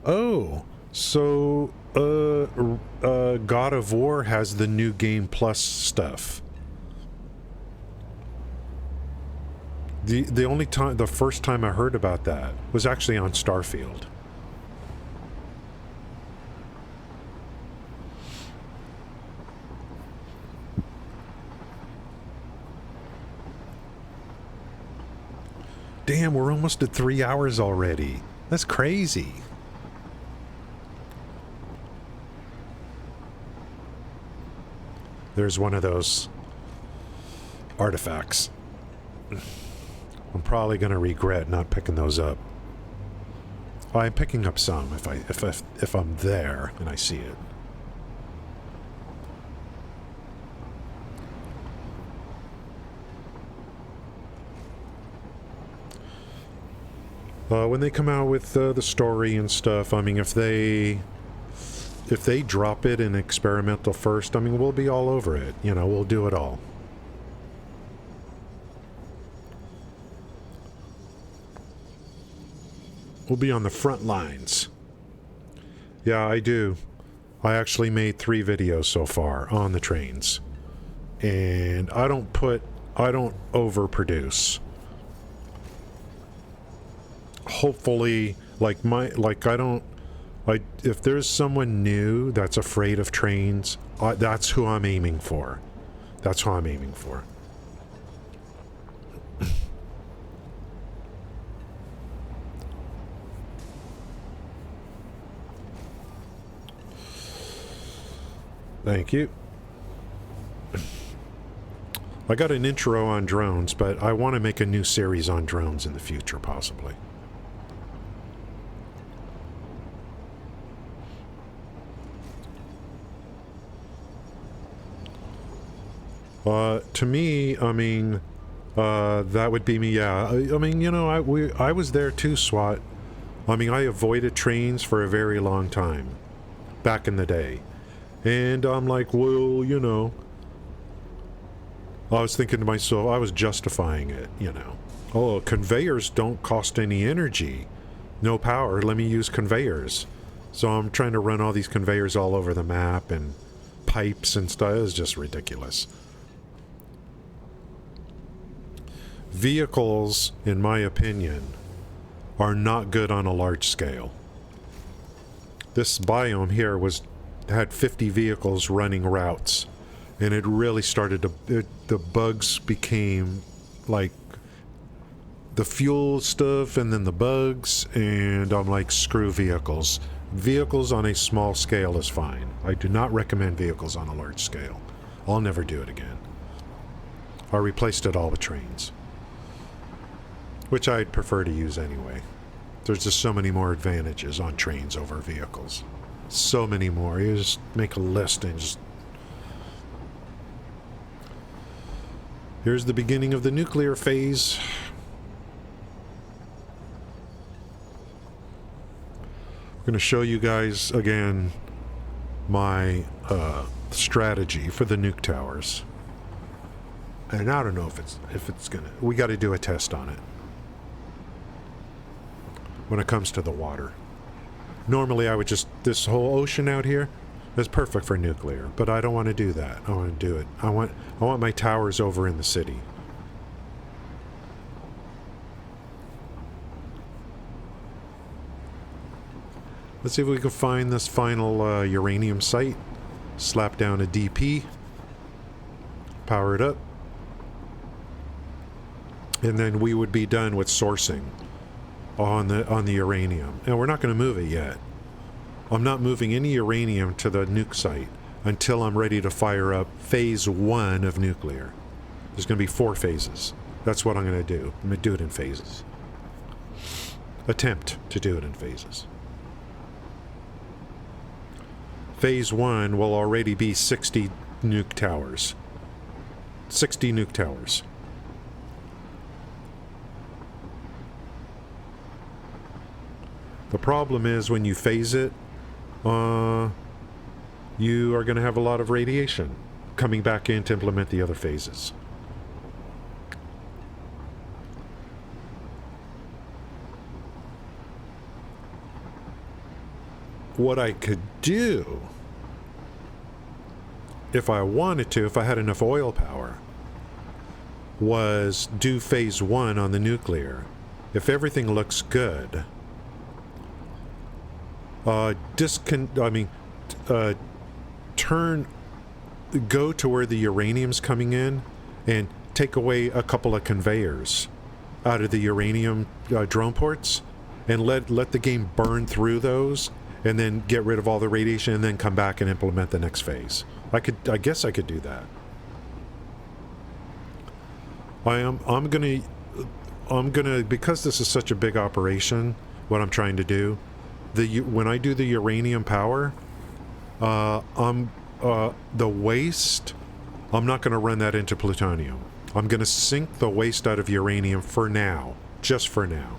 Oh, so God of War has the new Game Plus stuff. The only time, the first time I heard about that was actually on Starfield. Damn, we're almost at 3 hours already. That's crazy. There's one of those artifacts. I'm probably going to regret not picking those up. Well, I'm picking up some if I'm there and I see it. When they come out with the story and stuff, I mean, if they drop it in experimental first, I mean, we'll be all over it. You know, we'll do it all. We'll be on the front lines. Yeah, I do. I actually made 3 videos so far on the trains. And I don't overproduce. Hopefully, if there's someone new that's afraid of trains, that's who I'm aiming for. That's who I'm aiming for. Thank you. I got an intro on drones, but I want to make a new series on drones in the future, possibly. To me, I mean, that would be me, yeah. I mean, you know, I was there too, SWAT. I mean, I avoided trains for a very long time, back in the day. And I'm like, well, you know, I was thinking to myself, I was justifying it, you know. Oh, conveyors don't cost any energy. No power, let me use conveyors. So I'm trying to run all these conveyors all over the map and pipes and stuff. It was just ridiculous. Vehicles, in my opinion, are not good on a large scale. This biome here had 50 vehicles running routes, and it really started to... the bugs became like the fuel stuff and then the bugs, and I'm like, screw vehicles. Vehicles on a small scale is fine. I do not recommend vehicles on a large scale. I'll never do it again. I replaced it all with trains, which I'd prefer to use anyway. There's just so many more advantages on trains over vehicles. So many more. You just make a list and just... Here's the beginning of the nuclear phase. I'm going to show you guys again my strategy for the nuke towers. And I don't know if it's gonna... We got to do a test on it when it comes to the water. Normally I would just... This whole ocean out here is perfect for nuclear, but I don't want to do that. I want to do it. I want my towers over in the city. Let's see if we can find this final uranium site. Slap down a DP. Power it up. And then we would be done with sourcing on the uranium. And we're not going to move it yet. I'm not moving any uranium to the nuke site until I'm ready to fire up phase 1 of nuclear. There's going to be 4 phases. That's what I'm going to do. I'm going to do it in phases. Attempt to do it in phases. Phase 1 will already be 60 nuke towers. 60 nuke towers. The problem is when you phase it, you are going to have a lot of radiation coming back in to implement the other phases. What I could do, if I wanted to, if I had enough oil power, was do phase 1 on the nuclear. If everything looks good, go to where the uranium's coming in and take away a couple of conveyors out of the uranium drone ports and let the game burn through those and then get rid of all the radiation and then come back and implement the next phase. I guess I could do that. I'm gonna because this is such a big operation, what I'm trying to do, when I do the uranium power, the waste, I'm not going to run that into plutonium. I'm going to sink the waste out of uranium for now, just for now,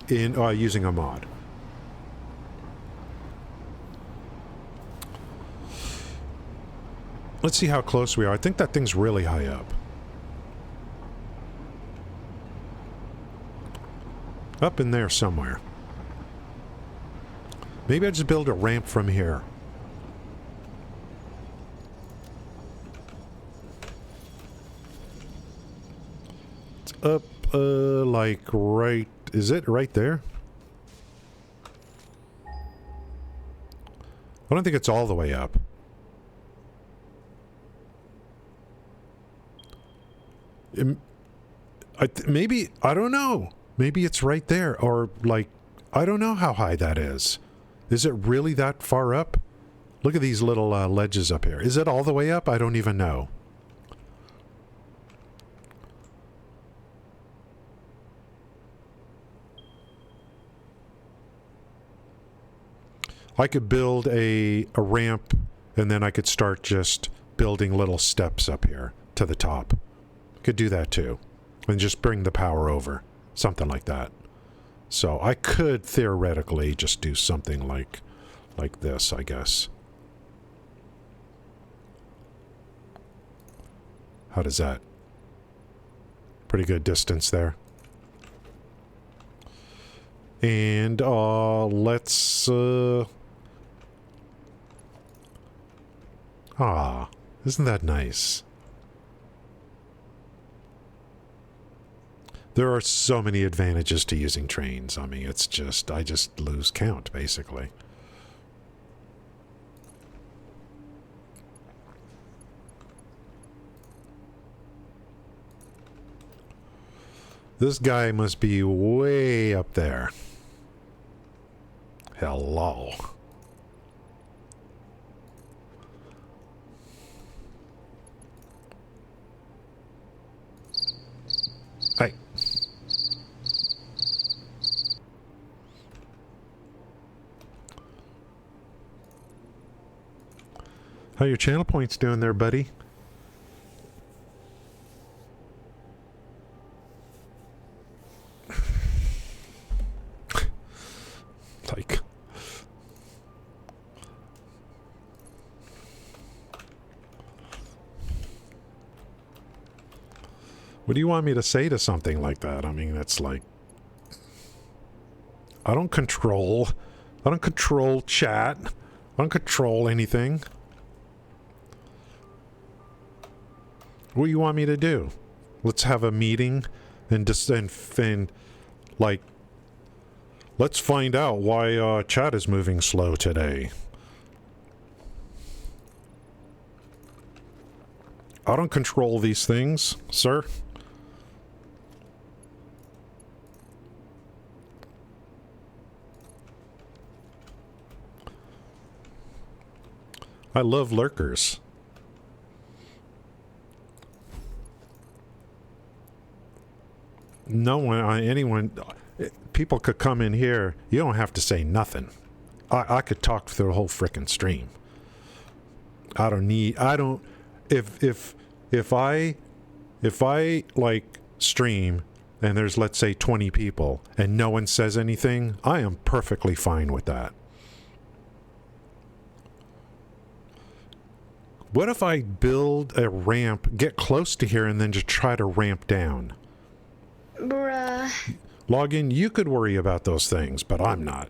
in using a mod. Let's see how close we are. I think that thing's really high up. Up in there somewhere. Maybe I just build a ramp from here. It's up, like right... Is it right there? I don't think it's all the way up. Maybe... I don't know. Maybe it's right there. Or, like... I don't know how high that is. Is it really that far up? Look at these little ledges up here. Is it all the way up? I don't even know. I could build a ramp and then I could start just building little steps up here to the top. Could do that too. And just bring the power over. Something like that. So I could theoretically just do something like this, I guess. How does that? Pretty good distance there. And let's isn't that nice? There are so many advantages to using trains. I mean, it's just, I just lose count, basically. This guy must be way up there. Hello. Hey. How your channel points doing there, buddy? Like... What do you want me to say to something like that? I mean, it's like... I don't control chat. I don't control anything. What do you want me to do? Let's have a meeting and just and like Let's find out why chat is moving slow today. I don't control these things, sir. I love lurkers. No one, anyone, people could come in here. You don't have to say nothing. I could talk through the whole frickin' stream. If I like stream and there's, let's say, 20 people and no one says anything, I am perfectly fine with that. What if I build a ramp, get close to here, and then just try to ramp down? Bruh. Login, you could worry about those things, but I'm not.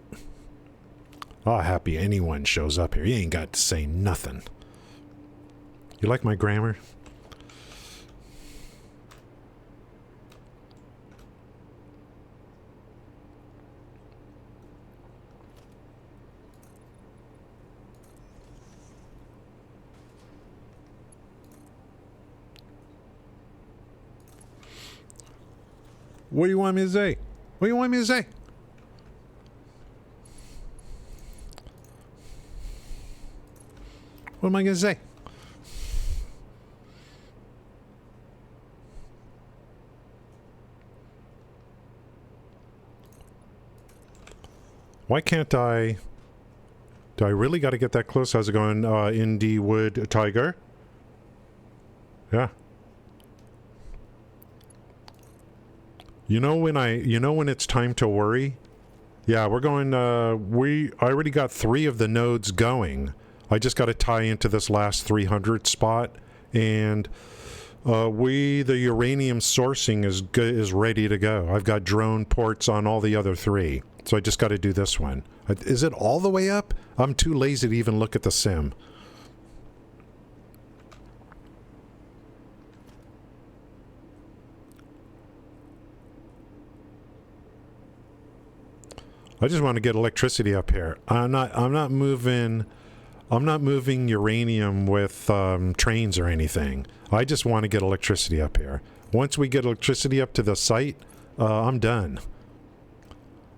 Oh, happy anyone shows up here. You ain't got to say nothing. You like my grammar? What do you want me to say? What do you want me to say? What am I going to say? Why can't I... Do I really got to get that close? How's it going, Indie Wood Tiger? Yeah. You know when it's time to worry? Yeah, we're going, I already got 3 of the nodes going. I just got to tie into this last 300 spot, and the uranium sourcing is ready to go. I've got drone ports on all the other 3, so I just got to do this one. Is it all the way up? I'm too lazy to even look at the sim. I just want to get electricity up here. I'm not moving uranium with trains or anything. I just want to get electricity up here. Once we get electricity up to the site, I'm done.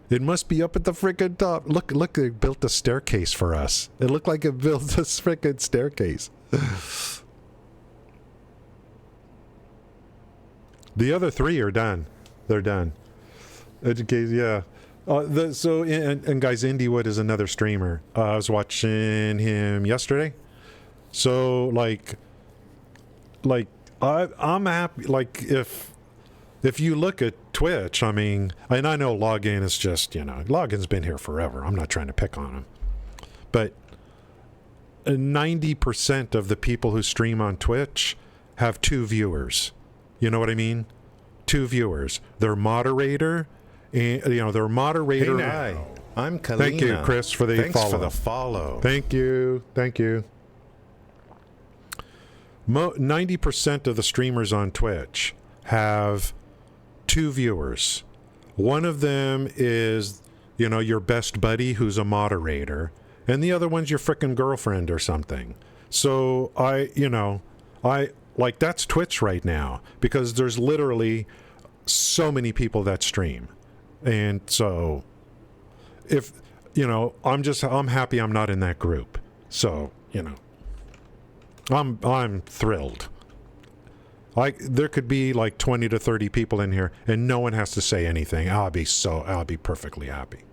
It must be up at the frickin' top. Look, they built a staircase for us. It looked like it built a frickin' staircase. The other 3 are done. They're done. Educate, yeah. And guys, Indiewood is another streamer. I was watching him yesterday. So I'm happy. Like if you look at Twitch, I mean, and I know Login is just, Login's been here forever. I'm not trying to pick on him, but 90% of the people who stream on Twitch have 2 viewers. You know what I mean? 2 viewers. Their moderator. And, their moderator. Hey, now. I'm Kalina. Thank you, Chris, for the Thanks follow. for the follow. Thank you. 90% of the streamers on Twitch have 2 viewers. One of them is, your best buddy who's a moderator, and the other one's your frickin' girlfriend or something. So that's Twitch right now, because there's literally so many people that stream. And so if I'm happy I'm not in that group. So, I'm thrilled. There could be like 20 to 30 people in here and no one has to say anything. I'll be perfectly happy.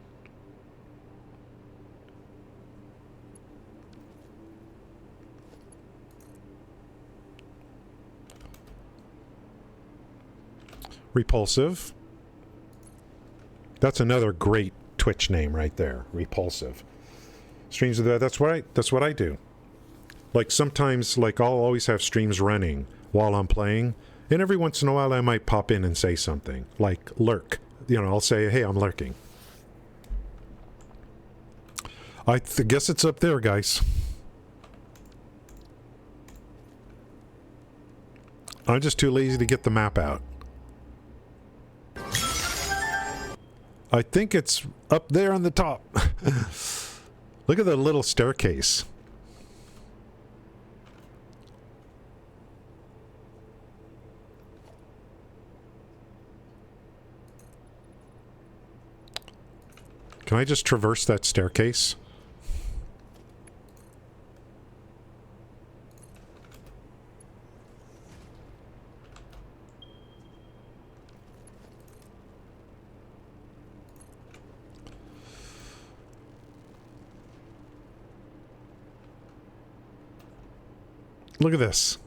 Repulsive. That's another great Twitch name right there. Repulsive. Streams of that. That's what I do. Like sometimes, I'll always have streams running while I'm playing, and every once in a while I might pop in and say something, like lurk. I'll say, hey, I'm lurking. I guess it's up there, guys. I'm just too lazy to get the map out. I think it's up there on the top. Look at the little staircase. Can I just traverse that staircase? Look at this.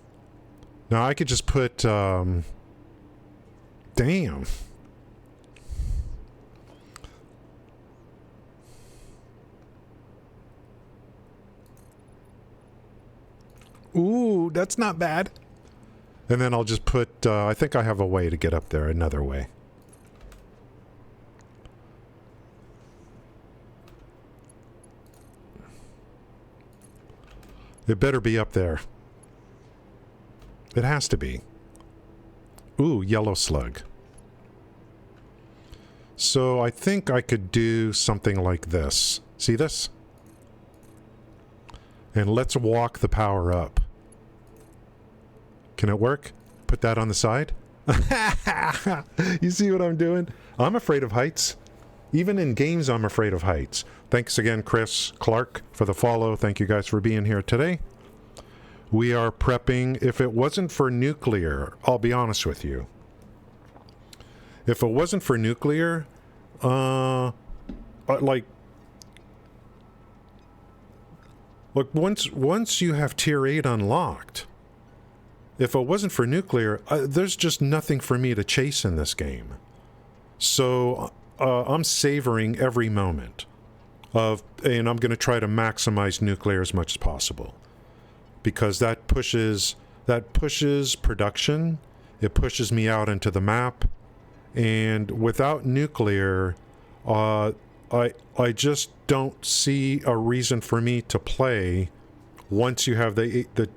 Now I could just put, damn. Ooh, that's not bad. And then I'll just put, I think I have a way to get up there, another way. It better be up there. It has to be. Ooh, yellow slug. So I think I could do something like this. See this? And let's walk the power up. Can it work? Put that on the side? You see what I'm doing? I'm afraid of heights. Even in games, I'm afraid of heights. Thanks again, Chris Clark, for the follow. Thank you guys for being here today. We are prepping. If it wasn't for nuclear, I'll be honest with you. If it wasn't for nuclear, like once you have tier 8 unlocked, if it wasn't for nuclear, there's just nothing for me to chase in this game. So I'm savoring every moment of, and I'm going to try to maximize nuclear as much as possible, because that pushes production. It pushes me out into the map, and without nuclear, I just don't see a reason for me to play once you have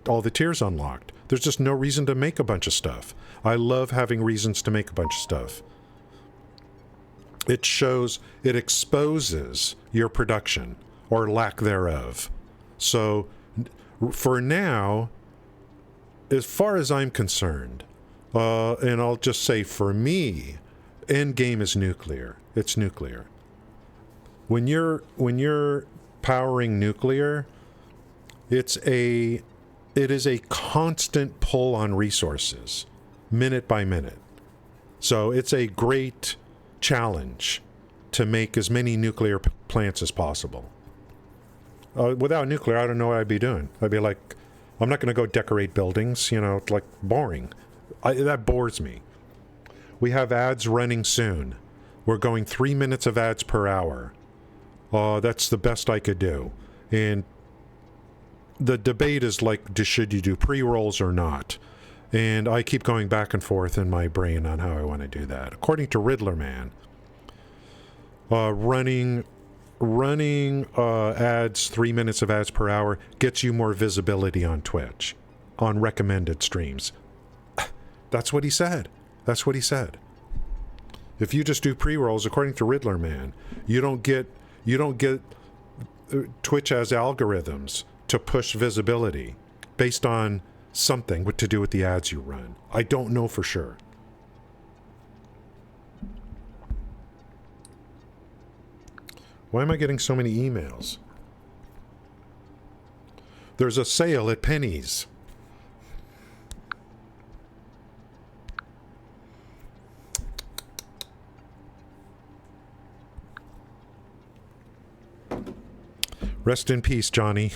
all the tiers unlocked. There's just no reason to make a bunch of stuff. I love having reasons to make a bunch of stuff. It exposes your production, or lack thereof. So, for now, as far as I'm concerned, and I'll just say for me, end game is nuclear. It's nuclear. When you're powering nuclear, it is a constant pull on resources, minute by minute. So it's a great challenge to make as many nuclear plants as possible. Without nuclear, I don't know what I'd be doing. I'd be like, I'm not going to go decorate buildings, like boring. That bores me. We have ads running soon. We're going 3 minutes of ads per hour. That's the best I could do. And the debate is like, should you do pre-rolls or not? And I keep going back and forth in my brain on how I want to do that. According to Riddler Man, running ads, 3 minutes of ads per hour, gets you more visibility on Twitch, on recommended streams. That's what he said. That's what he said. If you just do pre-rolls, according to Riddler Man, you don't get Twitch has algorithms to push visibility based on something to do with the ads you run. I don't know for sure. Why am I getting so many emails? There's a sale at Penny's. Rest in peace, Johnny.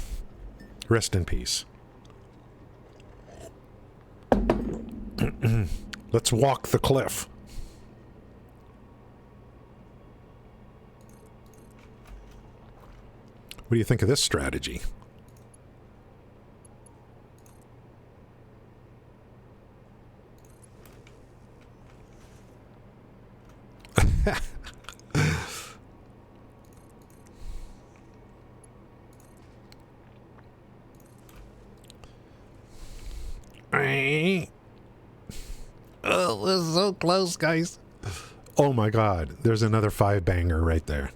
Rest in peace. Let's walk the cliff. What do you think of this strategy? Oh, this is so close, guys. Oh my God, there's another 5-banger right there.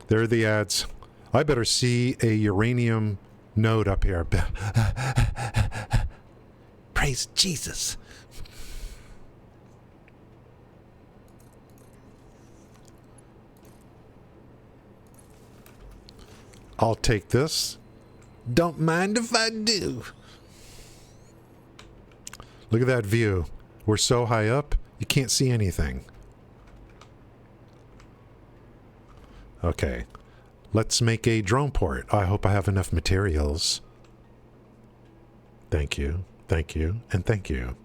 There are the ads. I better see a uranium node up here. Praise Jesus. I'll take this. Don't mind if I do. Look at that view. We're so high up, you can't see anything. Okay. Let's make a drone port. I hope I have enough materials. Thank you, and thank you.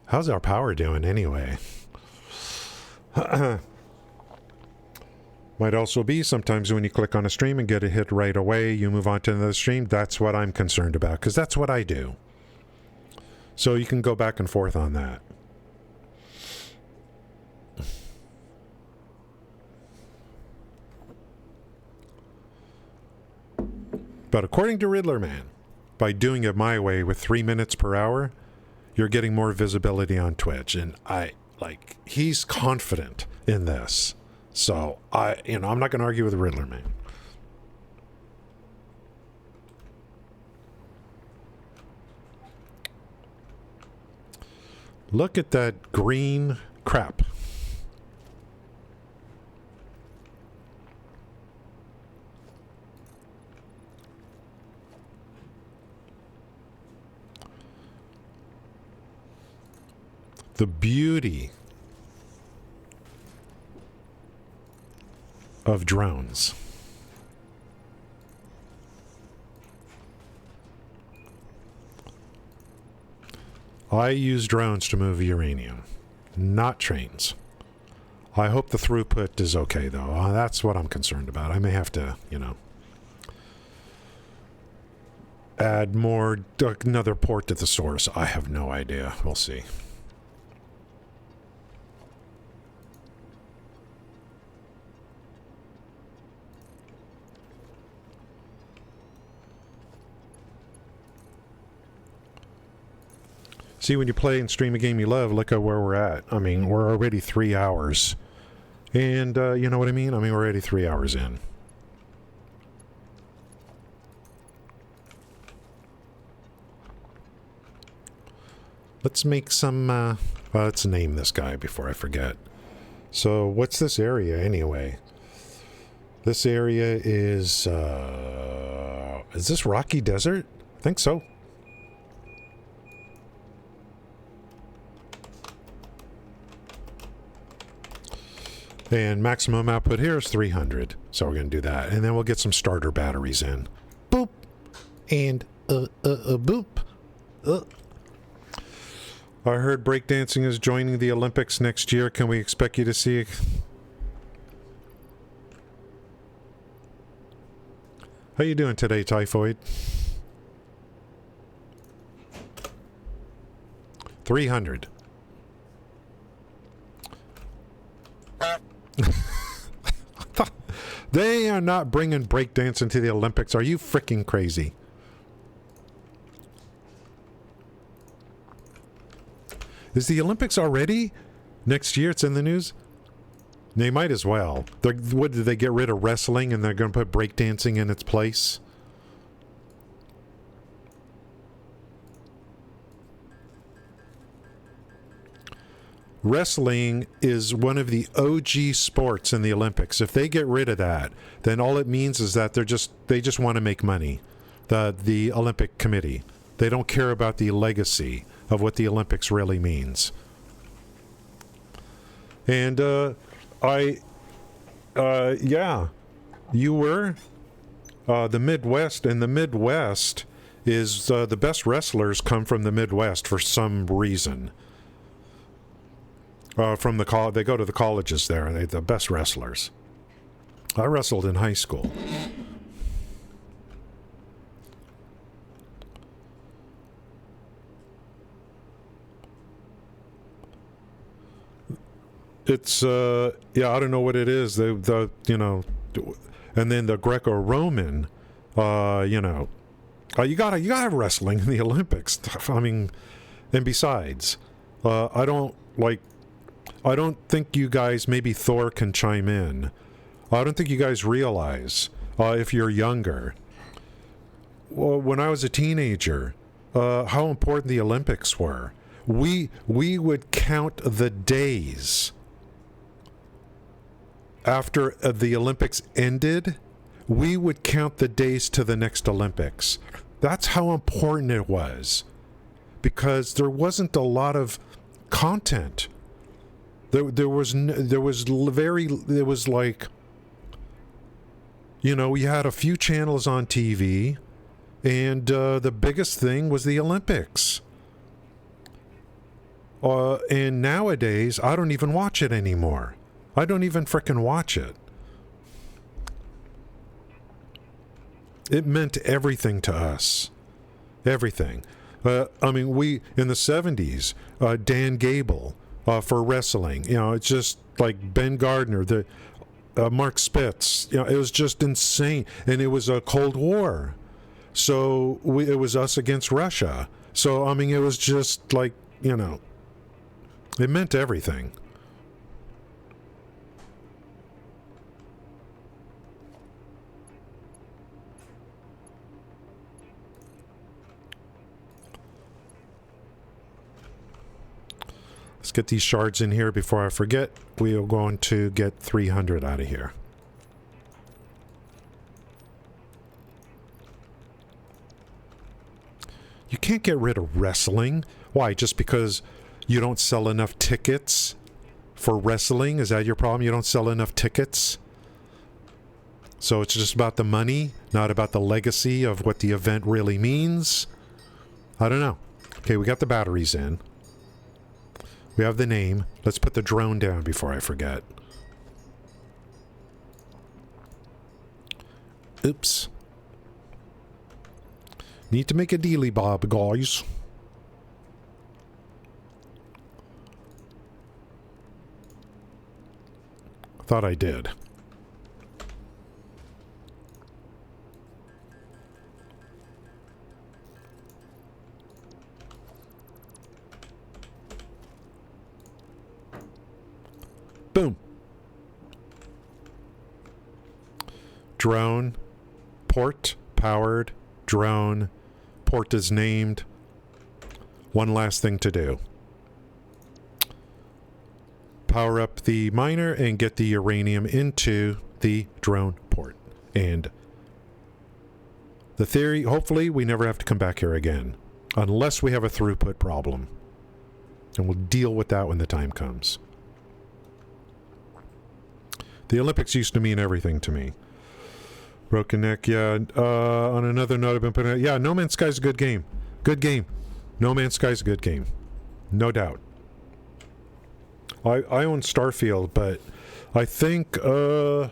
How's our power doing anyway? Might also be sometimes when you click on a stream and get a hit right away, you move on to another stream. That's what I'm concerned about, because that's what I do. So you can go back and forth on that. But according to Riddler Man, by doing it my way with 3 minutes per hour, you're getting more visibility on Twitch. And he's confident in this. So I'm not going to argue with Riddler Man. Look at that green crap. The beauty of drones. I use drones to move uranium, not trains. I hope the throughput is okay, though. That's what I'm concerned about. I may have to, add another port to the source. I have no idea. We'll see. See, when you play and stream a game you love, look at where we're at. I mean, we're already 3 hours. And, you know what I mean? I mean, we're already 3 hours in. Let's make some, let's name this guy before I forget. So, what's this area, anyway? This area is this Rocky Desert? I think so. And maximum output here is 300. So we're going to do that. And then we'll get some starter batteries in. Boop. And boop. I heard breakdancing is joining the Olympics next year. Can we expect you to see? How you doing today, Typhoid? 300. They are not bringing breakdancing to the Olympics. Are you freaking crazy? Is the Olympics already? Next year it's in the news? They might as well. What, did they get rid of wrestling and they're going to put breakdancing in its place? Wrestling is one of the OG sports in the Olympics. If they get rid of that, then all it means is that they just want to make money. The Olympic Committee. They don't care about the legacy of what the Olympics really means. And yeah, you were the Midwest, and the Midwest is the best wrestlers come from the Midwest for some reason. From they go to the colleges there. They're the best wrestlers. I wrestled in high school. It's yeah, I don't know what it is. And then the Greco-Roman, You gotta have wrestling in the Olympics. I mean, and besides, I don't think you guys, maybe Thor can chime in. I don't think you guys realize, if you're younger, well, when I was a teenager, how important the Olympics were. We would count the days after the Olympics ended. We would count the days to the next Olympics. That's how important it was, because there wasn't a lot of content. There was like, you know, we had a few channels on TV, and the biggest thing was the Olympics. And nowadays, I don't even watch it anymore. I don't even frickin' watch it. It meant everything to us. Everything. I mean, we, in the 70s, Dan Gable for wrestling. You know, it's just like Ben Gardner, the Mark Spitz. You know, it was just insane. And it was a Cold War. So it was us against Russia. So, I mean, it was just like, you know, it meant everything. Let's get these shards in here before I forget. We are going to get 300 out of here. You can't get rid of wrestling. Why? Just because you don't sell enough tickets for wrestling? Is that your problem? You don't sell enough tickets? So it's just about the money, not about the legacy of what the event really means? I don't know. Okay, we got the batteries in. We have the name. Let's put the drone down before I forget. Oops. Need to make a dealy bob, guys. Thought I did. Boom. Drone. Port. Powered. Drone. Port is named. One last thing to do. Power up the miner and get the uranium into the drone port. And the theory, hopefully, we never have to come back here again. Unless we have a throughput problem. And we'll deal with that when the time comes. The Olympics used to mean everything to me. Broken Neck, yeah. On another note, I've been putting out, yeah, No Man's Sky's a good game. Good game. No Man's Sky's a good game. No doubt. I own Starfield, but I think they're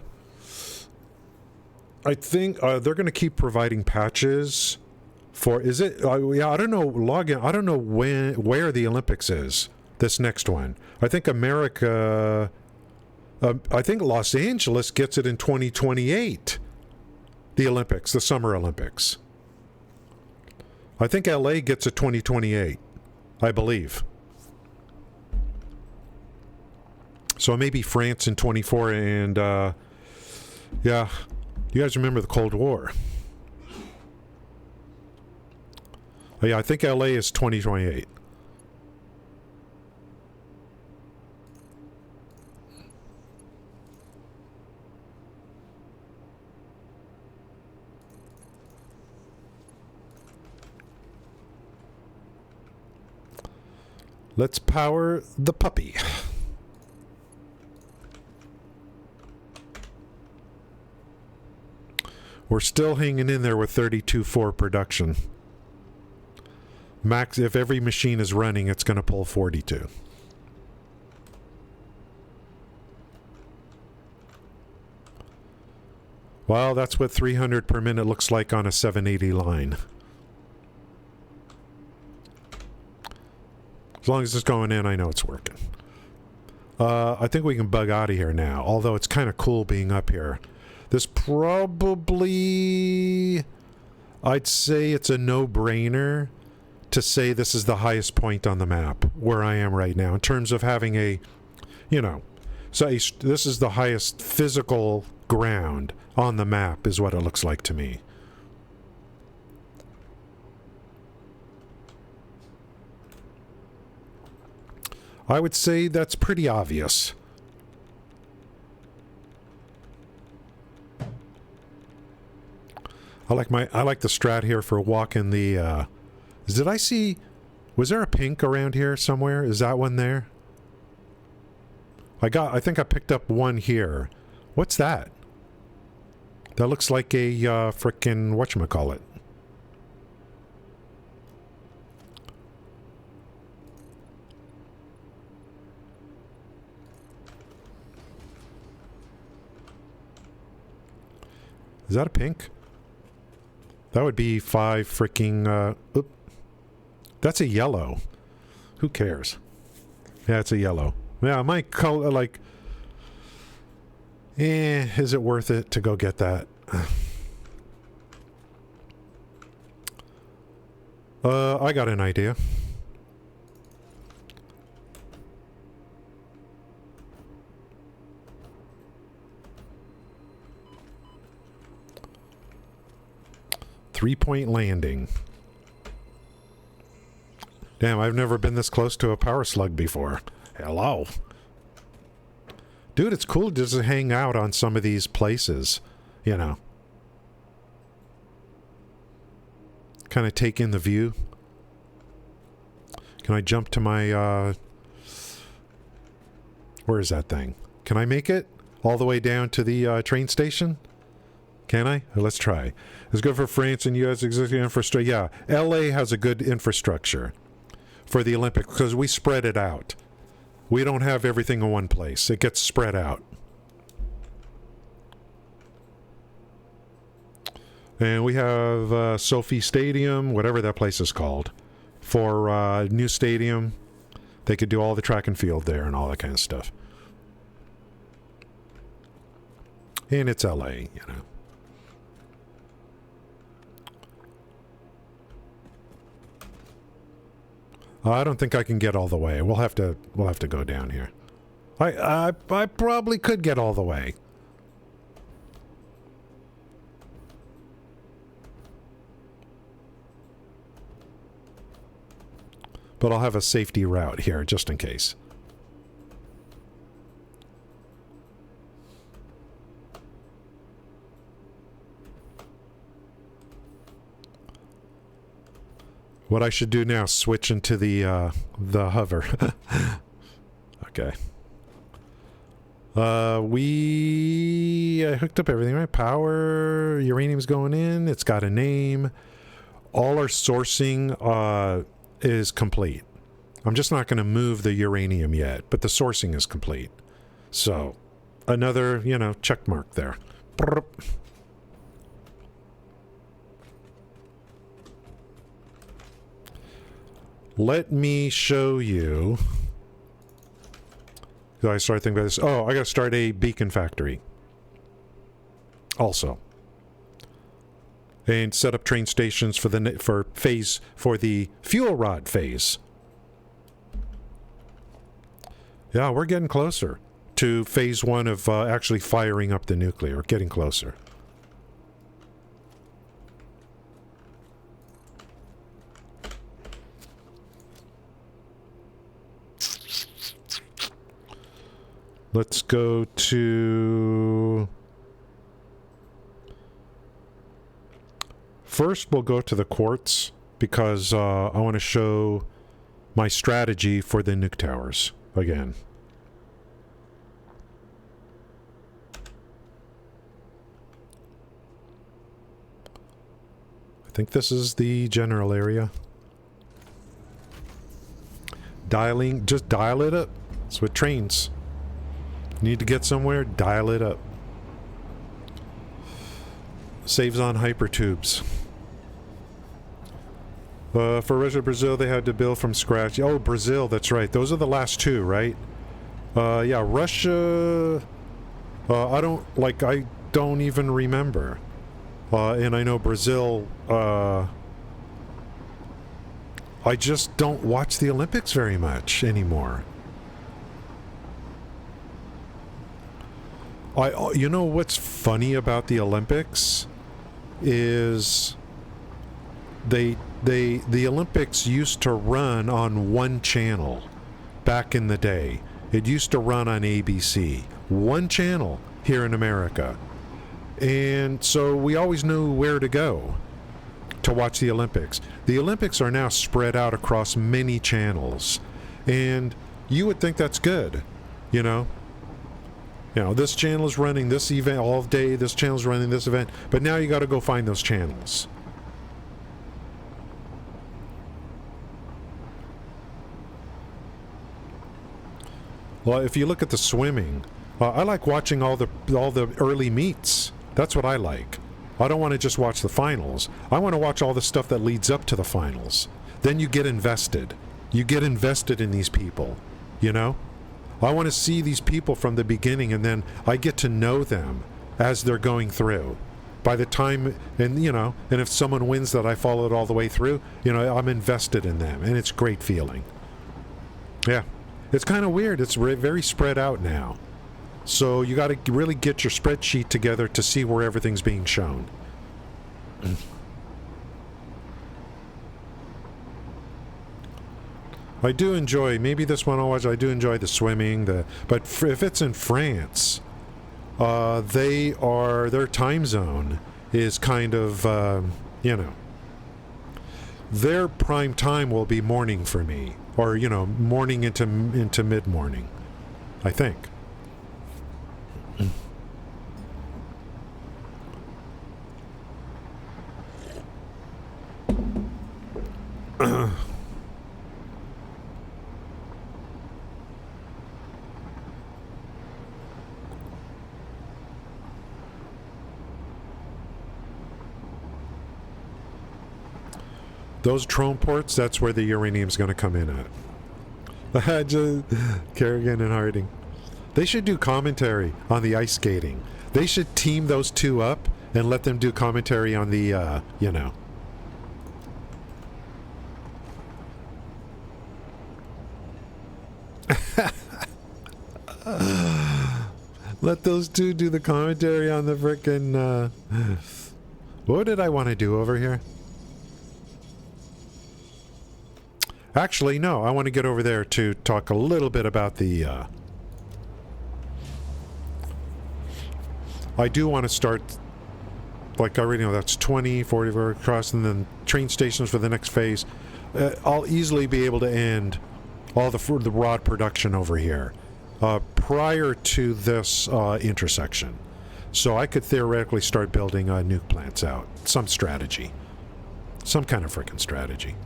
going to keep providing patches for, is it, yeah, I don't know, login, I don't know where the Olympics is, this next one. I think America, I think Los Angeles gets it in 2028. The Olympics, the Summer Olympics. I think LA gets it 2028, I believe. So maybe France in 24 and, yeah, you guys remember the Cold War. Oh, yeah, I think LA is 2028. Let's power the puppy. We're still hanging in there with 32.4 production. Max, if every machine is running, it's going to pull 42. Well, that's what 300 per minute looks like on a 780 line. As long as it's going in, I know it's working. I think we can bug out of here now, although it's kind of cool being up here. This probably... I'd say it's a no-brainer to say this is the highest point on the map where I am right now in terms of having a, you know, this is the highest physical ground on the map is what it looks like to me. I would say that's pretty obvious. I like the strat here for walking the did I see, was there a pink around here somewhere? Is that one there? I think I picked up one here. What's that? That looks like a frickin' whatchamacallit. Is that a pink? That would be 5 freaking, that's a yellow. Who cares? Yeah, it's a yellow. Yeah, my color, like, is it worth it to go get that? I got an idea. Three-point landing. Damn, I've never been this close to a power slug before. Hello. Dude, it's cool just to hang out on some of these places, you know. Kind of take in the view. Can I jump to my, where is that thing? Can I make it all the way down to the train station? Can I? Let's try. It's good for France and U.S. existing infrastructure. Yeah, L.A. has a good infrastructure for the Olympics because we spread it out. We don't have everything in one place. It gets spread out. And we have Sophie Stadium, whatever that place is called, for new stadium. They could do all the track and field there and all that kind of stuff. And it's LA, you know. I don't think I can get all the way. We'll have to go down here. I probably could get all the way. But I'll have a safety route here just in case. What I should do now, switch into the hover. Okay. We hooked up everything, right? Power, uranium's going in. It's got a name. All our sourcing is complete. I'm just not going to move the uranium yet, but the sourcing is complete. So, another, you know, check mark there. Let me show you. I start thinking about this. Oh, I got to start a beacon factory. Also, and set up train stations for the fuel rod phase. Yeah, we're getting closer to phase 1 of actually firing up the nuclear. Getting closer. Let's go to... First, we'll go to the quartz, because I want to show my strategy for the nuke towers again. I think this is the general area. Dialing, just dial it up. It's with trains. Need to get somewhere, dial it up. Saves on hypertubes. For Russia, Brazil, they had to build from scratch. Oh, Brazil, that's right. Those are the last two, right? Yeah, Russia... I don't even remember. And I know Brazil, I just don't watch the Olympics very much anymore. You know what's funny about the Olympics is the Olympics used to run on one channel back in the day. It used to run on ABC, one channel here in America. And so we always knew where to go to watch the Olympics. The Olympics are now spread out across many channels. And you would think that's good, you know? You know, this channel is running this event all day, this channel is running this event, but now you got to go find those channels. Well, if you look at the swimming, I like watching all the early meets. That's what I like. I don't want to just watch the finals. I want to watch all the stuff that leads up to the finals. Then you get invested. You get invested in these people, you know? I want to see these people from the beginning, and then I get to know them as they're going through. By the time, and you know, and if someone wins that I followed all the way through, you know, I'm invested in them, and it's a great feeling. Yeah. It's kind of weird. It's very spread out now. So you got to really get your spreadsheet together to see where everything's being shown. I do enjoy, maybe this one I'll watch, I do enjoy the swimming, but if it's in France, their time zone is kind of, you know, their prime time will be morning for me, or, you know, morning into mid-morning, I think. Those drone ports, that's where the uranium's going to come in at. Kerrigan and Harding. They should do commentary on the ice skating. They should team those two up and let them do commentary on the, you know. Let those two do the commentary on the frickin', what did I want to do over here? Actually, no, I want to get over there to talk a little bit about the, I do want to start, like I already know, that's 20, 40 across, and then train stations for the next phase. I'll easily be able to end all the rod production over here prior to this intersection. So I could theoretically start building nuke plants out. Some strategy. Some kind of frickin' strategy.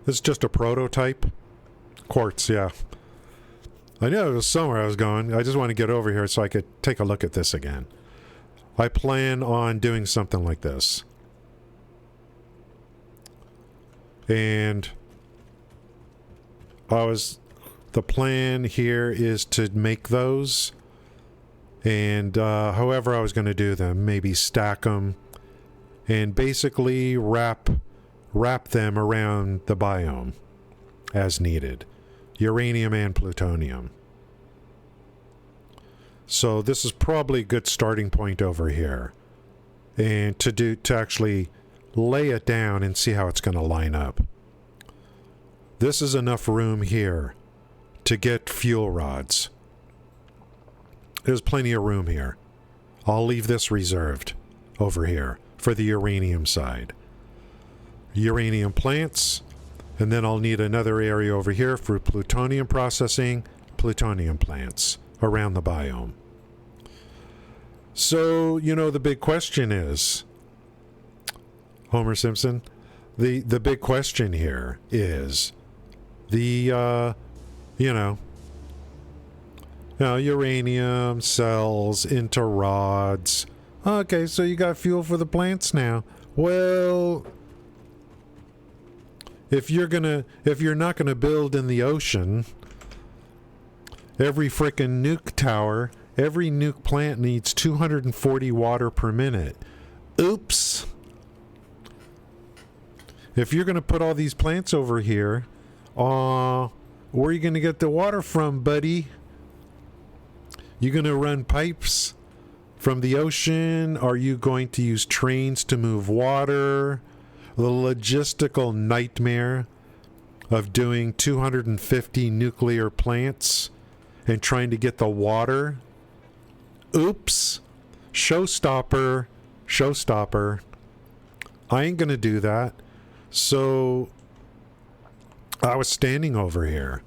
This is just a prototype. Quartz, yeah. I knew it was somewhere I was going. I just want to get over here so I could take a look at this again. I plan on doing something like this. And the plan here is to make those. And however I was going to do them, maybe stack them and basically wrap them around the biome as needed. Uranium and plutonium. So this is probably a good starting point over here. And to actually lay it down and see how it's going to line up. This is enough room here to get fuel rods. There's plenty of room here. I'll leave this reserved over here for the uranium side. Uranium plants, and then I'll need another area over here for plutonium processing, plutonium plants around the biome. So, you know, the big question is, Homer Simpson, the big question here is you know, uranium cells into rods. Okay, so you got fuel for the plants now. Well, if you're not gonna build in the ocean, every frickin' nuke tower, every nuke plant needs 240 water per minute. Oops. If you're gonna put all these plants over here, where are you gonna get the water from, buddy? You gonna run pipes from the ocean? Are you going to use trains to move water? The logistical nightmare of doing 250 nuclear plants and trying to get the water. Oops. Showstopper. I ain't gonna do that. So I was standing over here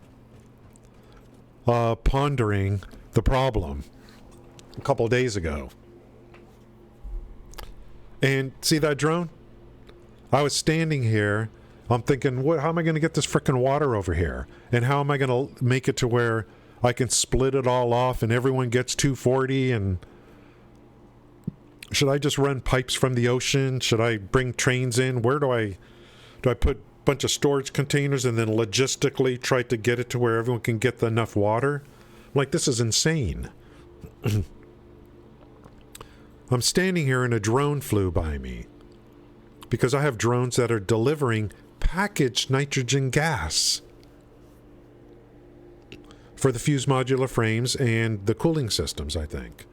pondering the problem a couple days ago. And see that drone? I was standing here. I'm thinking, how am I going to get this frickin' water over here? And how am I going to make it to where I can split it all off and everyone gets 240? And should I just run pipes from the ocean? Should I bring trains in? Where do I put a bunch of storage containers and then logistically try to get it to where everyone can get enough water? Like, this is insane. I'm standing here and a drone flew by me because I have drones that are delivering packaged nitrogen gas for the fused modular frames and the cooling systems, I think.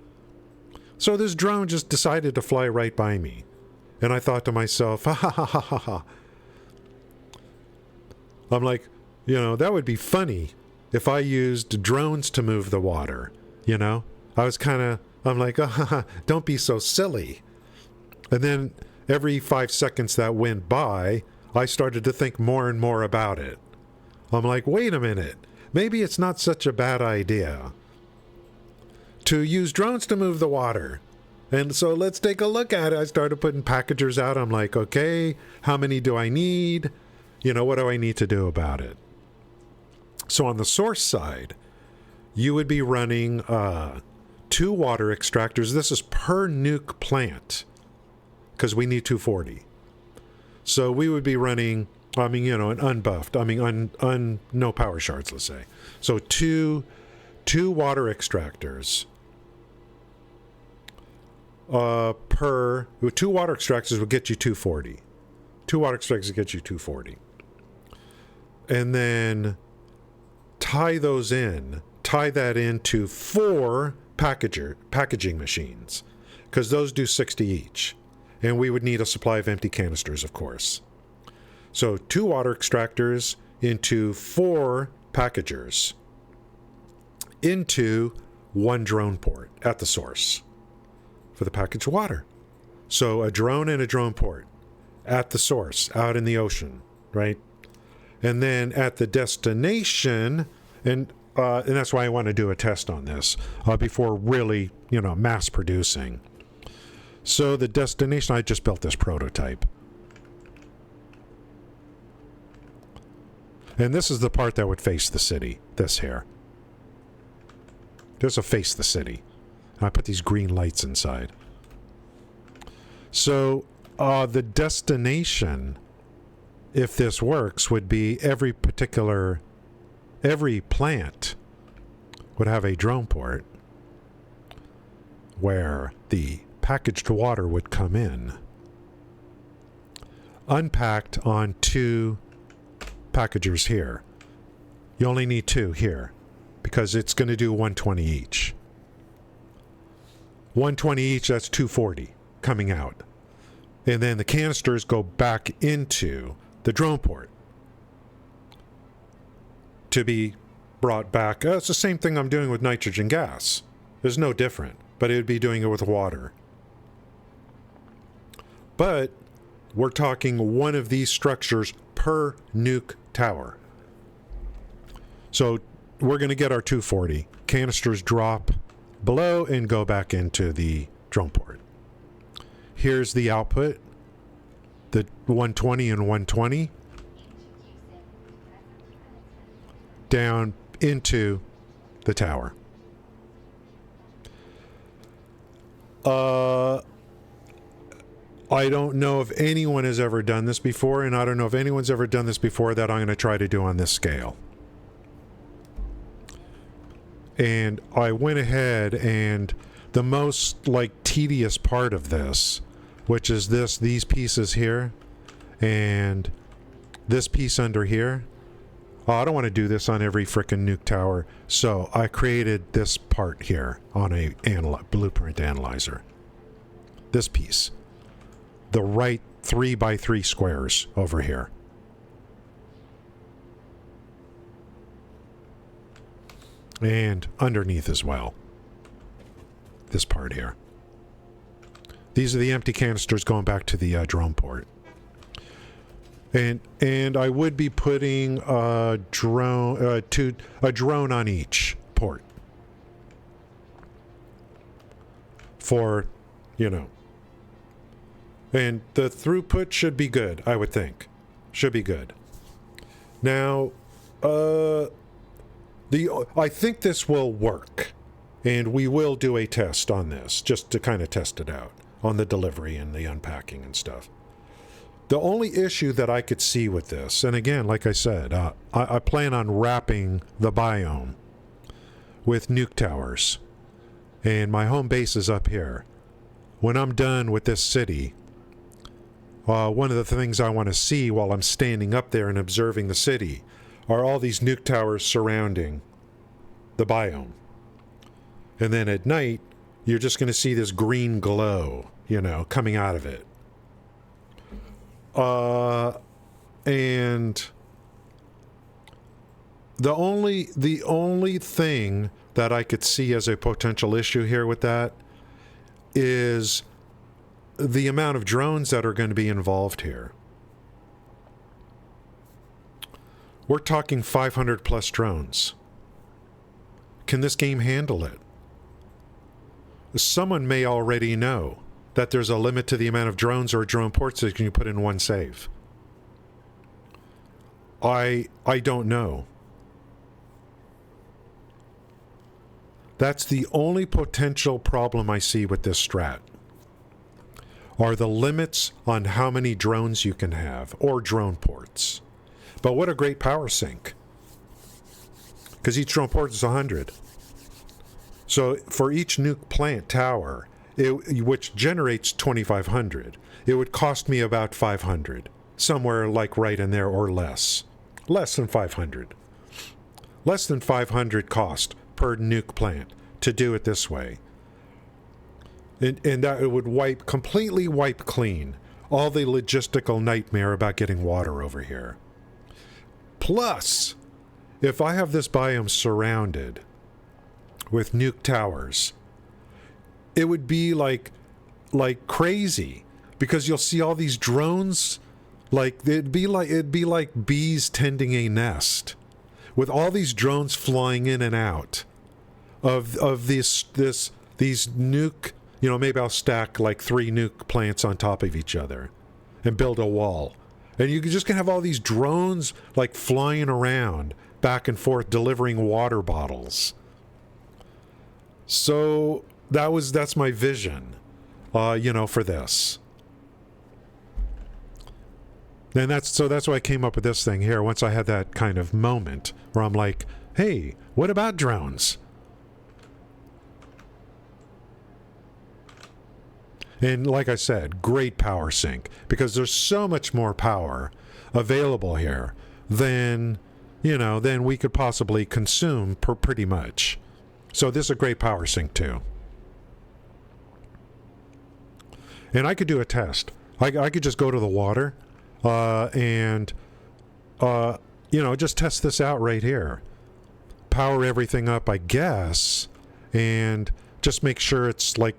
So this drone just decided to fly right by me. And I thought to myself, ha ha ha ha ha ha. I'm like, that would be funny if I used drones to move the water, I'm like, don't be so silly. And then every 5 seconds that went by, I started to think more and more about it. I'm like, wait a minute. Maybe it's not such a bad idea to use drones to move the water. And so let's take a look at it. I started putting packagers out. I'm like, okay, how many do I need? What do I need to do about it? So on the source side, you would be running 2 water extractors. This is per nuke plant because we need 240. So we would be running, an unbuffed, no power shards, let's say. So two water extractors per 2 water extractors will get you 240. 2 water extractors will get you 240. And then tie that into 4 packaging machines, because those do 60 each. And we would need a supply of empty canisters, of course. So 2 water extractors into 4 packagers into 1 drone port at the source for the packaged water. So a drone and a drone port at the source out in the ocean, right? And then at the destination, and that's why I want to do a test on this before really, mass producing. So the destination, I just built this prototype. And this is the part that would face the city, this here. This will face the city. I put these green lights inside. So the destination, if this works, would be every plant would have a drone port where the packaged water would come in, unpacked on 2 packagers here. You only need 2 here because it's going to do 120 each. 120 each, that's 240 coming out. And then the canisters go back into the drone port to be brought back. It's the same thing I'm doing with nitrogen gas. There's no different, but it would be doing it with water. But we're talking one of these structures per nuke tower. So we're going to get our 240. Canisters drop below and go back into the drone port. Here's the output, the 120 and 120, down into the tower. I don't know if anyone has ever done this before, and I don't know if anyone's ever done this before that I'm going to try to do on this scale. And I went ahead, and the most like tedious part of this, which is these pieces here and this piece under here. Oh, I don't want to do this on every frickin' nuke tower, so I created this part here on a blueprint analyzer. This piece. The right 3x3 squares over here. And underneath as well. This part here. These are the empty canisters going back to the drone port. And I would be putting a drone on each port. For, you know. And the throughput should be good, I would think. Should be good. Now, I think this will work. And we will do a test on this, just to kind of test it out, on the delivery and the unpacking and stuff. The only issue that I could see with this, and again, like I said, I plan on wrapping the biome with nuke towers. And my home base is up here. When I'm done with this city, one of the things I want to see while I'm standing up there and observing the city are all these nuke towers surrounding the biome. And then at night, you're just going to see this green glow, you know, coming out of it. And the only thing that I could see as a potential issue here with that is the amount of drones that are going to be involved here. We're talking 500 plus drones. Can this game handle it? Someone may already know that there's a limit to the amount of drones or drone ports that you can put in one save. I don't know. That's the only potential problem I see with this strat. Are the limits on how many drones you can have, or drone ports. But what a great power sink. Because each drone port is 100. So for each nuke plant tower, which generates 2,500, it would cost me about 500. Somewhere like right in there or less. Less than 500. Less than 500 cost per nuke plant to do it this way. And that it would completely wipe clean all the logistical nightmare about getting water over here. Plus, if I have this biome surrounded with nuke towers, it would be like crazy, because you'll see all these drones, like it'd be like bees tending a nest, with all these drones flying in and out of these nuke. You know, maybe I'll stack like 3 nuke plants on top of each other and build a wall. And you just can have all these drones like flying around back and forth delivering water bottles. So that's my vision, for this. And that's why I came up with this thing here. Once I had that kind of moment where I'm like, hey, what about drones? And like I said, great power sink, because there's so much more power available here than we could possibly consume pretty much. So this is a great power sink too. And I could do a test. I could just go to the water and just test this out right here. Power everything up, I guess, and just make sure it's like,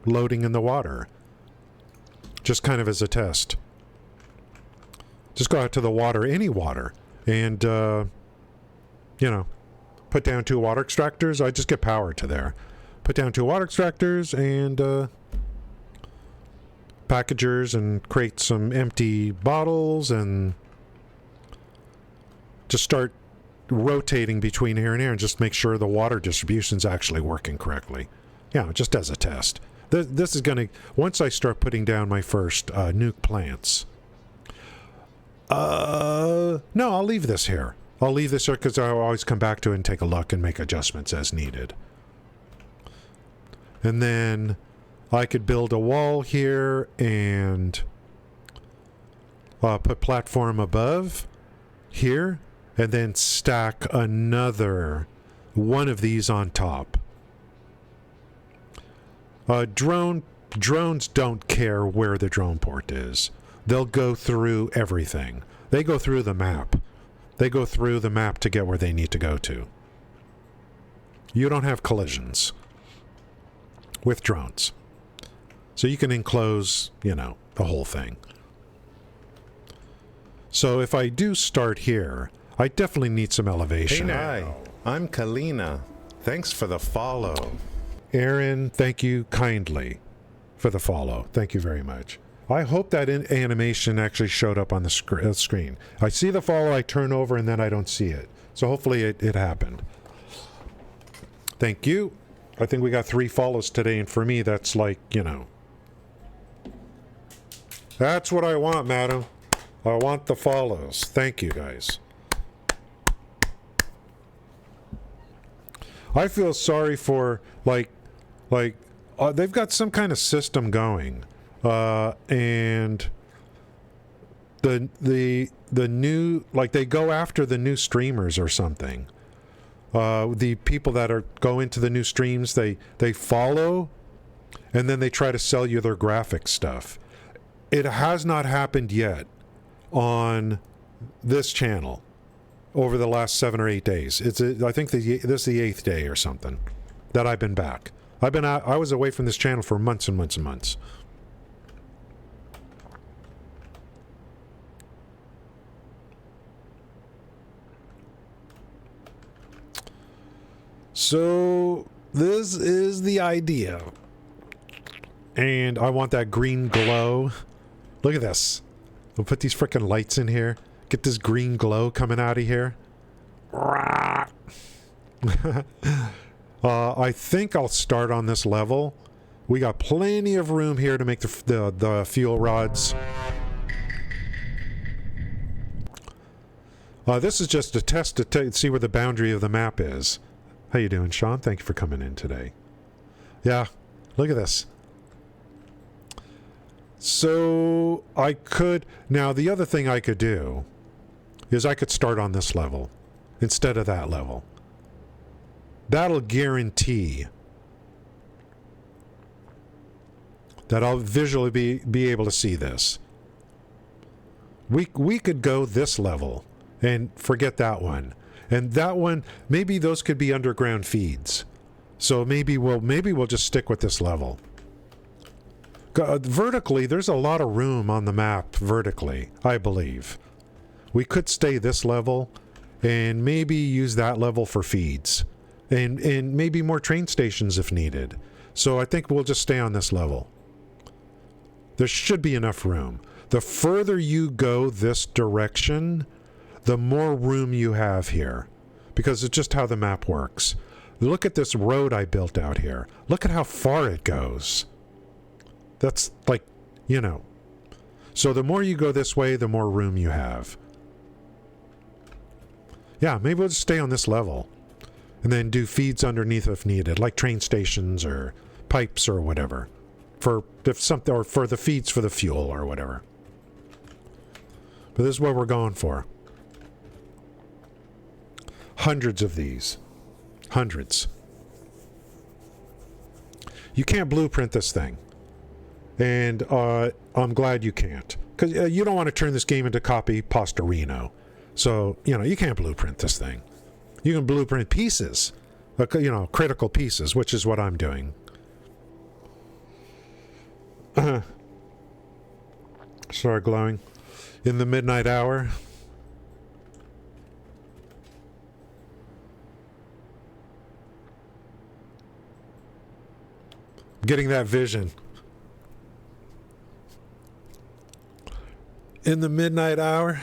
loading in the water. Just kind of as a test. Just go out to the water, any water, and, put down 2 water extractors. I just get power to there. Put down 2 water extractors and packagers, and create some empty bottles, and just start rotating between here and here, and just make sure the water distribution's actually working correctly. Yeah, just as a test. This is going to, once I start putting down my first nuke plants. No, I'll leave this here. I'll leave this here because I'll always come back to it and take a look and make adjustments as needed. And then I could build a wall here and put platform above here and then stack another one of these on top. Drones don't care where the drone port is. They'll go through everything. They go through the map. They go through the map to get where they need to go to. You don't have collisions with drones. So you can enclose, the whole thing. So if I do start here, I definitely need some elevation. Hi, I'm Kalina. Thanks for the follow. Aaron, thank you kindly for the follow. Thank you very much. I hope that animation actually showed up on the screen. I see the follow, I turn over, and then I don't see it. So hopefully it happened. Thank you. I think we got 3 follows today, and for me, that's like, That's what I want, madam. I want the follows. Thank you, guys. I feel sorry for, they've got some kind of system going. And the new, they go after the new streamers or something. The people that go into the new streams, they follow, and then they try to sell you their graphic stuff. It has not happened yet on this channel over the last 7 or 8 days. I think this is the 8th day or something that I've been back. I was away from this channel for months and months and months. So this is the idea. And I want that green glow. Look at this. We'll put these frickin' lights in here. Get this green glow coming out of here. I think I'll start on this level. We got plenty of room here to make the fuel rods. This is just a test to see where the boundary of the map is. How you doing, Sean? Thank you for coming in today. Yeah, look at this. So I could... Now, the other thing I could do is I could start on this level instead of that level. That'll guarantee that I'll visually be able to see this. We could go this level and forget that one. And that one, maybe those could be underground feeds. So maybe we'll just stick with this level. Vertically, there's a lot of room on the map vertically, I believe. We could stay this level and maybe use that level for feeds. And maybe more train stations if needed. So I think we'll just stay on this level. There should be enough room. The further you go this direction, the more room you have here. Because it's just how the map works. Look at this road I built out here. Look at how far it goes. That's like, So the more you go this way, the more room you have. Yeah, maybe we'll just stay on this level. And then do feeds underneath if needed, like train stations or pipes or whatever. Or for the feeds for the fuel or whatever. But this is what we're going for. Hundreds of these. Hundreds. You can't blueprint this thing. And I'm glad you can't. Because you don't want to turn this game into copy Pastorino. So, you can't blueprint this thing. You can blueprint pieces. Critical pieces, which is what I'm doing. Start glowing. In the midnight hour. Getting that vision. In the midnight hour.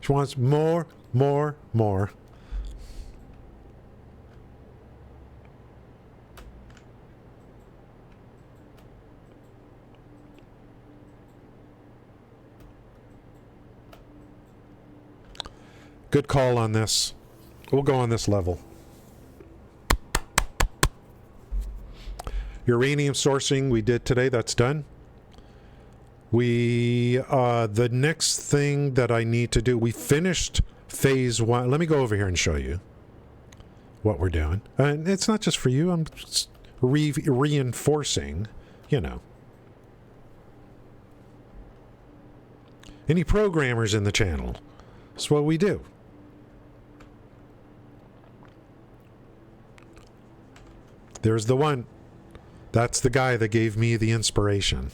She wants more, more, more. Good call on this. We'll go on this level. Uranium sourcing we did today. That's done. The next thing that I need to do, we finished phase 1. Let me go over here and show you what we're doing. And it's not just for you. I'm just reinforcing, you know. Any programmers in the channel. That's what we do. There's the one. That's the guy that gave me the inspiration.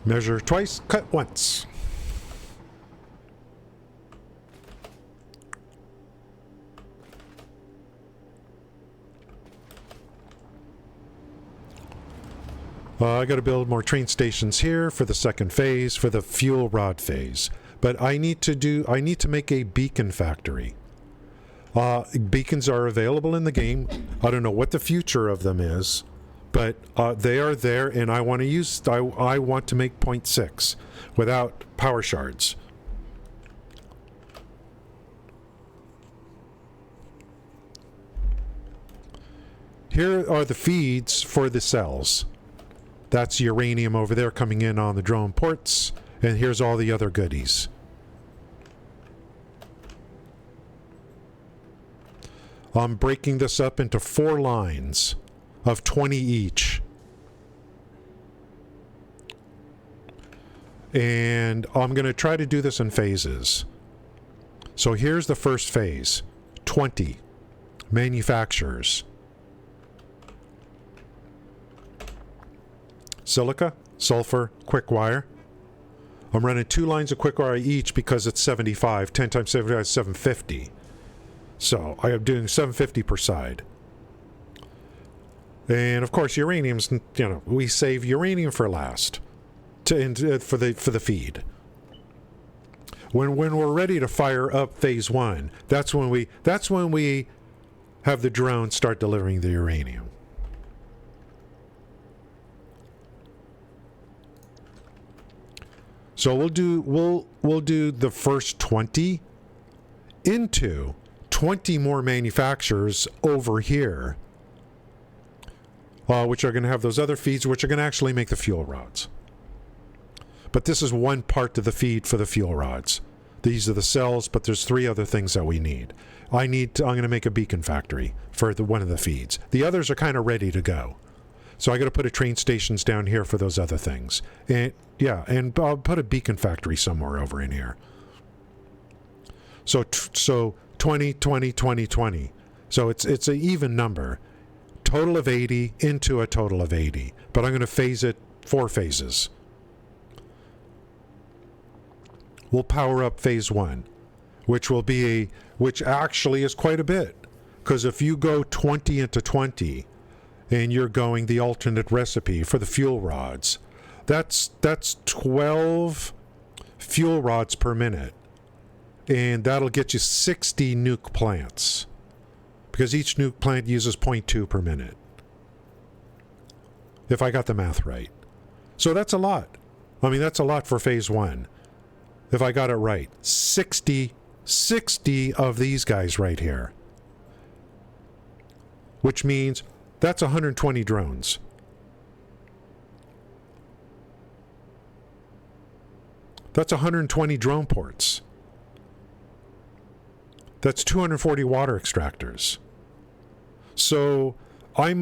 Measure twice, cut once. I got to build more train stations here for the second phase, for the fuel rod phase. But I need to make a beacon factory. Beacons are available in the game. I don't know what the future of them is, but they are there, and I want to make 0.6 without power shards. Here are the feeds for the cells. That's uranium over there coming in on the drone ports, and here's all the other goodies. I'm breaking this up into 4 lines of 20 each. And I'm going to try to do this in phases. So here's the first phase. 20 manufacturers. Silica, sulfur, quick wire. I'm running 2 lines of quick wire each because it's 75. 10 times 75 is 750. So I am doing 750 per side. And of course, uranium's, you know, we save uranium for last for the feed. When we're ready to fire up phase 1, that's when we have the drone start delivering the uranium. So we'll do the first 20 into 20 more manufacturers over here, which are going to have those other feeds, which are going to actually make the fuel rods. But this is one part of the feed for the fuel rods. These are the cells, but there's 3 other things that we need. I'm going to make a beacon factory for one of the feeds. The others are kind of ready to go. So I got to put a train stations down here for those other things. And yeah, and I'll put a beacon factory somewhere over in here. So 20, 20, 20, 20. So it's an even number. Total of 80 into a total of 80. But I'm going to phase it 4 phases. We'll power up phase 1, which actually is quite a bit. Because if you go 20 into 20, and you're going the alternate recipe for the fuel rods, that's 12 fuel rods per minute. And that'll get you 60 nuke plants. Because each nuke plant uses 0.2 per minute. If I got the math right. So that's a lot. I mean, that's a lot for phase 1. If I got it right. 60 of these guys right here. Which means that's 120 drones. That's 120 drone ports. That's 240 water extractors. So I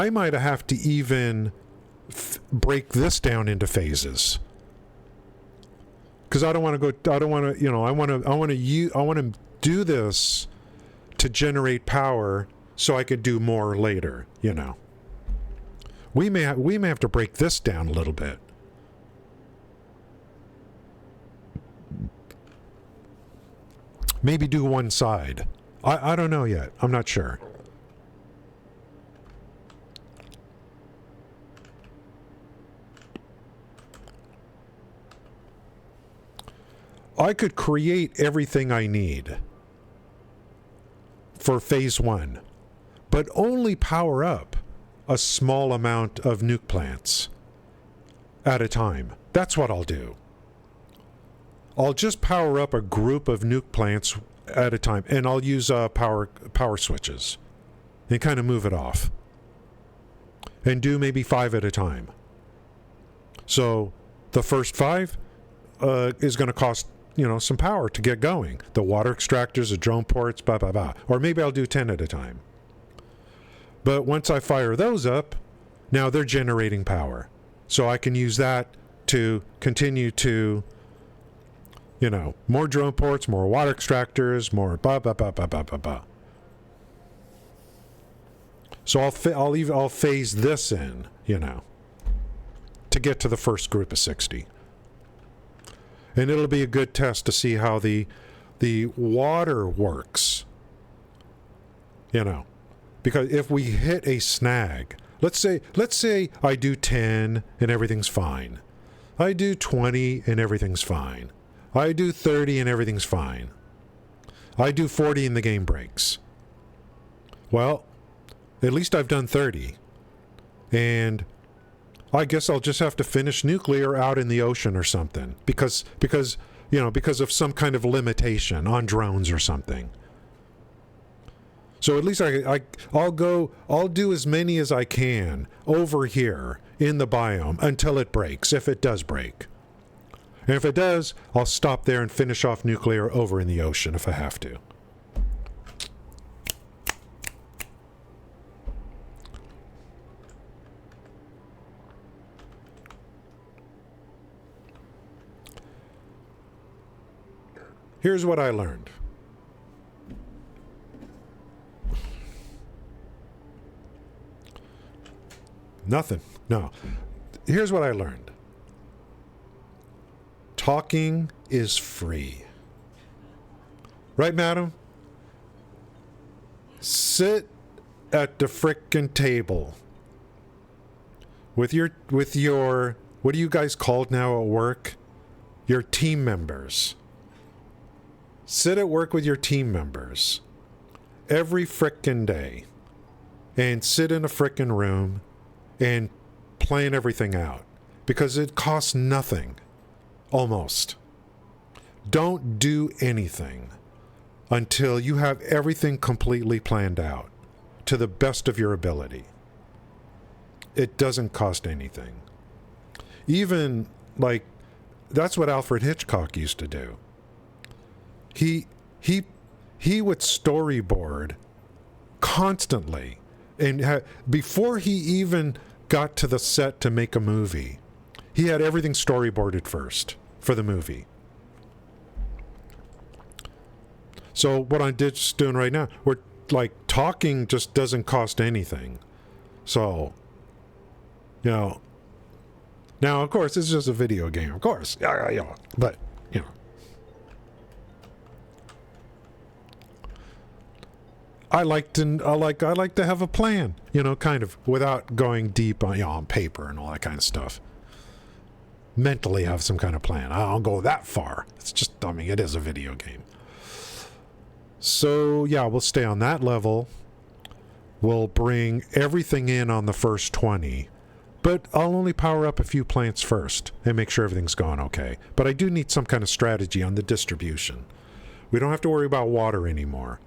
might have to even break this down into phases. Because I want to do this to generate power so I could do more later, you know. We may have to break this down a little bit. Maybe do one side. I don't know yet. I'm not sure. I could create everything I need. for phase 1, but only power up a small amount of nuke plants at a time. That's what I'll do. I'll just power up a group of nuke plants at a time, and I'll use power switches and kind of move it off and do maybe 5 at a time. So the first 5 is going to cost, some power to get going. The water extractors, the drone ports, blah, blah, blah. Or maybe I'll do 10 at a time. But once I fire those up, now they're generating power. So I can use that to continue to, more drone ports, more water extractors, more blah, blah, blah, blah, blah, blah, blah. So I'll phase this in, to get to the first group of 60. And it'll be a good test to see how the water works. Because if we hit a snag, let's say I do 10 and everything's fine. I do 20 and everything's fine. I do 30 and everything's fine. I do 40 and the game breaks. Well, at least I've done 30. And I guess I'll just have to finish nuclear out in the ocean or something because of some kind of limitation on drones or something. So at least I'll do as many as I can over here in the biome until it breaks, if it does break. And if it does, I'll stop there and finish off nuclear over in the ocean if I have to. Here's what I learned. Nothing. No. Here's what I learned. Talking is free. Right, madam? Sit at the frickin' table with your what are you guys called now at work? Your team members. Sit at work with your team members every frickin' day and sit in a frickin' room and plan everything out because it costs nothing, almost. Don't do anything until you have everything completely planned out to the best of your ability. It doesn't cost anything. Even, that's what Alfred Hitchcock used to do. He would storyboard constantly, and before he even got to the set to make a movie, he had everything storyboarded first for the movie. So what I'm just doing right now, we're talking just doesn't cost anything. So, now of course it's just a video game, of course, yeah, but I like to have a plan, kind of, without going deep on paper and all that kind of stuff. Mentally have some kind of plan. I don't go that far. It's just, it is a video game. So, yeah, we'll stay on that level. We'll bring everything in on the first 20. But I'll only power up a few plants first and make sure everything's going okay. But I do need some kind of strategy on the distribution. We don't have to worry about water anymore.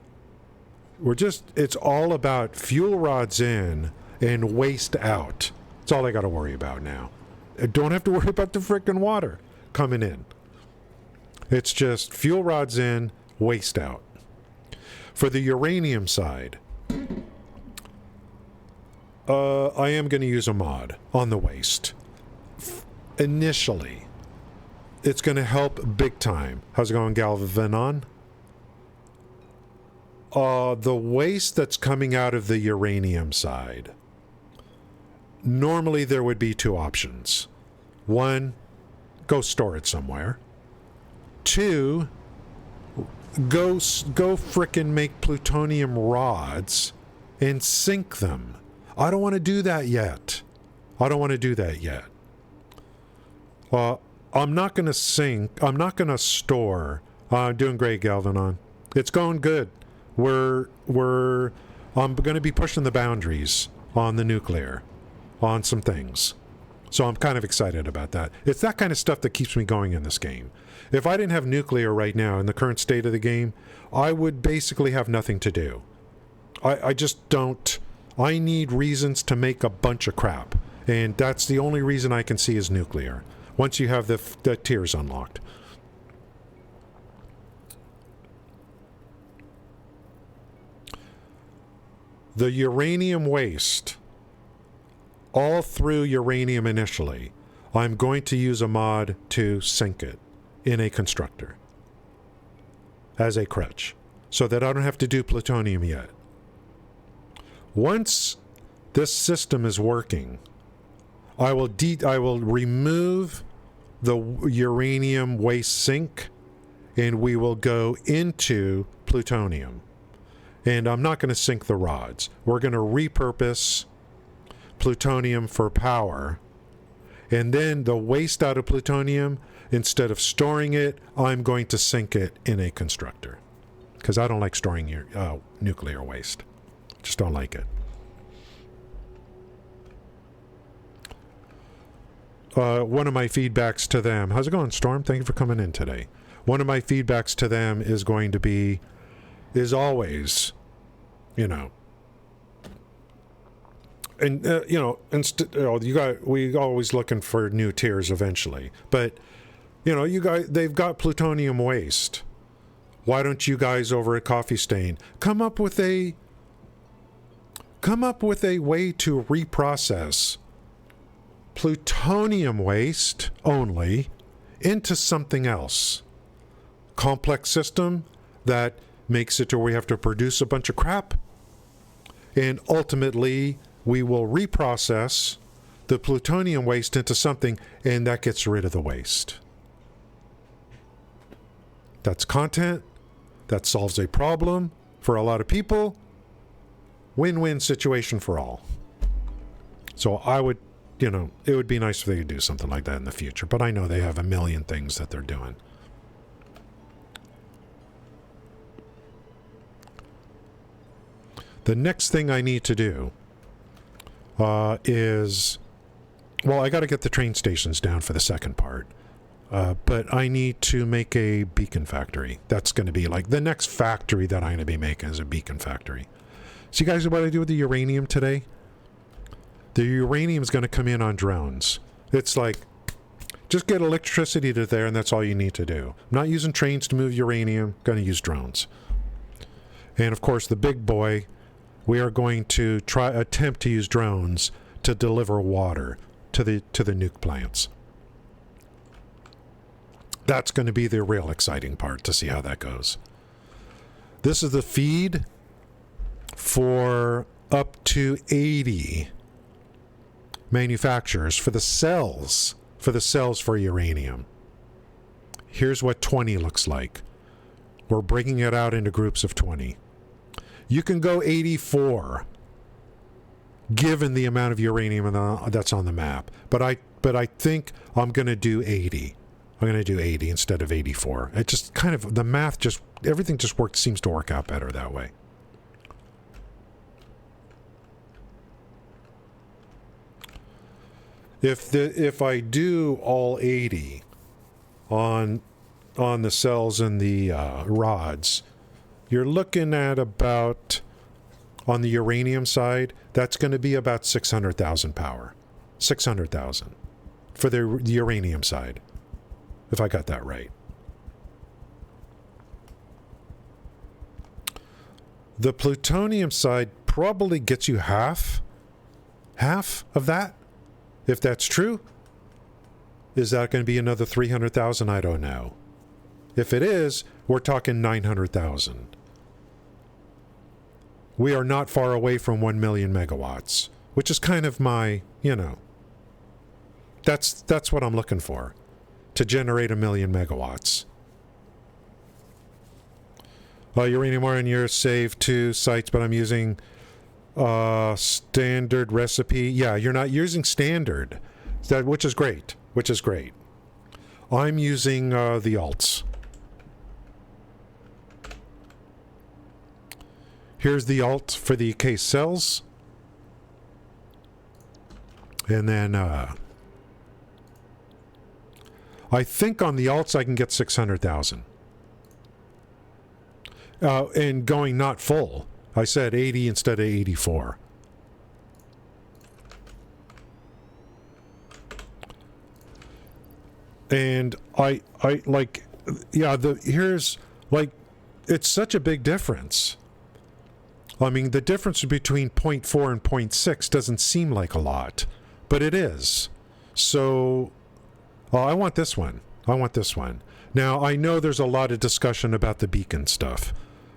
It's all about fuel rods in and waste out. That's all I got to worry about now. I don't have to worry about the frickin' water coming in. It's just fuel rods in, waste out. For the uranium side, I am going to use a mod on the waste. Initially, it's going to help big time. How's it going, Galvanon? The waste that's coming out of the uranium side, normally there would be 2 options. 1, go store it somewhere. 2, go frickin' make plutonium rods and sink them. I don't want to do that yet. I'm not going to sink. I'm not going to store. Doing great, Galvanon. It's going good. I'm going to be pushing the boundaries on the nuclear, on some things. So I'm kind of excited about that. It's that kind of stuff that keeps me going in this game. If I didn't have nuclear right now in the current state of the game, I would basically have nothing to do. I just don't. I need reasons to make a bunch of crap. And that's the only reason I can see is nuclear. Once you have the tiers unlocked. The uranium waste, all through uranium initially, I'm going to use a mod to sink it in a constructor as a crutch so that I don't have to do plutonium yet. Once this system is working, I will remove the uranium waste sink and we will go into plutonium. And I'm not going to sink the rods. We're going to repurpose plutonium for power. And then the waste out of plutonium, instead of storing it, I'm going to sink it in a constructor. Because I don't like storing your nuclear waste. Just don't like it. One of my feedbacks to them... How's it going, Storm? Thank you for coming in today. One of my feedbacks to them is going to be... is always, you know, and we always looking for new tiers eventually, but they've got plutonium waste. Why don't you guys over at Coffee Stain come up with a way to reprocess plutonium waste only into something else? Complex system that makes it to where we have to produce a bunch of crap, and ultimately we will reprocess the plutonium waste into something, and that gets rid of the waste. That's content. That solves a problem for a lot of people. Win-win situation for all. So I would, it would be nice if they could do something like that in the future, but I know they have a million things that they're doing. The next thing I need to do is... Well, I got to get the train stations down for the second part. But I need to make a beacon factory. That's going to be like the next factory that I'm going to be making is a beacon factory. See, guys, what I do with the uranium today? The uranium is going to come in on drones. It's like, just get electricity to there, and that's all you need to do. I'm not using trains to move uranium. Going to use drones. And, of course, the big boy... We are going to attempt to use drones to deliver water to the nuke plants. That's going to be the real exciting part to see how that goes. This is the feed for up to 80 manufacturers for the cells for uranium. Here's what 20 looks like. We're breaking it out into groups of 20. You can go 84, given the amount of uranium that's on the map. But I think I'm going to do 80. I'm going to do 80 instead of 84. It just kind of, the math just, everything just seems to work out better that way. If I do all 80 on the cells and the rods, you're looking at about, on the uranium side, that's going to be about 600,000 power. 600,000 for the uranium side, if I got that right. The plutonium side probably gets you half of that, if that's true. Is that going to be another 300,000? I don't know. If it is, we're talking 900,000. We are not far away from 1 million megawatts, which is kind of my, that's what I'm looking for, to generate 1 million megawatts. Uranium ore in your save 2 sites, but I'm using standard recipe. Yeah, you're not using standard, which is great, I'm using the alts. Here's the alt for the case cells. And then I think on the alts I can get 600,000. And going not full. I said 80 instead of 84. And I like, yeah, here's like, it's such a big difference. I mean, the difference between 0.4 and 0.6 doesn't seem like a lot, but it is. So, I want this one. I want this one. Now, I know there's a lot of discussion about the beacon stuff,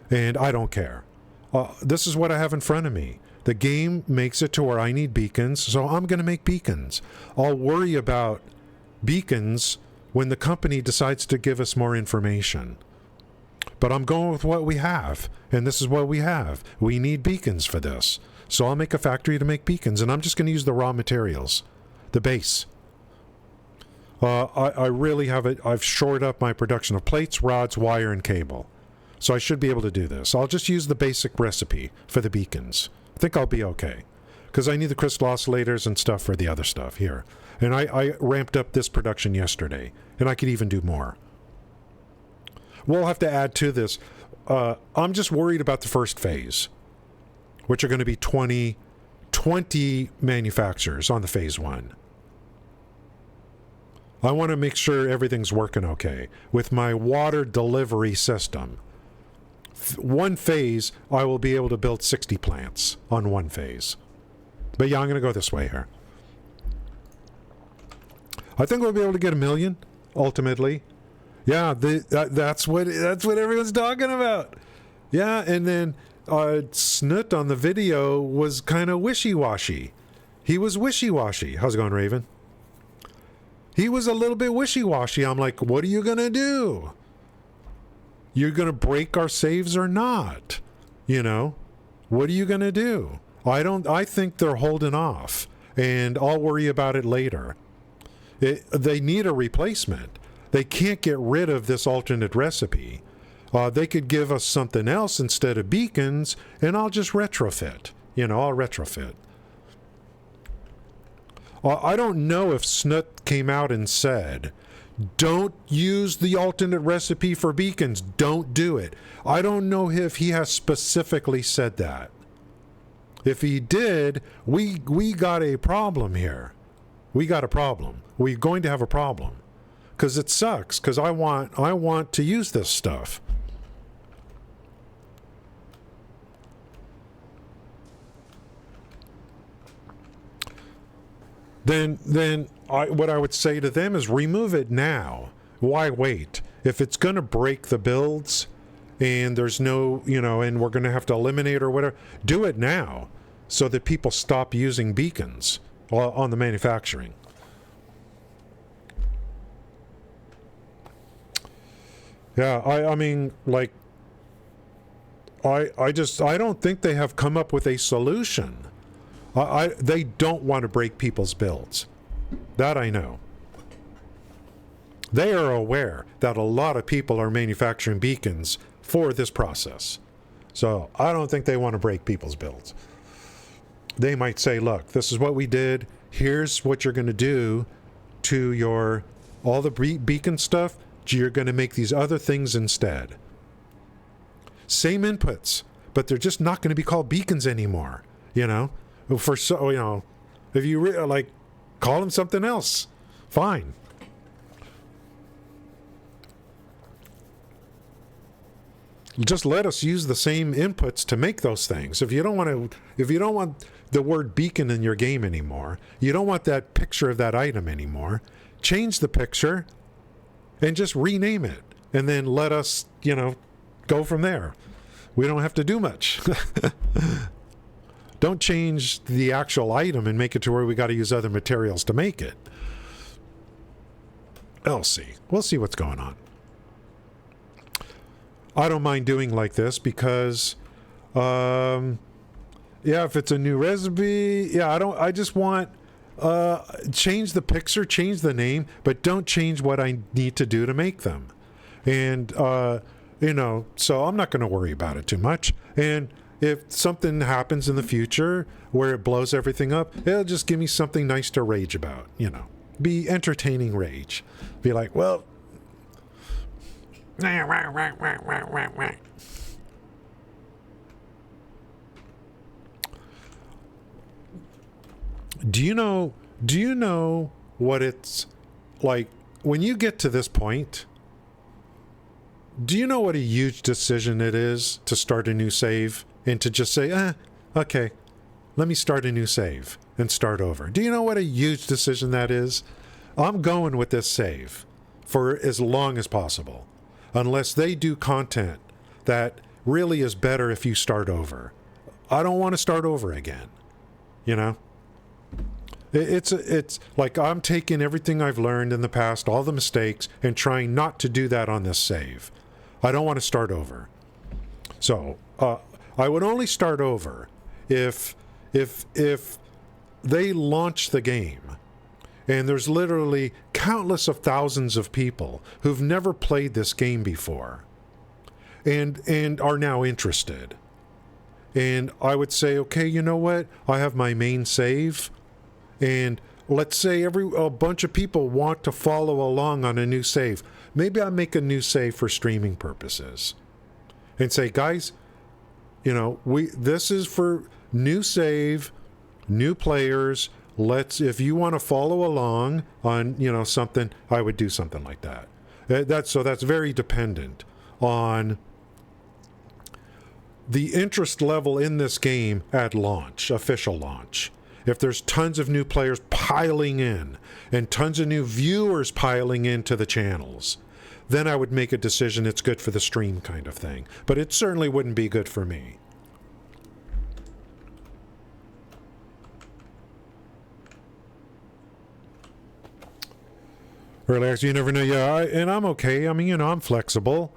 and I don't care. This is what I have in front of me. The game makes it to where I need beacons, so I'm going to make beacons. I'll worry about beacons when the company decides to give us more information. But I'm going with what we have, and this is what we have. We need beacons for this. So I'll make a factory to make beacons, and I'm just going to use the raw materials, the base. I really have it. I've shored up my production of plates, rods, wire, and cable. So I should be able to do this. I'll just use the basic recipe for the beacons. I think I'll be okay. Because I need the crystal oscillators and stuff for the other stuff here. And I ramped up this production yesterday, and I could even do more. We'll have to add to this. I'm just worried about the first phase, which are going to be 20 manufacturers on the phase 1. I want to make sure everything's working okay with my water delivery system. One phase, I will be able to build 60 plants on one phase. But yeah, I'm going to go this way here. I think we'll be able to get 1 million ultimately. Yeah, that's what everyone's talking about. Yeah, and then Snoot on the video was kind of wishy-washy. He was wishy-washy. How's it going, Raven? He was a little bit wishy-washy. I'm like, what are you going to do? You're going to break our saves or not? You know, what are you going to do? I think they're holding off, and I'll worry about it later. They need a replacement. They can't get rid of this alternate recipe. They could give us something else instead of beacons, and I'll just retrofit. You know, I'll retrofit. I don't know if Snoot came out and said, don't use the alternate recipe for beacons. Don't do it. I don't know if he has specifically said that. If he did, we got a problem here. We got a problem. We're going to have a problem. Because it sucks, because I want to use this stuff. Then what I would say to them is remove it now. Why wait? If it's going to break the builds and there's no, and we're going to have to eliminate or whatever, do it now so that people stop using beacons on the manufacturing. Yeah, I mean, like, I don't think they have come up with a solution. They don't want to break people's builds. That I know. They are aware that a lot of people are manufacturing beacons for this process. So I don't think they want to break people's builds. They might say, look, this is what we did. Here's what you're going to do to all the beacon stuff. You're going to make these other things instead. Same inputs, but they're just not going to be called beacons anymore. If you call them something else, fine. Just let us use the same inputs to make those things. If you don't want the word beacon in your game anymore, you don't want that picture of that item anymore, change the picture and just rename it, and then let us, go from there. We don't have to do much. Don't change the actual item and make it to where we got to use other materials to make it. We'll see what's going on. I don't mind doing like this because, if it's a new recipe, I just want, change the picture, change the name, but don't change what I need to do to make them. And, so I'm not going to worry about it too much. And if something happens in the future where it blows everything up, it'll just give me something nice to rage about, you know. Be entertaining rage. Be like, well, do you know what it's like when you get to this point? Do you know what a huge decision it is to start a new save and to just say, okay, let me start a new save and start over? Do you know what a huge decision that is? I'm going with this save for as long as possible, unless they do content that really is better if you start over. I don't want to start over again, you know? It's like I'm taking everything I've learned in the past, all the mistakes, and trying not to do that on this save. I don't want to start over. So I would only start over if they launch the game and there's literally countless of thousands of people who've never played this game before and are now interested. And I would say, okay, you know what? I have my main save, and let's say a bunch of people want to follow along on a new save. Maybe I make a new save for streaming purposes and say, guys, you know, this is for new save, new players. If you want to follow along on, you know, something, I would do something like that. That's very dependent on the interest level in this game at launch, official launch. If there's tons of new players piling in and tons of new viewers piling into the channels, then I would make a decision it's good for the stream kind of thing. But it certainly wouldn't be good for me. Relax, you never know. Yeah, and I'm okay. I mean, you know, I'm flexible.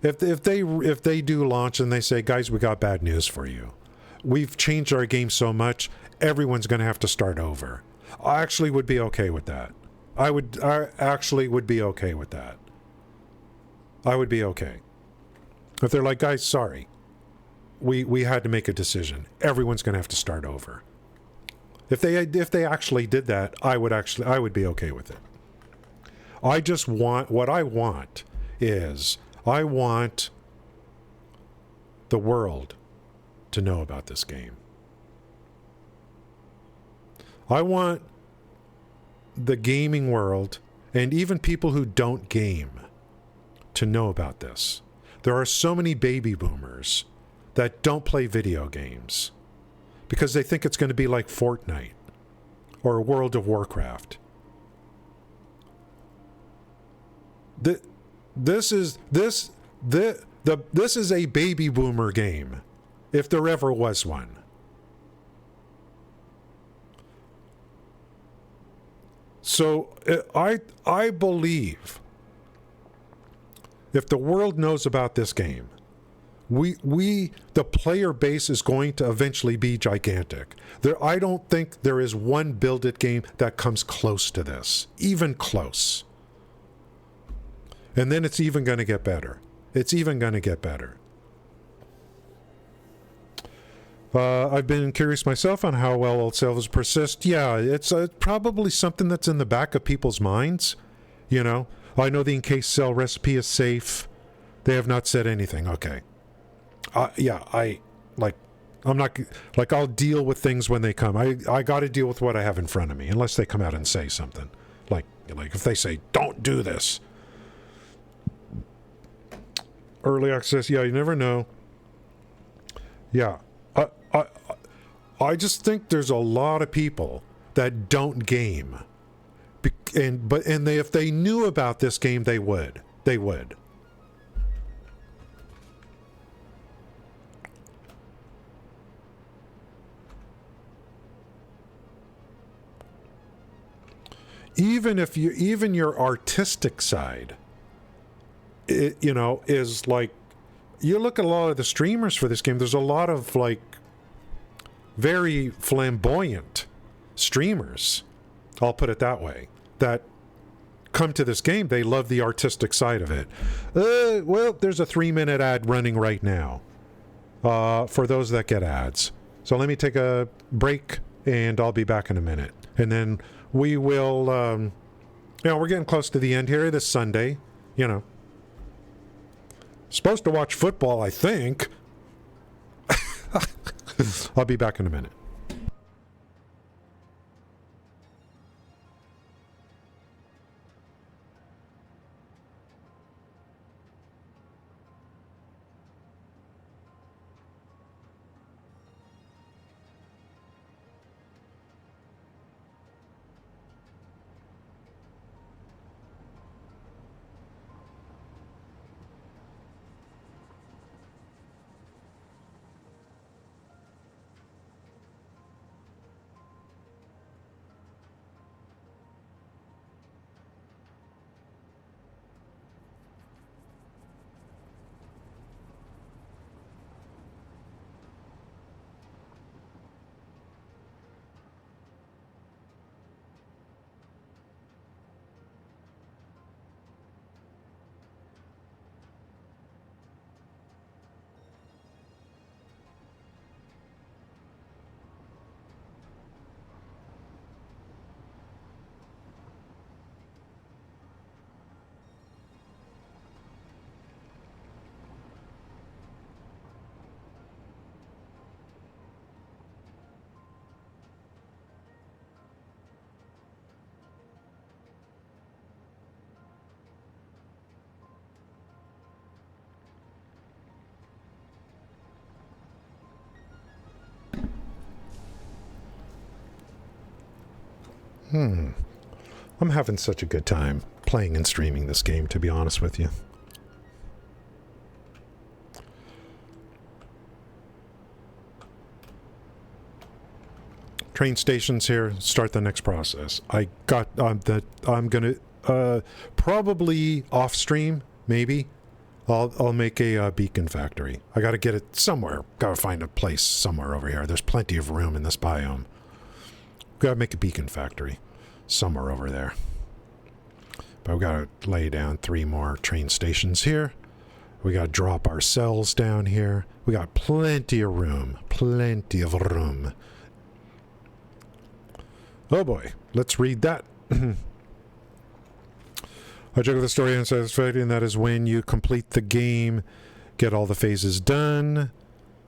If they do launch and they say, guys, we got bad news for you. We've changed our game so much, everyone's going to have to start over. I actually would be okay with that. I actually would be okay with that. I would be okay. If they're like, guys, sorry, we had to make a decision. Everyone's going to have to start over. If they actually did that, I would be okay with it. What I want is the world to know about this game. I want the gaming world and even people who don't game to know about this. There are so many baby boomers that don't play video games because they think it's going to be like Fortnite or World of Warcraft. This is a baby boomer game, if there ever was one. So I believe if the world knows about this game, the player base is going to eventually be gigantic. I don't think there is one Build It game that comes close to this, even close. And then it's even going to get better. I've been curious myself on how well old sales persist. Yeah, it's probably something that's in the back of people's minds. You know, I know the encased cell recipe is safe. They have not said anything. Okay. I'm not like, I'll deal with things when they come. I got to deal with what I have in front of me, unless they come out and say something. Like if they say, don't do this. Early access, yeah, you never know. Yeah. I just think there's a lot of people that don't game. If they knew about this game, they would. Even your artistic side, is like, you look at a lot of the streamers for this game, there's a lot of like very flamboyant streamers, I'll put it that way, that come to this game. They love the artistic side of it. Well, there's a 3-minute ad running right now. for those that get ads. So let me take a break, and I'll be back in a minute. And then we will, we're getting close to the end here this Sunday. Supposed to watch football, I think. I'll be back in a minute. I'm having such a good time playing and streaming this game, to be honest with you. Train stations here. Start the next process. I'm gonna probably off stream, maybe. I'll make a beacon factory. I got to get it somewhere. Got to find a place somewhere over here. There's plenty of room in this biome. Got to make a beacon factory somewhere over there. But we got to lay down 3 more train stations here. We got to drop our cells down here. We got plenty of room. Plenty of room. Oh boy, let's read that. I check the story on Satisfactory, and that is when you complete the game, get all the phases done,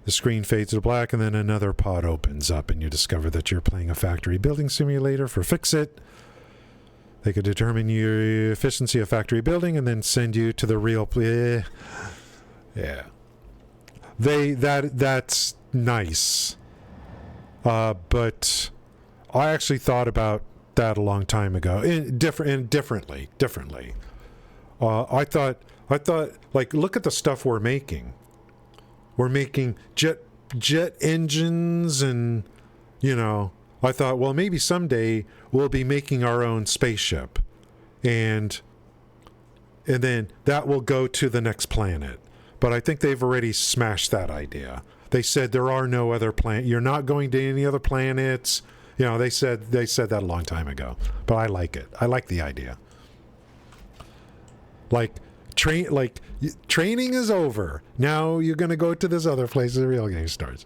the screen fades to black, and then another pod opens up, and you discover that you're playing a factory building simulator for Fix-It. They could determine your efficiency of factory building and then send you to the real... Yeah. That's nice. But I actually thought about that a long time ago. Differently. I thought, like, look at the stuff we're making. We're making jet engines and, I thought, well, maybe someday we'll be making our own spaceship. And then that will go to the next planet. But I think they've already smashed that idea. They said there are no other planet. You're not going to any other planets. They said that a long time ago. But I like it. I like the idea. Training is over. Now you're going to go to this other place the real game starts.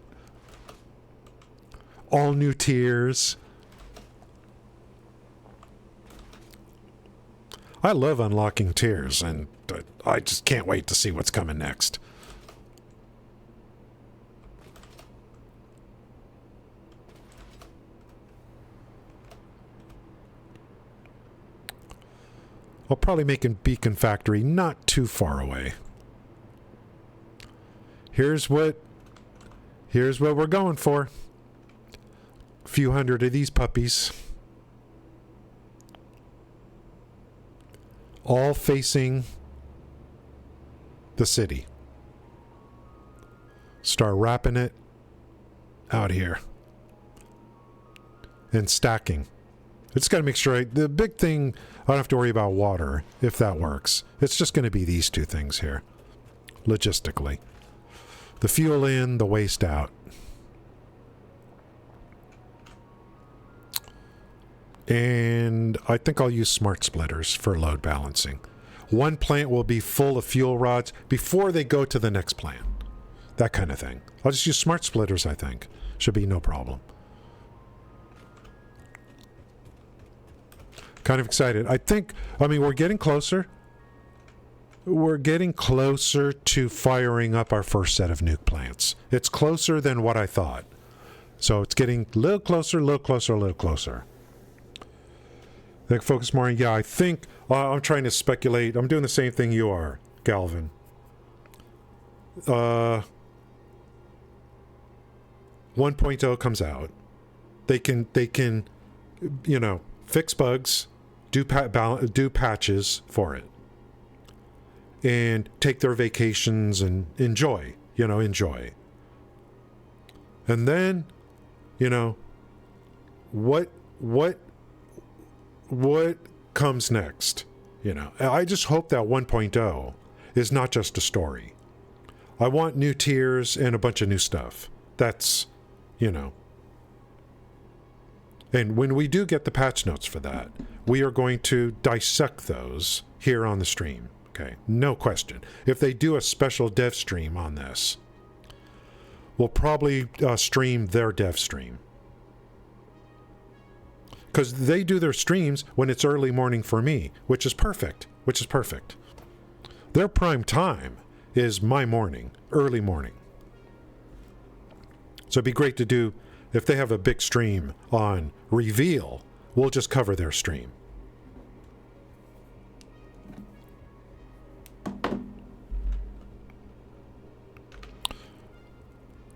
All new tiers. I love unlocking tiers, and I just can't wait to see what's coming next. I'll probably make a beacon factory not too far away. Here's what we're going for. A few hundred of these puppies. All facing the city. Start wrapping it out here. And stacking. It's got to make sure the big thing, I don't have to worry about water, if that works. It's just going to be these 2 things here, logistically. The fuel in, the waste out. And I think I'll use smart splitters for load balancing. One plant will be full of fuel rods before they go to the next plant. that kind of thing. I'll just use smart splitters, I think. Should be no problem. Kind of excited. I mean, we're getting closer. We're getting closer to firing up our first set of nuke plants. It's closer than what I thought. So it's getting a little closer, a little closer, a little closer. Focus more on, yeah, I think, I'm trying to speculate. I'm doing the same thing you are, Galvin. 1.0 comes out. They can, you know, fix bugs, do patches for it, and take their vacations and enjoy. And then, you know, what comes next? You know, I just hope that 1.0 is not just a story. I want new tiers and a bunch of new stuff. That's, you know. And when we do get the patch notes for that, we are going to dissect those here on the stream. Okay, no question. If they do a special dev stream on this, we'll probably stream their dev stream. Because they do their streams when it's early morning for me, which is perfect. Their prime time is my morning, early morning. So it'd be great to do, if they have a big stream on Reveal, we'll just cover their stream.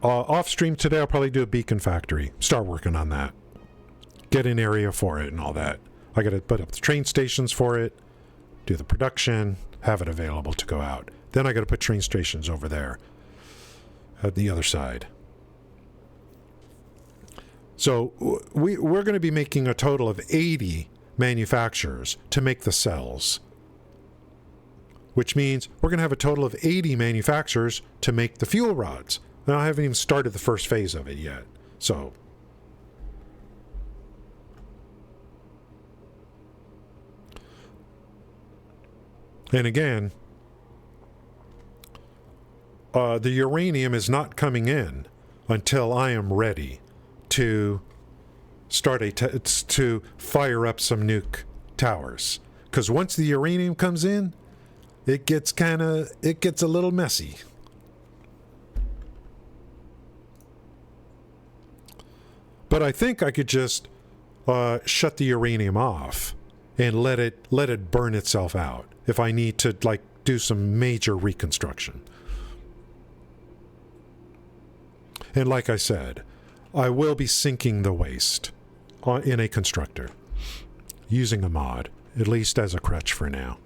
Off stream today, I'll probably do a beacon factory. Start working on that. Get an area for it and all that. I got to put up the train stations for it, do the production, have it available to go out. Then I got to put train stations over there at the other side. So we're going to be making a total of 80 manufacturers to make the cells, which means we're going to have a total of 80 manufacturers to make the fuel rods. Now, I haven't even started the first phase of it yet. So and again, the uranium is not coming in until I am ready to start to fire up some nuke towers. Because once the uranium comes in, it gets a little messy. But I think I could just shut the uranium off and let it burn itself out if I need to do some major reconstruction. And like I said, I will be sinking the waste in a constructor using a mod, at least as a crutch for now.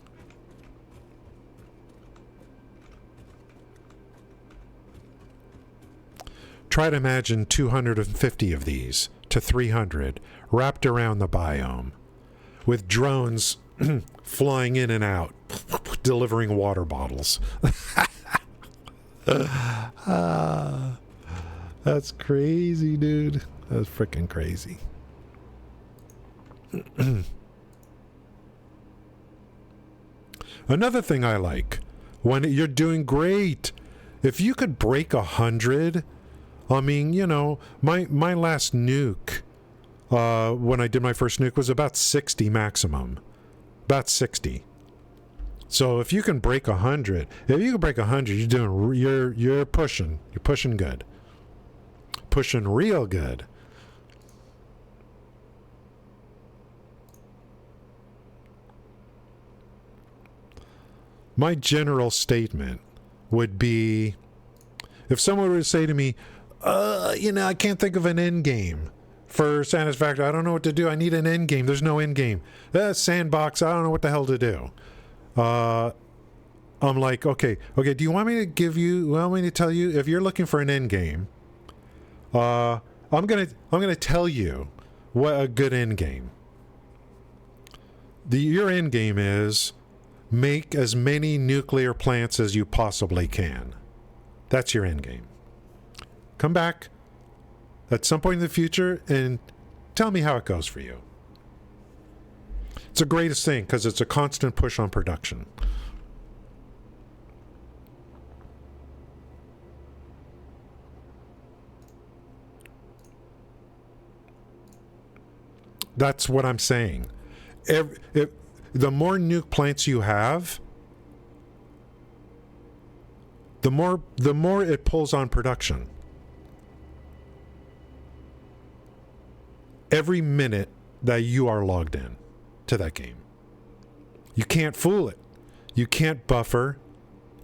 Try to imagine 250 of these to 300 wrapped around the biome with drones flying in and out, delivering water bottles. That's crazy, dude. That's freaking crazy. Another thing I like, when you're doing great, if you could break 100, I mean, you know, my last nuke, when I did my first nuke, was about 60 maximum. About 60. So if you can break 100, you're pushing good. Pushing real good. My general statement would be, if someone were to say to me, you know, I can't think of an end game for Satisfactory. I don't know what to do. I need an end game. There's no end game. Sandbox. I don't know what the hell to do. I'm like, okay. Do you want me to tell you, if you're looking for an end game, I'm gonna tell you what a good end game. Your end game is make as many nuclear plants as you possibly can. That's your end game. Come back at some point in the future and tell me how it goes for you. It's the greatest thing because it's a constant push on production. That's what I'm saying. The more nuke plants you have, the more it pulls on production. Every minute that you are logged in to that game. You can't fool it. You can't buffer,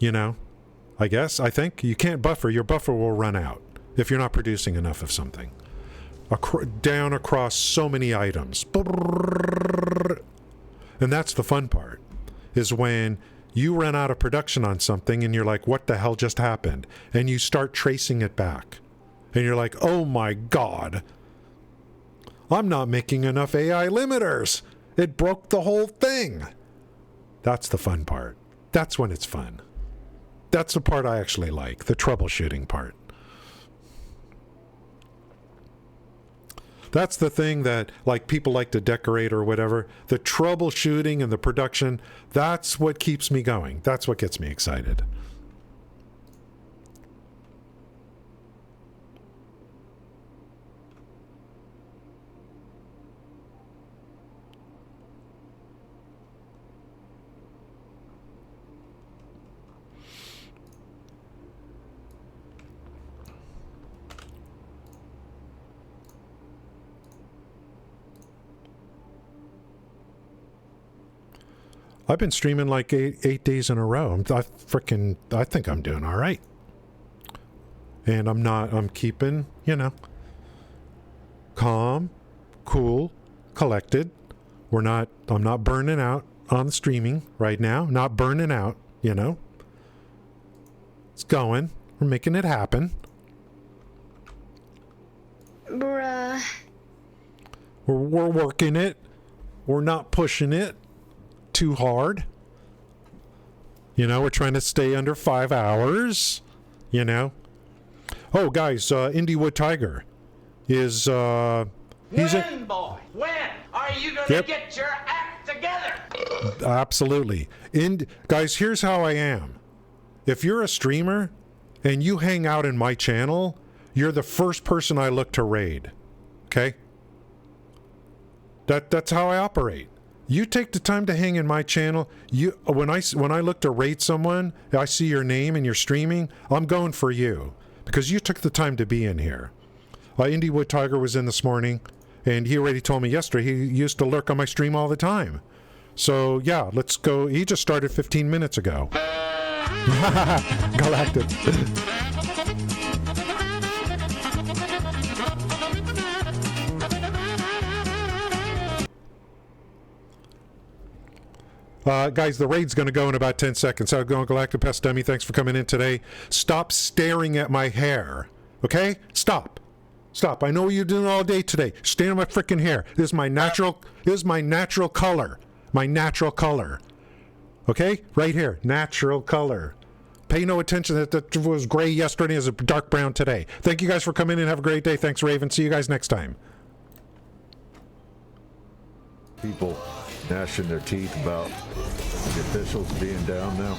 I think. You can't buffer. Your buffer will run out if you're not producing enough of something. Down across so many items. And that's the fun part, is when you run out of production on something and you're like, what the hell just happened? And you start tracing it back. And you're like, oh my God, I'm not making enough AI limiters. It broke the whole thing. That's the fun part. That's when it's fun. That's the part I actually like, the troubleshooting part. That's the thing that, like, people like to decorate or whatever. The troubleshooting and the production, that's what keeps me going. That's what gets me excited. I've been streaming like eight days in a row. I think I'm doing all right. And I'm keeping, calm, cool, collected. I'm not burning out on the streaming right now. Not burning out, It's going. We're making it happen. Bruh. We're working it. We're not pushing it too hard. We're trying to stay under 5 hours. Oh, guys, Indiewood Tiger is When, boy? When are you gonna get your act together? Absolutely. Guys, here's how I am. If you're a streamer and you hang out in my channel, you're the first person I look to raid. Okay? That's how I operate. You take the time to hang in my channel. When I look to raid someone, I see your name and you're streaming, I'm going for you because you took the time to be in here. Indiewood Tiger was in this morning, and he already told me yesterday he used to lurk on my stream all the time. So yeah, let's go. He just started 15 minutes ago. Galactic. Guys, the raid's going to go in about 10 seconds. How's it going, Galactic Pest Dummy? Thanks for coming in today. Stop staring at my hair. Okay? Stop. I know what you're doing all day today. Stay on my freaking hair. This is my natural color. My natural color. Okay? Right here. Natural color. Pay no attention that it was gray yesterday is a dark brown today. Thank you guys for coming in. Have a great day. Thanks, Raven. See you guys next time. People gnashing their teeth about the officials being down now.